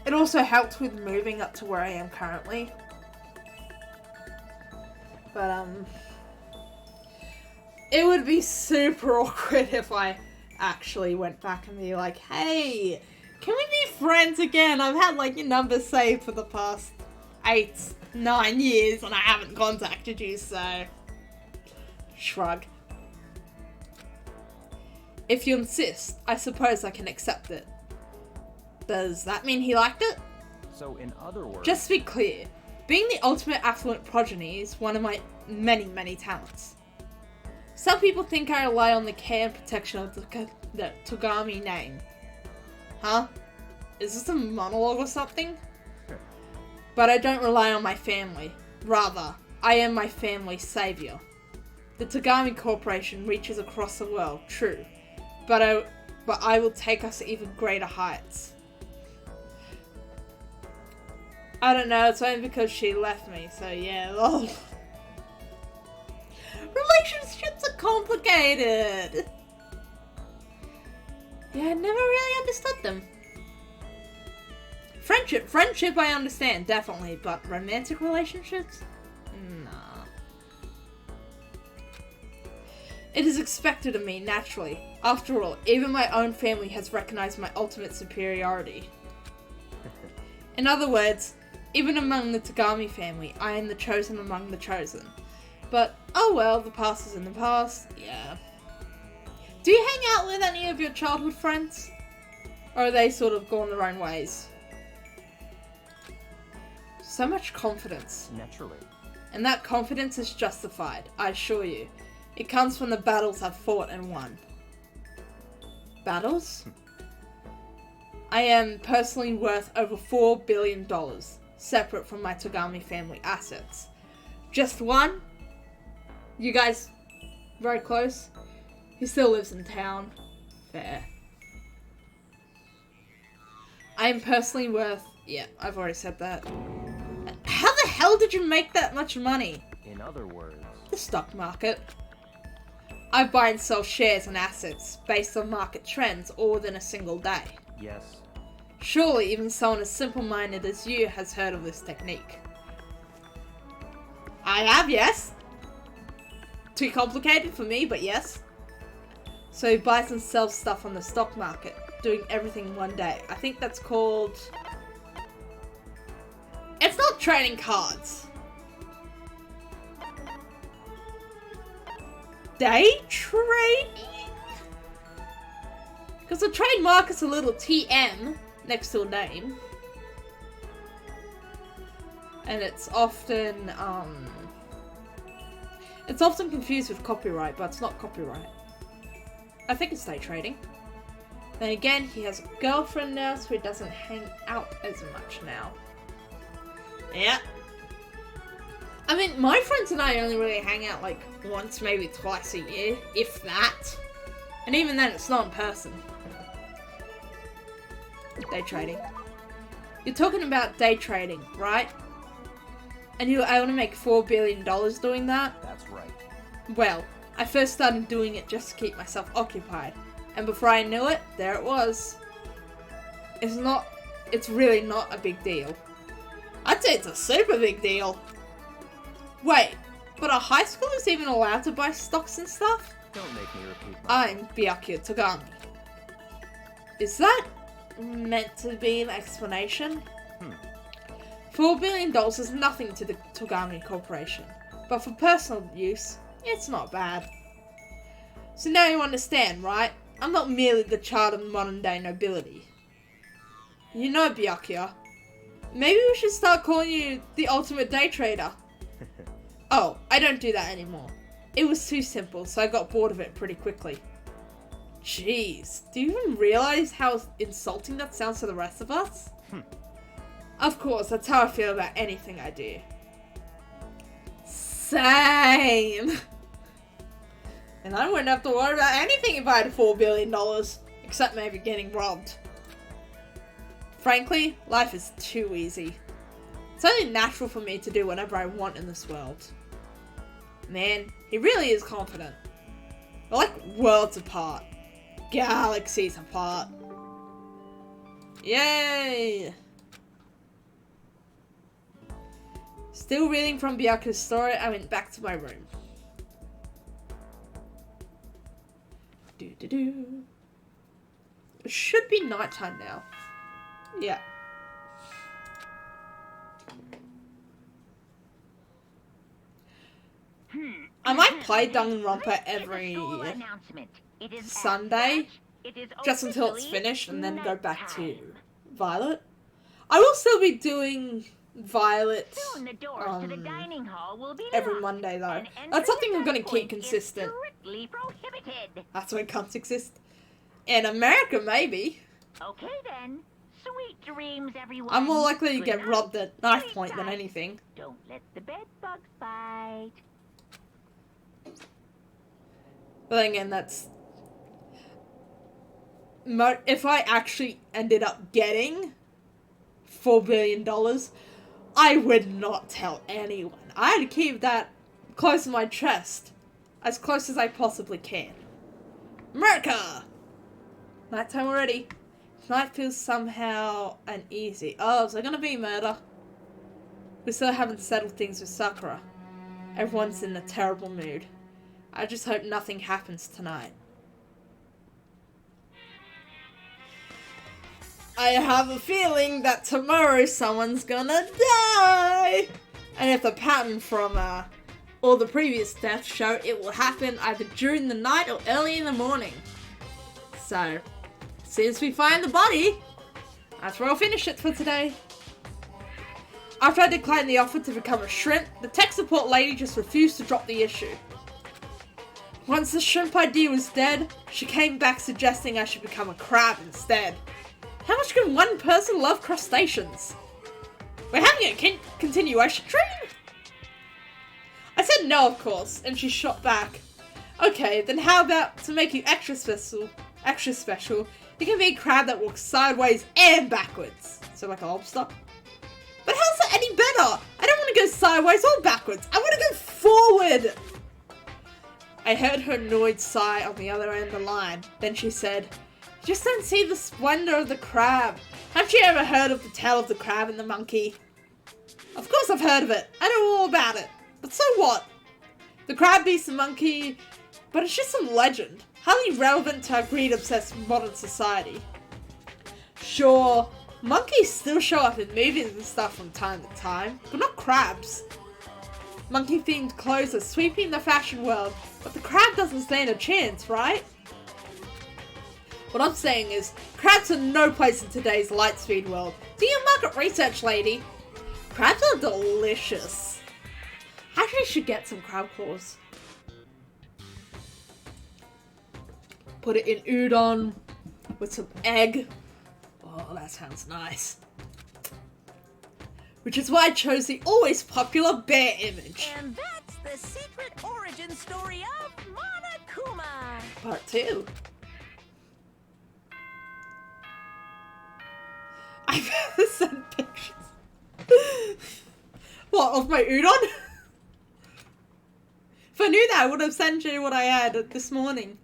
it also helped with moving up to where I am currently. But, it would be super awkward if I actually went back and be like, hey, can we be friends again? I've had, like, your number saved for the past 8-9 years and I haven't contacted you, so... Shrug. If you insist, I suppose I can accept it. Does that mean he liked it? So in other words... Just to be clear, being the ultimate affluent progeny is one of my many, many talents. Some people think I rely on the care and protection of the Togami name. Huh? Is this a monologue or something? But I don't rely on my family. Rather, I am my family's savior. The Togami Corporation reaches across the world, true. But I will take us to even greater heights. I don't know, it's only because she left me, so yeah, lol. Relationships are complicated! Yeah, I never really understood them. Friendship I understand, definitely, but romantic relationships? Nah. It is expected of me, naturally. After all, even my own family has recognized my ultimate superiority. In other words, even among the Togami family, I am the chosen among the chosen. But, oh well, the past is in the past, yeah. Do you hang out with any of your childhood friends? Or are they sort of gone their own ways? So much confidence. Naturally. And that confidence is justified, I assure you. It comes from the battles I've fought and won. Battles? I am personally worth over $4 billion, separate from my Togami family assets. Just one? You guys very close? He still lives in town. Fair. I am personally worth... Yeah, I've already said that. How the hell did you make that much money? In other words... The stock market. I buy and sell shares and assets based on market trends all within a single day. Yes. Surely even someone as simple-minded as you has heard of this technique. I have, yes. Too complicated for me, but yes. So he buys and sells stuff on the stock market, doing everything in one day. I think that's called... It's not trading cards. Day trading? Because the trademark is a little TM next to a name. And it's often confused with copyright, but it's not copyright. I think it's day trading. Then again, he has a girlfriend now, so he doesn't hang out as much now. Yeah. I mean, my friends and I only really hang out like once, maybe twice a year, if that. And even then, it's not in person. Day trading. You're talking about day trading, right? And you were able to make $4 billion doing that? That's right. Well, I first started doing it just to keep myself occupied. And before I knew it, there it was. It's really not a big deal. I'd say it's a super big deal. Wait, but are high schoolers even allowed to buy stocks and stuff? Don't make me repeat myself. I'm Byakuya Togami. Is that meant to be an explanation? $4 billion is nothing to the Togami Corporation, but for personal use, it's not bad. So now you understand, right? I'm not merely the child of modern day nobility. You know, Byakuya, maybe we should start calling you the ultimate day trader. Oh, I don't do that anymore. It was too simple, so I got bored of it pretty quickly. Jeez, do you even realize how insulting that sounds to the rest of us? Of course, that's how I feel about anything I do. Same! And I wouldn't have to worry about anything if I had $4 billion, except maybe getting robbed. Frankly, life is too easy. It's only natural for me to do whatever I want in this world. Man, he really is confident. We're like worlds apart. Galaxies apart. Yay! Still reading from Byakuya's story, I went back to my room. It should be nighttime now. Yeah. I might play Danganronpa every Sunday, just until it's finished, and then go back to Violet. I will still be doing Violet every Monday though. That's something I'm going to keep consistent. Strictly prohibited. That's where cunts exist. In America, maybe. Okay then. Sweet dreams, everyone. I'm more likely to Good get night. robbed at knife Sleep point than tight. anything. Don't let the bed bugs bite. But then again, that's... If I actually ended up getting $4 billion, I would not tell anyone. I'd keep that close to my chest. As close as I possibly can. America! Nighttime already. Tonight feels somehow uneasy. Oh, is there gonna be murder? We still haven't settled things with Sakura. Everyone's in a terrible mood. I just hope nothing happens tonight. I have a feeling that tomorrow someone's gonna die! And if the pattern from all the previous deaths show, it will happen either during the night or early in the morning. So, as soon as we find the body, that's where I'll finish it for today. After I declined the offer to become a shrimp, the tech support lady just refused to drop the issue. Once the shrimp idea was dead, she came back suggesting I should become a crab instead. How much can one person love crustaceans? We're having a continuation stream? I said no, of course, and she shot back. Okay, then how about to make you extra special, you can be a crab that walks sideways and backwards. So like a lobster? But how's that any better? I don't want to go sideways or backwards. I want to go forward. I heard her annoyed sigh on the other end of the line. Then she said, "You just don't see the splendor of the crab. Haven't you ever heard of the tale of the crab and the monkey?" Of course I've heard of it. I know all about it. But so what? The crab beats the monkey, but it's just some legend. Highly relevant to our greed-obsessed modern society. Sure, monkeys still show up in movies and stuff from time to time, but not crabs. Monkey-themed clothes are sweeping the fashion world, but the crab doesn't stand a chance, right? What I'm saying is, crabs have no place in today's lightspeed world. Do your market research, lady. Crabs are delicious. I actually should get some crab claws. Put it in udon with some egg. Oh, that sounds nice. Which is why I chose the always popular bear image. And that's the secret origin story of Monokuma. Part 2. I've never sent pictures. What, of my udon? If I knew that, I would have sent you what I had this morning.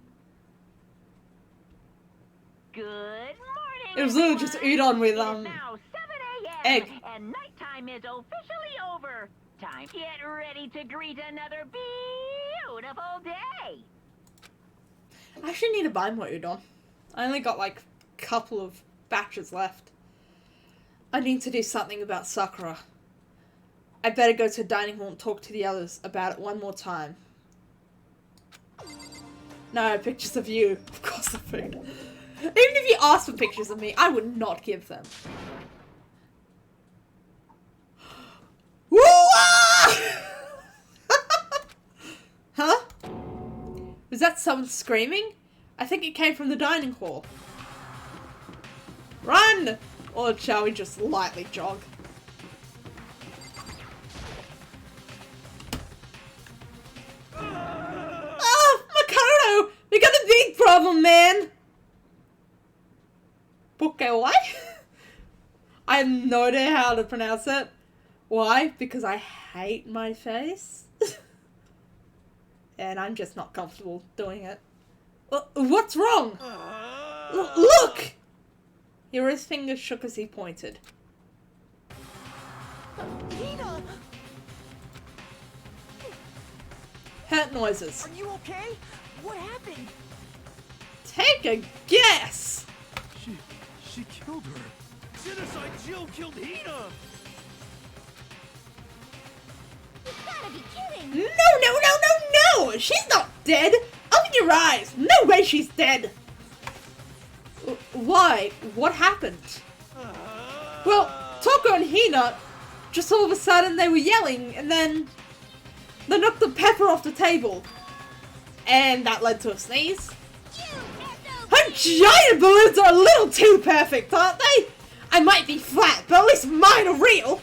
Good morning. It was literally just udon with, It is now 7 a.m. egg. And nighttime is officially over. Time to get ready to greet another beautiful day. I actually need to buy more udon. I only got like a couple of batches left. I need to do something about Sakura. I better go to the dining hall and talk to the others about it one more time. No, pictures of you. Of course the food. Even if you asked for pictures of me, I would not give them. Woo! Huh? Was that someone screaming? I think it came from the dining hall. Run! Or shall we just lightly jog? Oh, Makoto! We got a big problem, man! Pokewai? I have no idea how to pronounce it. Why? Because I hate my face. And I'm just not comfortable doing it. What's wrong? Look! Hiro's finger shook as he pointed. Hina! Hurt noises. Are you okay? What happened? Take a guess! She killed her. Genocide Jill killed Hina! You gotta be kidding! No! She's not dead! Open your eyes! No way she's dead! Why? What happened? Well, Toko and Hina, just all of a sudden they were yelling, and then they knocked the pepper off the table. And that led to a sneeze. Her giant balloons are a little too perfect, aren't they? I might be flat, but at least mine are real.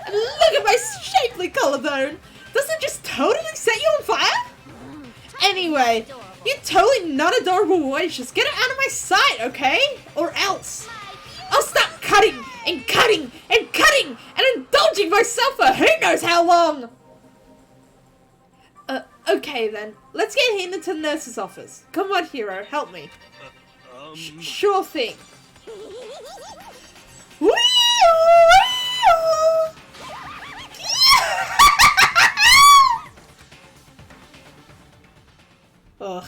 And look at my shapely collarbone. Doesn't it just totally set you on fire? Anyway, you totally not adorable boy. Just get it out of my sight, okay? Or else I'll stop cutting and cutting and cutting and indulging myself for who knows how long. Okay then. Let's get Hina to the nurse's office. Come on, Hero, help me. Sure thing. Whee! Ugh.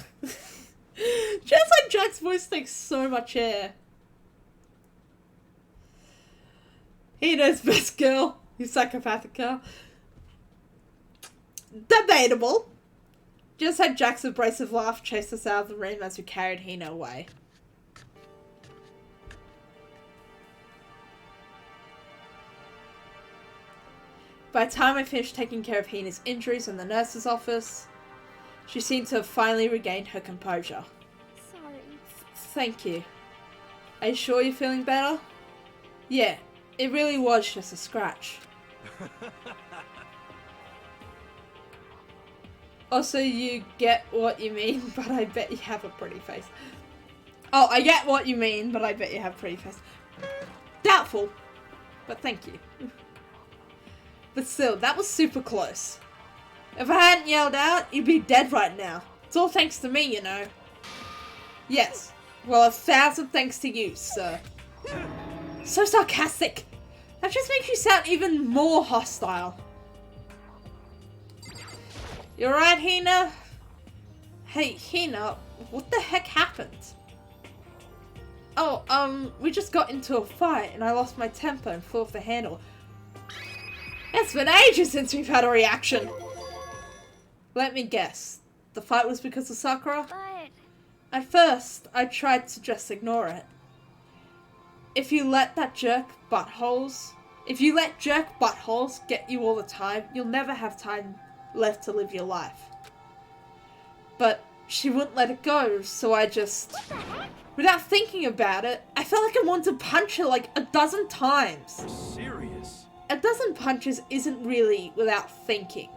Just like Jack's voice takes so much air. He knows best girl. You psychopathic girl. Debatable. Just had Jack's abrasive laugh chase us out of the room as we carried Hina away. By the time I finished taking care of Hina's injuries in the nurse's office, she seemed to have finally regained her composure. Sorry. Thank you. Are you sure you're feeling better? Yeah, it really was just a scratch. Also, you get what you mean, but I bet you have a pretty face. Oh, I get what you mean, but I bet you have a pretty face. Doubtful, but thank you. But still, that was super close. If I hadn't yelled out, you'd be dead right now. It's all thanks to me, you know. Yes. Well, 1,000 thanks to you, sir. So sarcastic. That just makes you sound even more hostile. You alright, Hina? Hey, Hina, what the heck happened? Oh, we just got into a fight and I lost my temper and flew off the handle. It's been ages since we've had a reaction. Let me guess. The fight was because of Sakura? But At first, I tried to just ignore it. If you let jerk buttholes get you all the time, you'll never have time left to live your life. But she wouldn't let it go, so I just... Without thinking about it, I felt like I wanted to punch her like a dozen times. Serious? A dozen punches isn't really without thinking.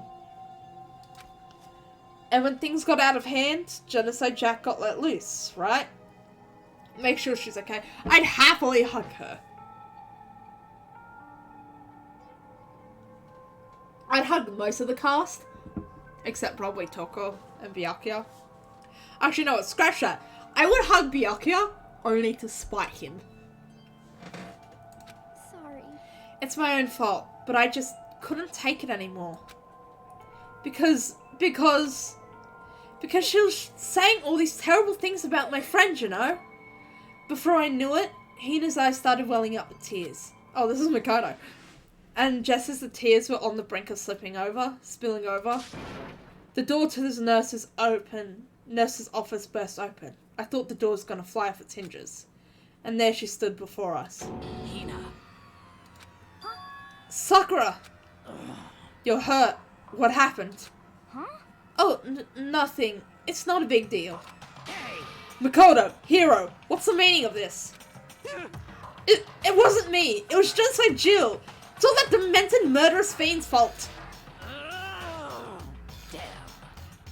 And when things got out of hand, Genocide Jack got let loose, right? Make sure she's okay. I'd happily hug her. I'd hug most of the cast, except probably Toko and Byakuya. Actually, no, scratch that. I would hug Byakuya only to spite him. sorry. It's my own fault, but I just couldn't take it anymore. Because she was saying all these terrible things about my friend, you know? Before I knew it, Hina's eyes started welling up with tears. Oh, this is Makoto. And just as the tears were on the brink of spilling over, the door to this nurse's office burst open. I thought the door was gonna fly off its hinges. And there she stood before us. Hina. Sakura! You're hurt. What happened? Huh? Oh, nothing. It's not a big deal. Hey! Makoto, Hero, what's the meaning of this? It wasn't me. It was just like Jill. It's all that demented murderous fiend's fault. Damn.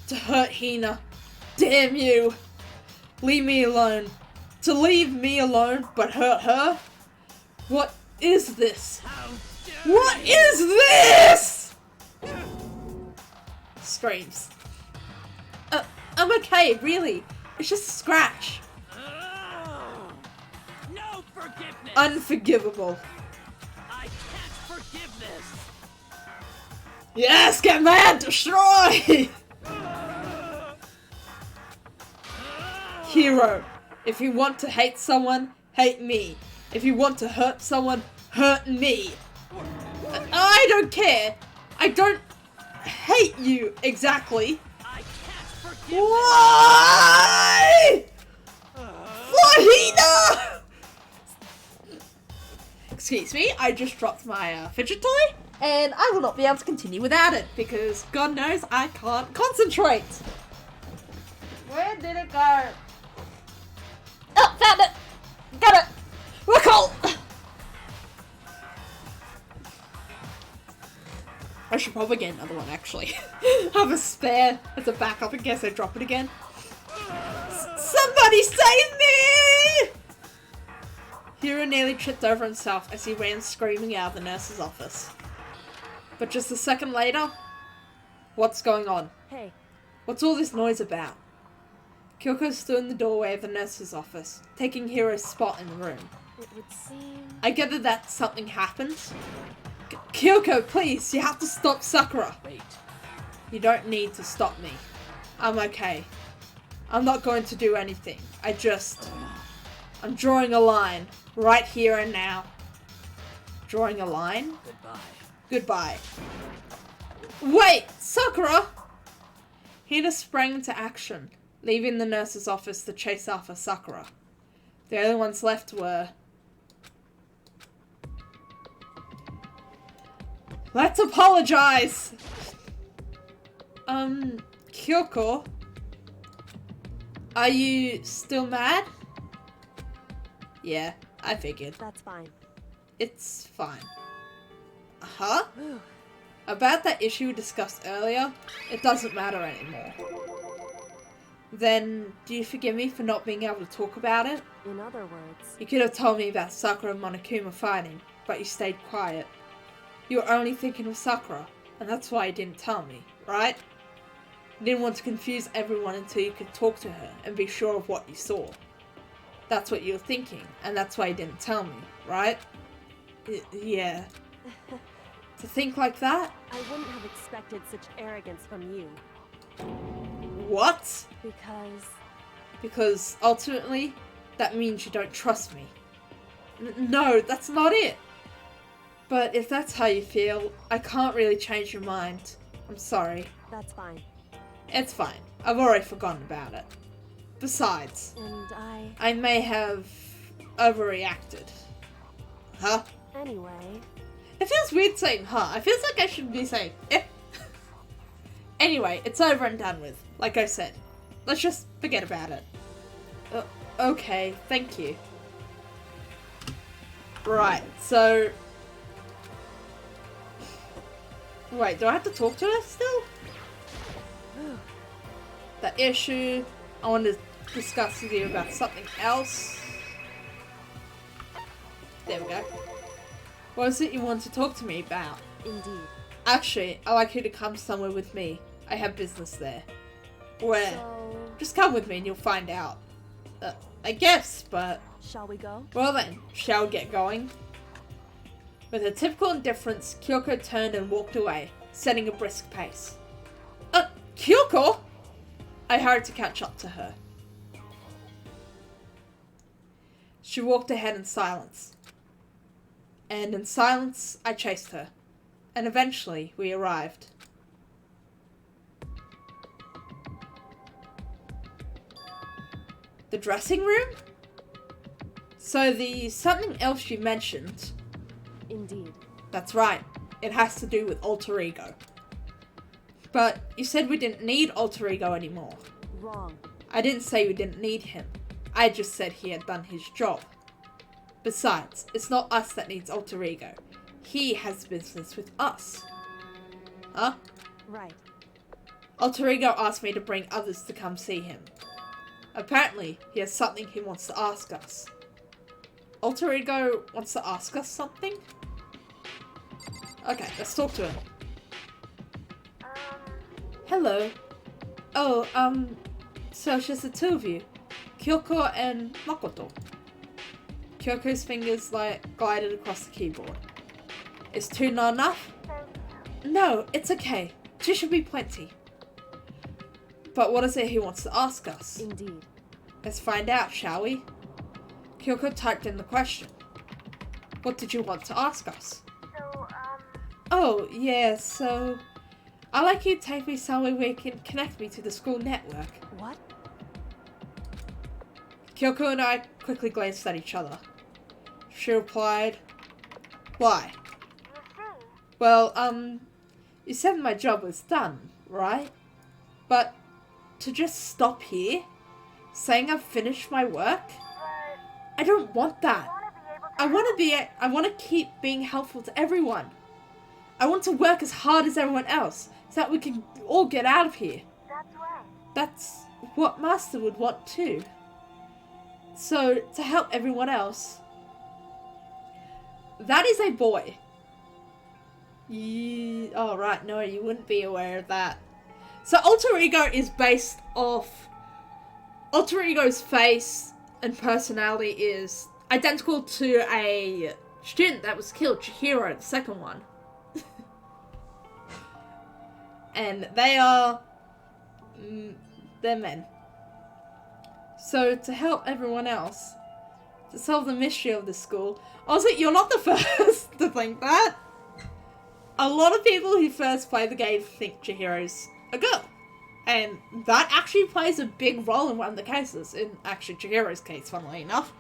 To hurt Hina. Damn you. Leave me alone. To leave me alone, but hurt her? What is this? What is this? Screams. I'm okay, really. It's just a scratch. No forgiveness! Unforgivable. I can't forgive this! Yes, get mad, destroy! Hero, if you want to hate someone, hate me. If you want to hurt someone, hurt me. I don't care. I don't hate you exactly. I can't forgive Why? Flahina! Excuse me, I just dropped my fidget toy, and I will not be able to continue without it, because God knows I can't concentrate. Where did it go? Oh, found it! Got it! Recall! I should probably get another one, actually. Have a spare as a backup in case I drop it again. Somebody save me! Hiro nearly tripped over himself as he ran screaming out of the nurse's office. But just a second later, what's going on? Hey. What's all this noise about? Kyoko stood in the doorway of the nurse's office, taking Hiro's spot in the room. It would seem... I gather that something happened. Kyoko, please, you have to stop Sakura. Wait. You don't need to stop me. I'm okay. I'm not going to do anything. I'm drawing a line. Right here and now. Drawing a line? Goodbye. Goodbye. Wait! Sakura! Hina sprang into action, leaving the nurse's office to chase after Sakura. The only ones left were... Let's apologize! Kyoko? Are you still mad? Yeah, I figured. That's fine. It's fine. Huh? About that issue we discussed earlier, it doesn't matter anymore. Then, do you forgive me for not being able to talk about it? In other words... You could have told me about Sakura and Monokuma fighting, but you stayed quiet. You were only thinking of Sakura, and that's why you didn't tell me, right? You didn't want to confuse everyone until you could talk to her and be sure of what you saw. That's what you were thinking, and that's why you didn't tell me, right? Yeah. To think like that? I wouldn't have expected such arrogance from you. What? Because ultimately, that means you don't trust me. No, that's not it. But if that's how you feel, I can't really change your mind. I'm sorry. that's fine. It's fine. I've already forgotten about it. Besides, And I may have overreacted. Huh? Anyway... It feels weird saying huh. I feel like I should be saying eh. Anyway, it's over and done with. Like I said. Let's just forget about it. Okay, thank you. Right, so... Wait, do I have to talk to her still? That issue. I want to discuss with you about something else. There we go. What is it you want to talk to me about? Indeed. Actually, I'd like you to come somewhere with me. I have business there. Where? So... Just come with me and you'll find out. I guess, but... Shall we go? Well then, shall we get going? With her typical indifference, Kyoko turned and walked away, setting a brisk pace. Kyoko? I hurried to catch up to her. She walked ahead in silence. And in silence, I chased her. And eventually, we arrived. The dressing room? So the something else you mentioned... Indeed. That's right. It has to do with alter ego. But you said we didn't need alter ego anymore. Wrong. I didn't say we didn't need him. I just said he had done his job. Besides, it's not us that needs alter ego. He has business with us. Huh? Right. Alter ego asked me to bring others to come see him. Apparently, he has something he wants to ask us. Alter ego wants to ask us something? Okay, let's talk to him. Hello. Oh, so it's just the two of you. Kyoko and Makoto. Kyoko's fingers glided across the keyboard. Is two not enough? No, it's okay. Two should be plenty. But what is it he wants to ask us? Indeed. Let's find out, shall we? Kyoko typed in the question. What did you want to ask us? Oh, yeah, so... I'd like you to take me somewhere where you can connect me to the school network. What? Kyoko and I quickly glanced at each other. She replied, why? Well, you said my job was done, right? But to just stop here, saying I've finished my work. I don't want that. I want to keep being helpful to everyone. I want to work as hard as everyone else, so that we can all get out of here. That's right. That's what Master would want too. So, to help everyone else, that is a boy. Oh right, no, you wouldn't be aware of that. So Alter Ego is based off... Alter Ego's face and personality is identical to a student that was killed, Chihiro, the second one. And they are... they're men. So, to help everyone else, to solve the mystery of the school... Also, you're not the first to think that. A lot of people who first play the game think Chihiro's a girl. And that actually plays a big role in one of the cases. In actually Chihiro's case, funnily enough.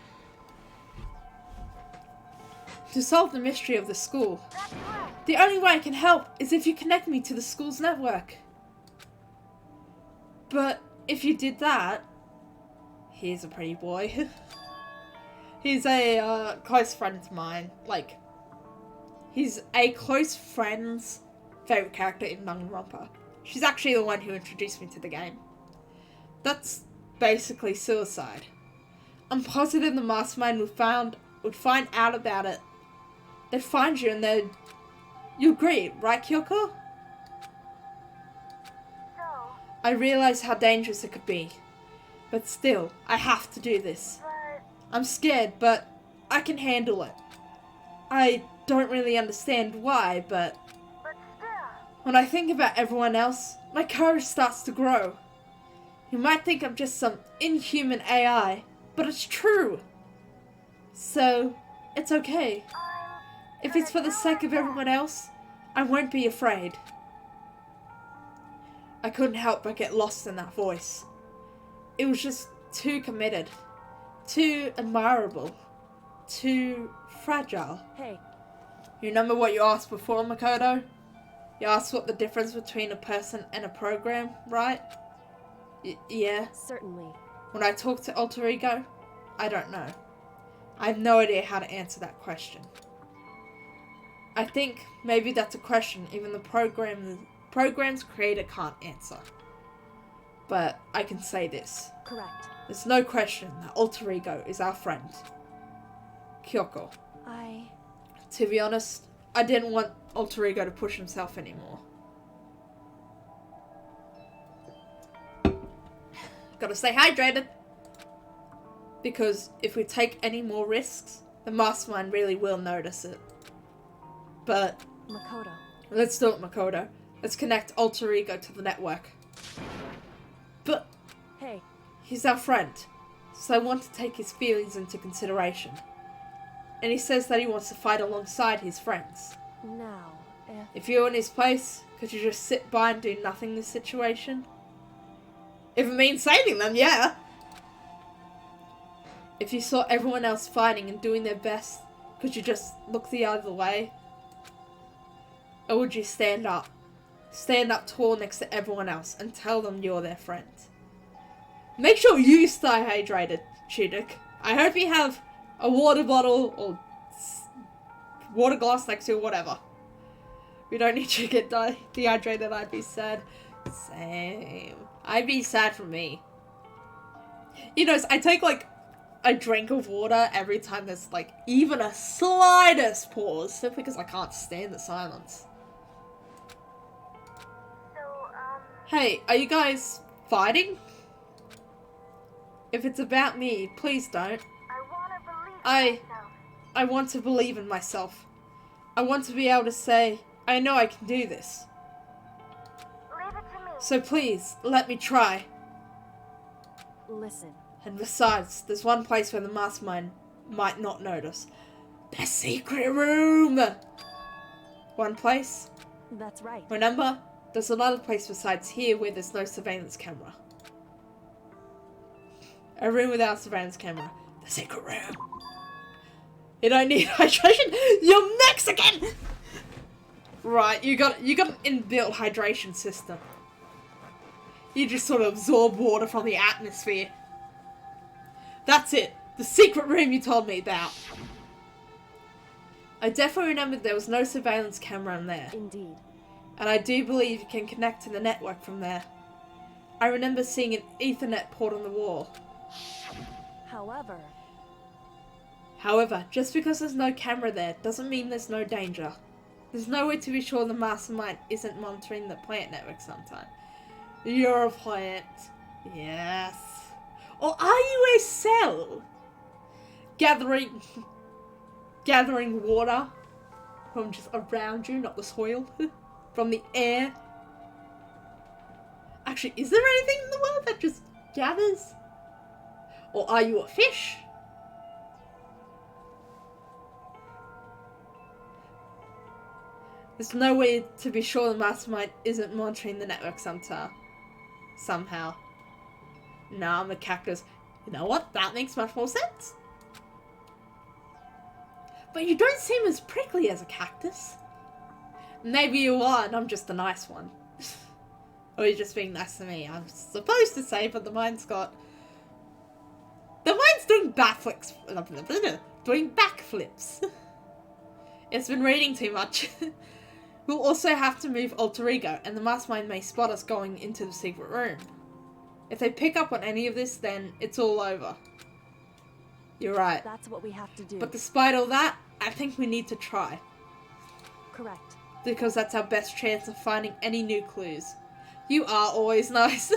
To solve the mystery of the school, the only way I can help is if you connect me to the school's network. But if you did that... He's a pretty boy. He's a close friend of mine. Like, he's a close friend's favourite character in Danganronpa. She's actually the one who introduced me to the game. That's basically suicide. I'm positive the mastermind would find out about it. They'd find you and they'd... You agree, right, Kyoko? So, I realise how dangerous it could be. But still, I have to do this. but I'm scared, but I can handle it. I don't really understand why, but still. when I think about everyone else, my courage starts to grow. You might think I'm just some inhuman AI, but it's true. So, it's okay. If it's for the sake of everyone else, I won't be afraid. I couldn't help but get lost in that voice. It was just too committed, too admirable, too fragile. Hey, You remember what you asked before, Makoto? You asked what the difference between a person and a program, right? Yeah. certainly. When I talk to Alter Ego, I don't know. I have no idea how to answer that question. I think maybe that's a question even the program's creator can't answer. But I can say this. Correct. There's no question that Alter Ego is our friend. Kyoko. To be honest, I didn't want Alter Ego to push himself anymore. Gotta stay hydrated. Because if we take any more risks, the mastermind really will notice it. But Makoto. let's do it, Makoto. Let's connect Alter Ego to the network. But Hey, he's our friend, so I want to take his feelings into consideration. And he says that he wants to fight alongside his friends. now, If you were in his place, could you just sit by and do nothing in this situation? If it means saving them, yeah. If you saw everyone else fighting and doing their best, could you just look the other way? Or would you stand up? Stand up tall next to everyone else and tell them you're their friend. Make sure you stay hydrated, Chiduk. I hope you have a water bottle or water glass next to you, whatever. We don't need you to get dehydrated, I'd be sad. Same. I'd be sad for me. You know, I take like a drink of water every time there's like even a slightest pause, simply because I can't stand the silence. Hey, are you guys fighting? If it's about me, please don't. I want to believe in myself. I want to be able to say, I know I can do this. Leave it to me. So please, let me try. listen. And besides, there's one place where the mastermind might not notice. The secret room! One place? That's right. Remember? There's another place besides here where there's no surveillance camera. A room without surveillance camera. The secret room. You don't need hydration. You're Mexican! Right, you got an inbuilt hydration system. You just sort of absorb water from the atmosphere. That's it. The secret room you told me about. I definitely remember there was no surveillance camera in there. Indeed. And I do believe you can connect to the network from there. I remember seeing an Ethernet port on the wall. However, just because there's no camera there doesn't mean there's no danger. There's no way to be sure the mastermind isn't monitoring the plant network sometime. You're a plant. Yes. Or are you a cell? Gathering water from just around you, not the soil. From the air. Actually, is there anything in the world that just gathers? Or are you a fish? There's no way to be sure the mastermind isn't monitoring the network somehow. Nah, I'm a cactus. You know what? That makes much more sense. But you don't seem as prickly as a cactus. Maybe you are, and I'm just the nice one. Or you're just being nice to me. I'm supposed to say, but the mind's doing backflips. Doing backflips. It's been reading too much. We'll also have to move alter ego, and the mastermind may spot us going into the secret room. If they pick up on any of this, then it's all over. You're right. That's what we have to do. But despite all that, I think we need to try. Correct. Because that's our best chance of finding any new clues. You are always nice.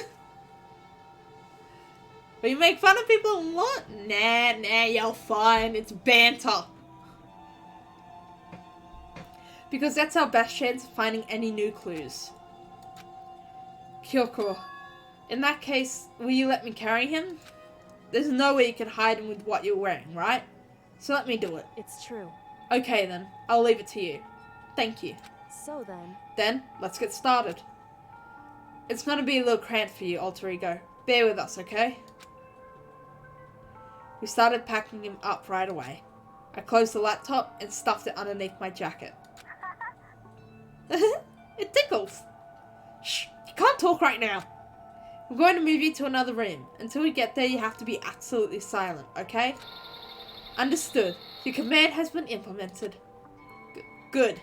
But you make fun of people a lot? Nah, you're fine. It's banter. Because that's our best chance of finding any new clues. Kyoko, in that case, will you let me carry him? There's no way you can hide him with what you're wearing, right? So let me do it. It's true. Okay then, I'll leave it to you. Thank you. So then... Then, let's get started. It's gonna be a little cramped for you, alter ego. Bear with us, okay? We started packing him up right away. I closed the laptop and stuffed it underneath my jacket. It tickles. Shh, you can't talk right now. We're going to move you to another room. Until we get there, you have to be absolutely silent, okay? Understood. Your command has been implemented. Good.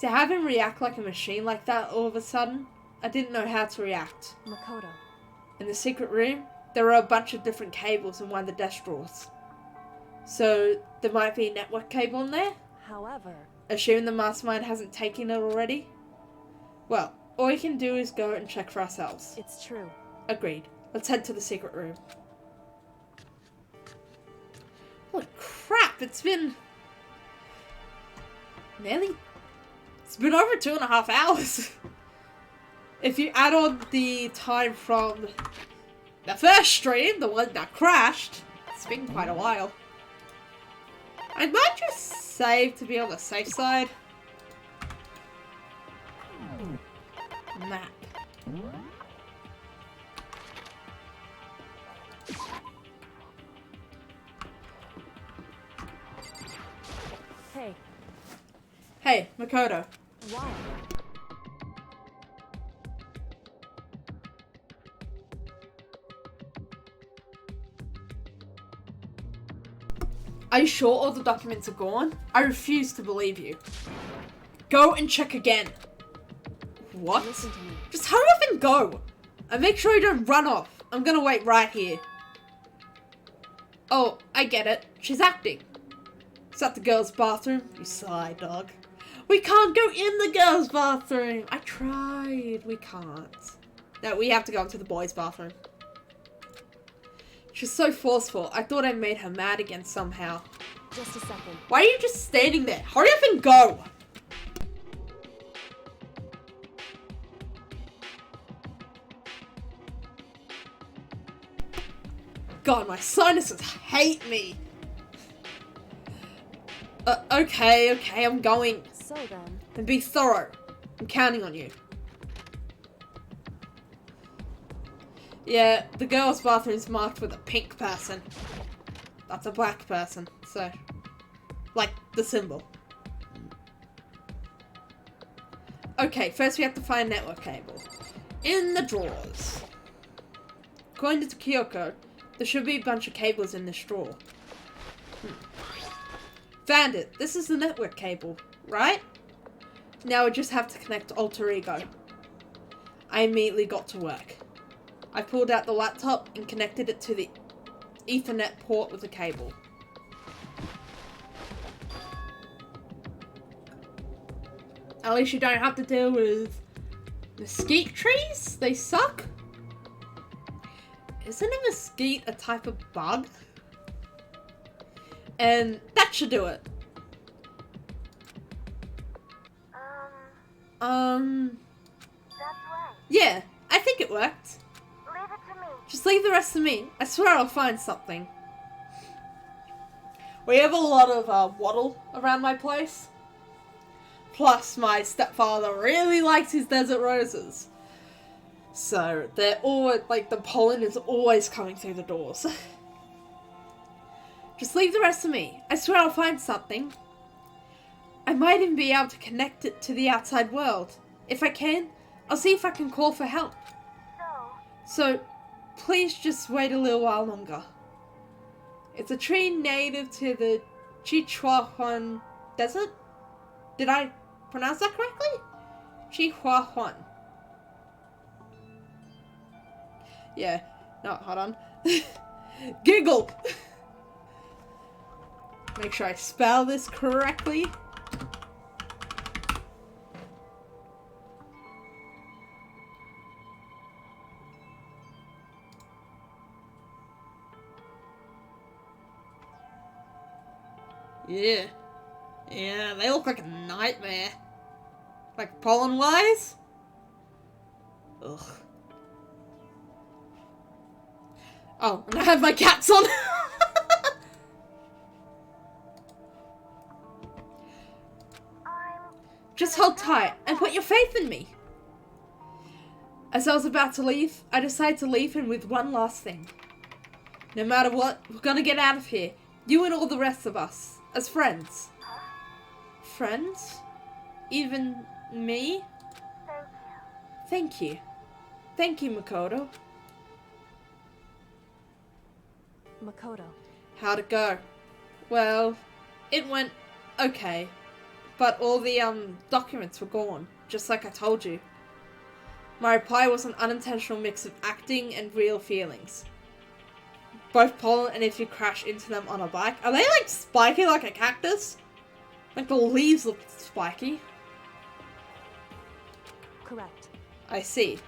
To have him react like a machine like that all of a sudden, I didn't know how to react. Makoto. In the secret room, there are a bunch of different cables in one of the desk drawers. So, there might be a network cable in there? However... Assuming the mastermind hasn't taken it already? Well, all we can do is go and check for ourselves. It's true. Agreed. Let's head to the secret room. Holy crap, it's been over 2.5 hours. If you add on the time from the first stream, the one that crashed, it's been quite a while. I might just save to be on the safe side. Map. Hey. Hey, Makoto. Why? Are you sure all the documents are gone? I refuse to believe you. Go and check again. What? Listen to me. Just hurry up and go. And make sure you don't run off. I'm gonna wait right here. Oh, I get it. She's acting. Is that the girls' bathroom? You sly dog. We can't go in the girls' bathroom. I tried. We can't. No, we have to go into the boys' bathroom. She's so forceful. I thought I made her mad again somehow. Just a second. Why are you just standing there? Hurry up and go! God, my sinuses hate me. Okay, I'm going. So then... And be thorough. I'm counting on you. Yeah, the girls' bathroom's marked with a pink person. That's a black person, so... Like, the symbol. Okay, first we have to find a network cable. In the drawers. According to Kyoko, there should be a bunch of cables in this drawer. Found it. This is the network cable, right? Now we just have to connect to Alter Ego. I immediately got to work. I pulled out the laptop and connected it to the Ethernet port with a cable. At least you don't have to deal with mesquite trees. They suck. Isn't a mesquite a type of bug? And that should do it. That's right. Yeah, I think it worked. Leave it to me. Just leave the rest to me. I swear I'll find something. We have a lot of wattle around my place. Plus, my stepfather really likes his desert roses. So, they're always, like, the pollen is always coming through the doors. Just leave the rest to me. I swear I'll find something. I might even be able to connect it to the outside world. If I can, I'll see if I can call for help. So, please just wait a little while longer. It's a tree native to the Chihuahuan Desert? Did I pronounce that correctly? Chihuahuan. Yeah, no, hold on. Giggle! Make sure I spell this correctly. Yeah. Yeah, they look like a nightmare. Like pollen-wise? Ugh. Oh, and I have my cats on. Just hold tight and put your faith in me. As I was about to leave, I decided to leave him with one last thing. No matter what, we're gonna get out of here. You and all the rest of us. As friends. Friends? Even me? Thank you. Thank you, Makoto. Makoto. How'd it go? Well, it went okay. But all the, documents were gone, just like I told you. My reply was an unintentional mix of acting and real feelings. Both pollen and if you crash into them on a bike. Are they, like, spiky like a cactus? Like, the leaves look spiky. Correct. I see.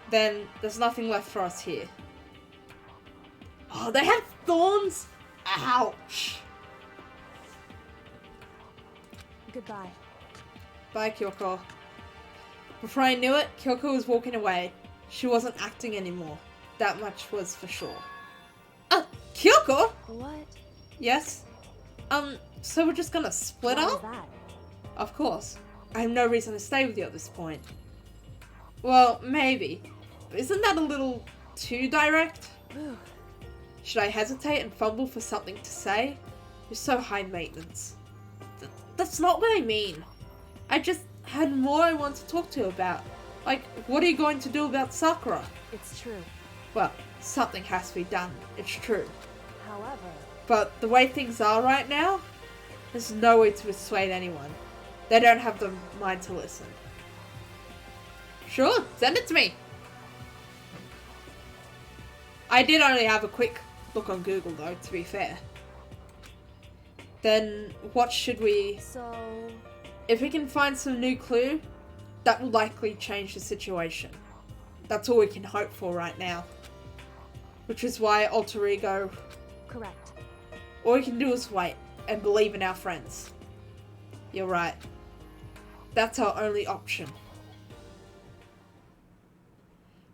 Then, there's nothing left for us here. Oh, they have thorns? Ouch. Goodbye. Bye, Kyoko. Before I knew it, Kyoko was walking away. She wasn't acting anymore. That much was for sure. Kyoko? What? Yes? So we're just gonna split Why is up? that? Of course. I have no reason to stay with you at this point. Well, maybe. But isn't that a little too direct? Should I hesitate and fumble for something to say? You're so high maintenance. That's not what I mean. I just had more I want to talk to you about. Like, what are you going to do about Sakura? It's true. Well, something has to be done. It's true. However... But the way things are right now, there's no way to persuade anyone. They don't have the mind to listen. Sure, send it to me. I did only have a quick look on Google though, to be fair. Then what should we... So... If we can find some new clue, that will likely change the situation. That's all we can hope for right now. Which is why Alter Ego... Correct. All we can do is wait and believe in our friends. You're right. That's our only option.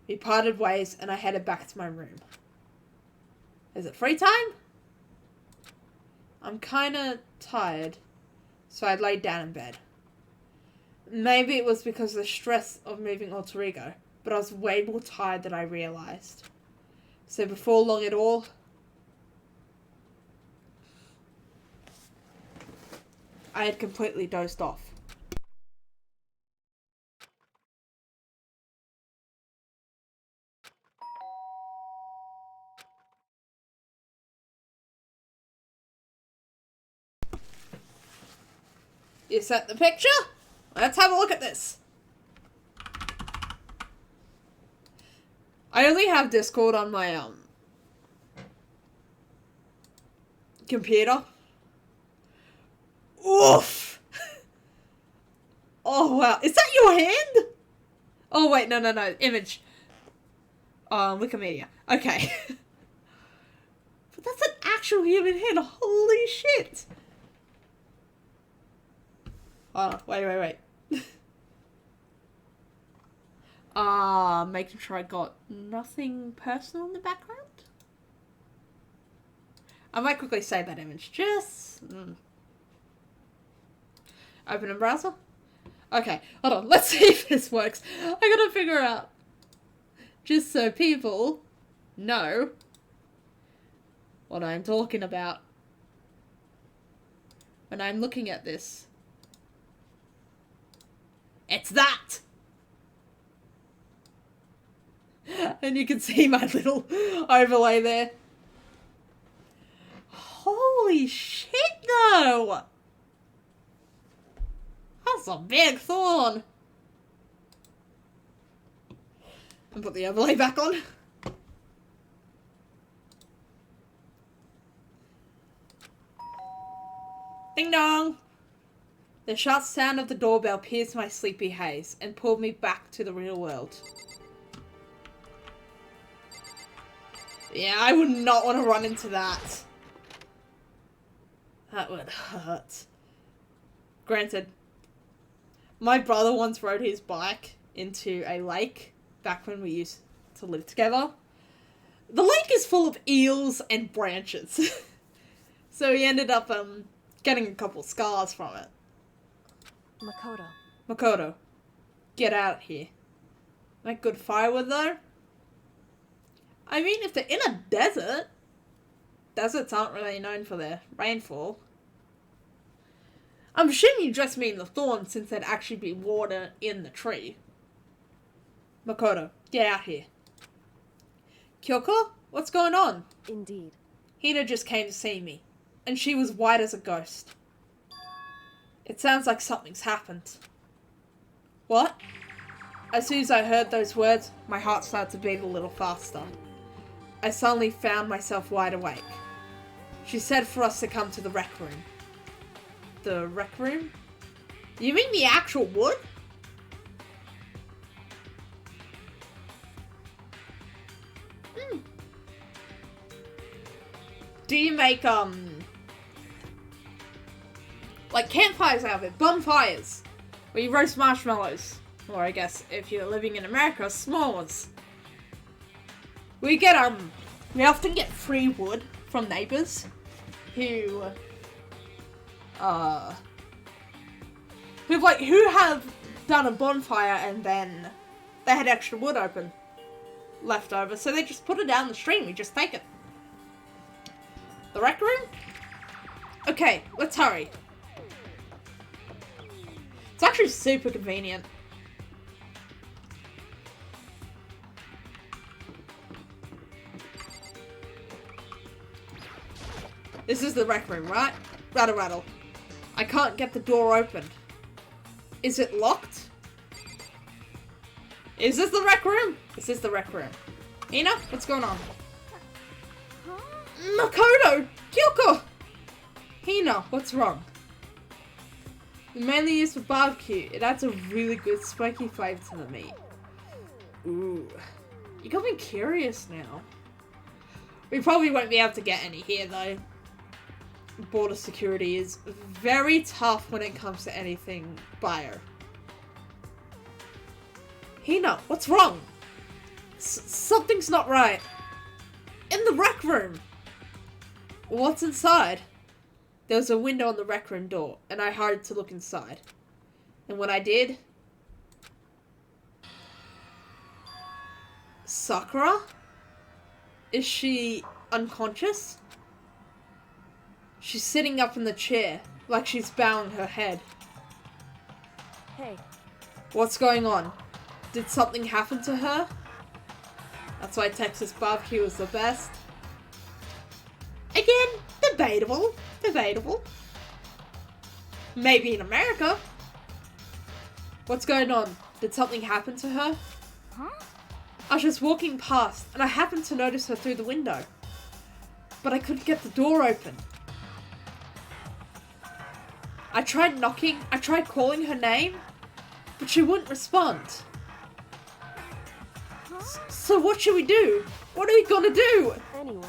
We parted ways and I headed back to my room. Is it free time? I'm kinda tired, so I laid down in bed. Maybe it was because of the stress of moving Alter Ego, but I was way more tired than I realised. So before long at all, I had completely dozed off. You set the picture? Let's have a look at this. I only have Discord on my computer. Oof! Oh wow, is that your hand? Oh wait, no, image. Wikimedia. Okay. But that's an actual human hand, holy shit! Oh, wait. Making sure I got nothing personal in the background. I might quickly save that image, just... Open a browser. Okay, hold on, let's see if this works. I gotta figure out, just so people know what I'm talking about when I'm looking at this. It's that! And you can see my little overlay there. Holy shit, though! That's a big thorn. And put the overlay back on. Ding dong! The sharp sound of the doorbell pierced my sleepy haze and pulled me back to the real world. Yeah, I would not want to run into that. That would hurt. Granted, my brother once rode his bike into a lake back when we used to live together. The lake is full of eels and branches. So he ended up getting a couple scars from it. Makoto, get out here. Like good firewood though? I mean, if they're in a desert, deserts aren't really known for their rainfall. I'm assuming you just mean the thorns since there'd actually be water in the tree. Makoto, get out here. Kyoko, what's going on? Indeed. Hina just came to see me, and she was white as a ghost. It sounds like something's happened. What? As soon as I heard those words, my heart started to beat a little faster. I suddenly found myself wide awake. She said for us to come to the rec room. The rec room? You mean the actual wood? Do you make, like campfires out of it? Bonfires? Where you roast marshmallows? Or I guess, if you're living in America, s'mores. We often get free wood from neighbors who have done a bonfire and then they had extra wood left over, so they just put it down the stream. We just take it. The rec room? Okay, let's hurry. It's actually super convenient. This is the rec room, right? Rattle, rattle. I can't get the door opened. Is it locked? Is this the rec room? This is the rec room. Hina, what's going on? Makoto! Kyoko! Hina, what's wrong? Mainly used for barbecue. It adds a really good spiky flavor to the meat. Ooh. You got me curious now. We probably won't be able to get any here though. Border security is very tough when it comes to anything bio. Hina, what's wrong? Something's not right. In the rec room. What's inside? There was a window on the rec room door, and I hurried to look inside. And when I did... Sakura? Is she unconscious? She's sitting up in the chair, like she's bowing her head. Hey. What's going on? Did something happen to her? That's why Texas barbecue is the best. Again, debatable. Debatable. Maybe in America. What's going on? Did something happen to her? Huh? I was just walking past and I happened to notice her through the window. But I couldn't get the door open. I tried knocking, I tried calling her name, but she wouldn't respond. So what should we do? What are we gonna do? Anyway.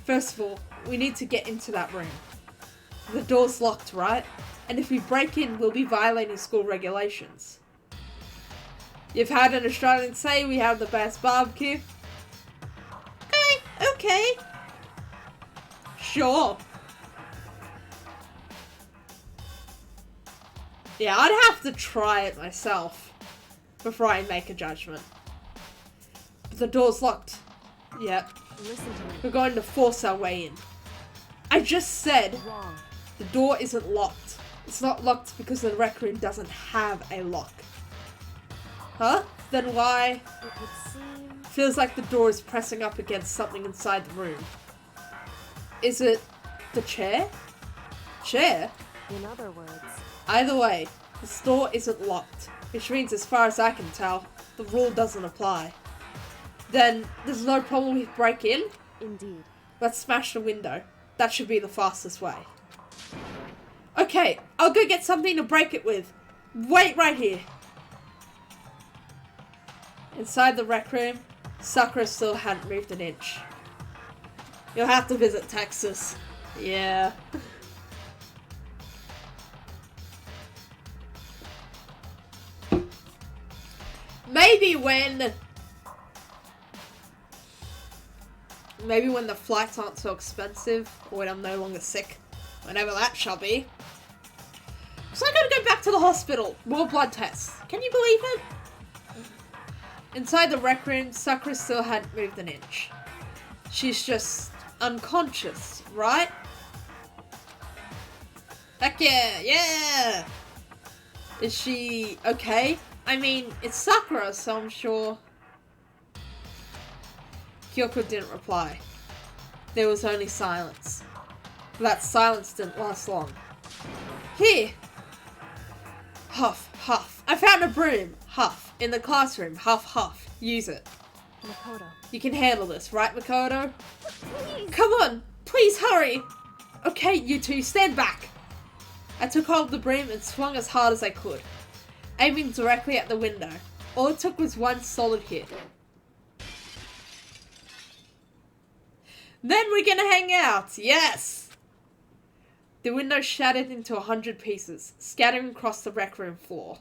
First of all, we need to get into that room. The door's locked, right? And if we break in, we'll be violating school regulations. You've had an Australian say we have the best barbecue. Okay. Sure. Yeah, I'd have to try it myself before I make a judgment. But the door's locked. Yep. Listen to me. We're going to force our way in. I just said Wrong. the door isn't locked. It's not locked because the rec room doesn't have a lock. Huh? Then why? It would seem... Feels like the door is pressing up against something inside the room. Is it the chair? Chair? In other words... Either way, this door isn't locked, which means as far as I can tell, the rule doesn't apply. Then, there's no problem with break in? Indeed. Let's smash the window. That should be the fastest way. Okay, I'll go get something to break it with. Wait right here. Inside the rec room, Sakura still hadn't moved an inch. You'll have to visit Texas. Yeah. Maybe when the flights aren't so expensive, or when I'm no longer sick, whenever that shall be. So I gotta go back to the hospital. More blood tests. Can you believe it? Inside the rec room, Sakura still hadn't moved an inch. She's just unconscious, right? Heck yeah, yeah! Is she okay? I mean, it's Sakura, so I'm sure... Kyoko didn't reply. There was only silence. But that silence didn't last long. Here! Huff, huff. I found a broom. Huff. In the classroom. Huff, huff. Use it. Makoto. You can handle this, right, Makoto? Please. Come on! Please hurry! Okay, you two, stand back! I took hold of the broom and swung as hard as I could, aiming directly at the window. All it took was one solid hit. Then we're gonna hang out! Yes! The window shattered into 100 pieces, scattering across the rec room floor.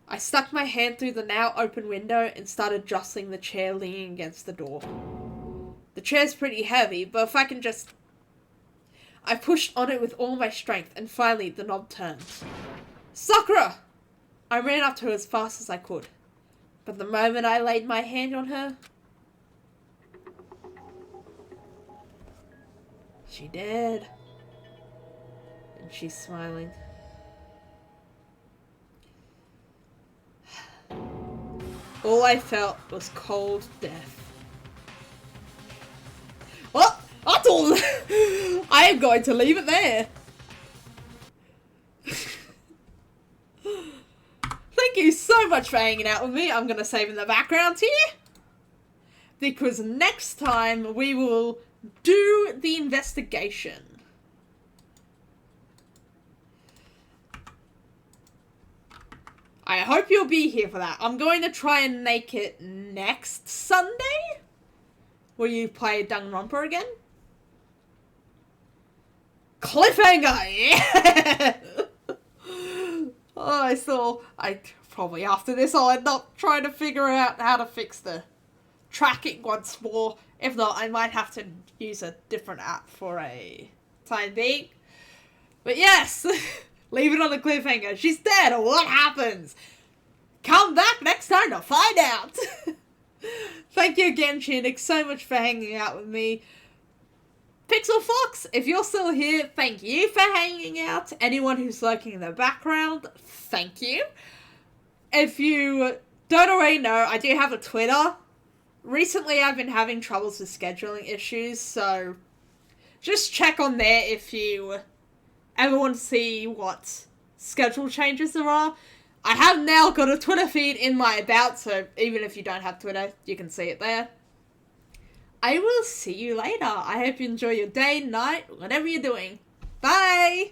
I stuck my hand through the now open window and started jostling the chair leaning against the door. The chair's pretty heavy, but if I can just... I pushed on it with all my strength, and finally the knob turned. Sakura! I ran up to her as fast as I could. But the moment I laid my hand on her... she dead. And she's smiling. All I felt was cold death. Well, that's all. I am going to leave it there. Thank you so much for hanging out with me. I'm going to save in the background here, because next time we will do the investigation. I hope you'll be here for that. I'm going to try and make it next Sunday, where you play Danganronpa again. Cliffhanger! Yeah! Oh, I probably after this I'll end up trying to figure out how to fix the tracking once more. If not, I might have to use a different app for a time being. But yes! Leave it on the cliffhanger. She's dead. What happens? Come back next time to find out. Thank you again, Chinix, so much for hanging out with me. Pixel Fox, if you're still here, thank you for hanging out. Anyone who's lurking in the background, thank you. If you don't already know, I do have a Twitter. Recently, I've been having troubles with scheduling issues, so just check on there if you ever want to see what schedule changes there are, I have now got a Twitter feed in my About, so even if you don't have Twitter, you can see it there. I will see you later. I hope you enjoy your day, night, whatever you're doing. Bye!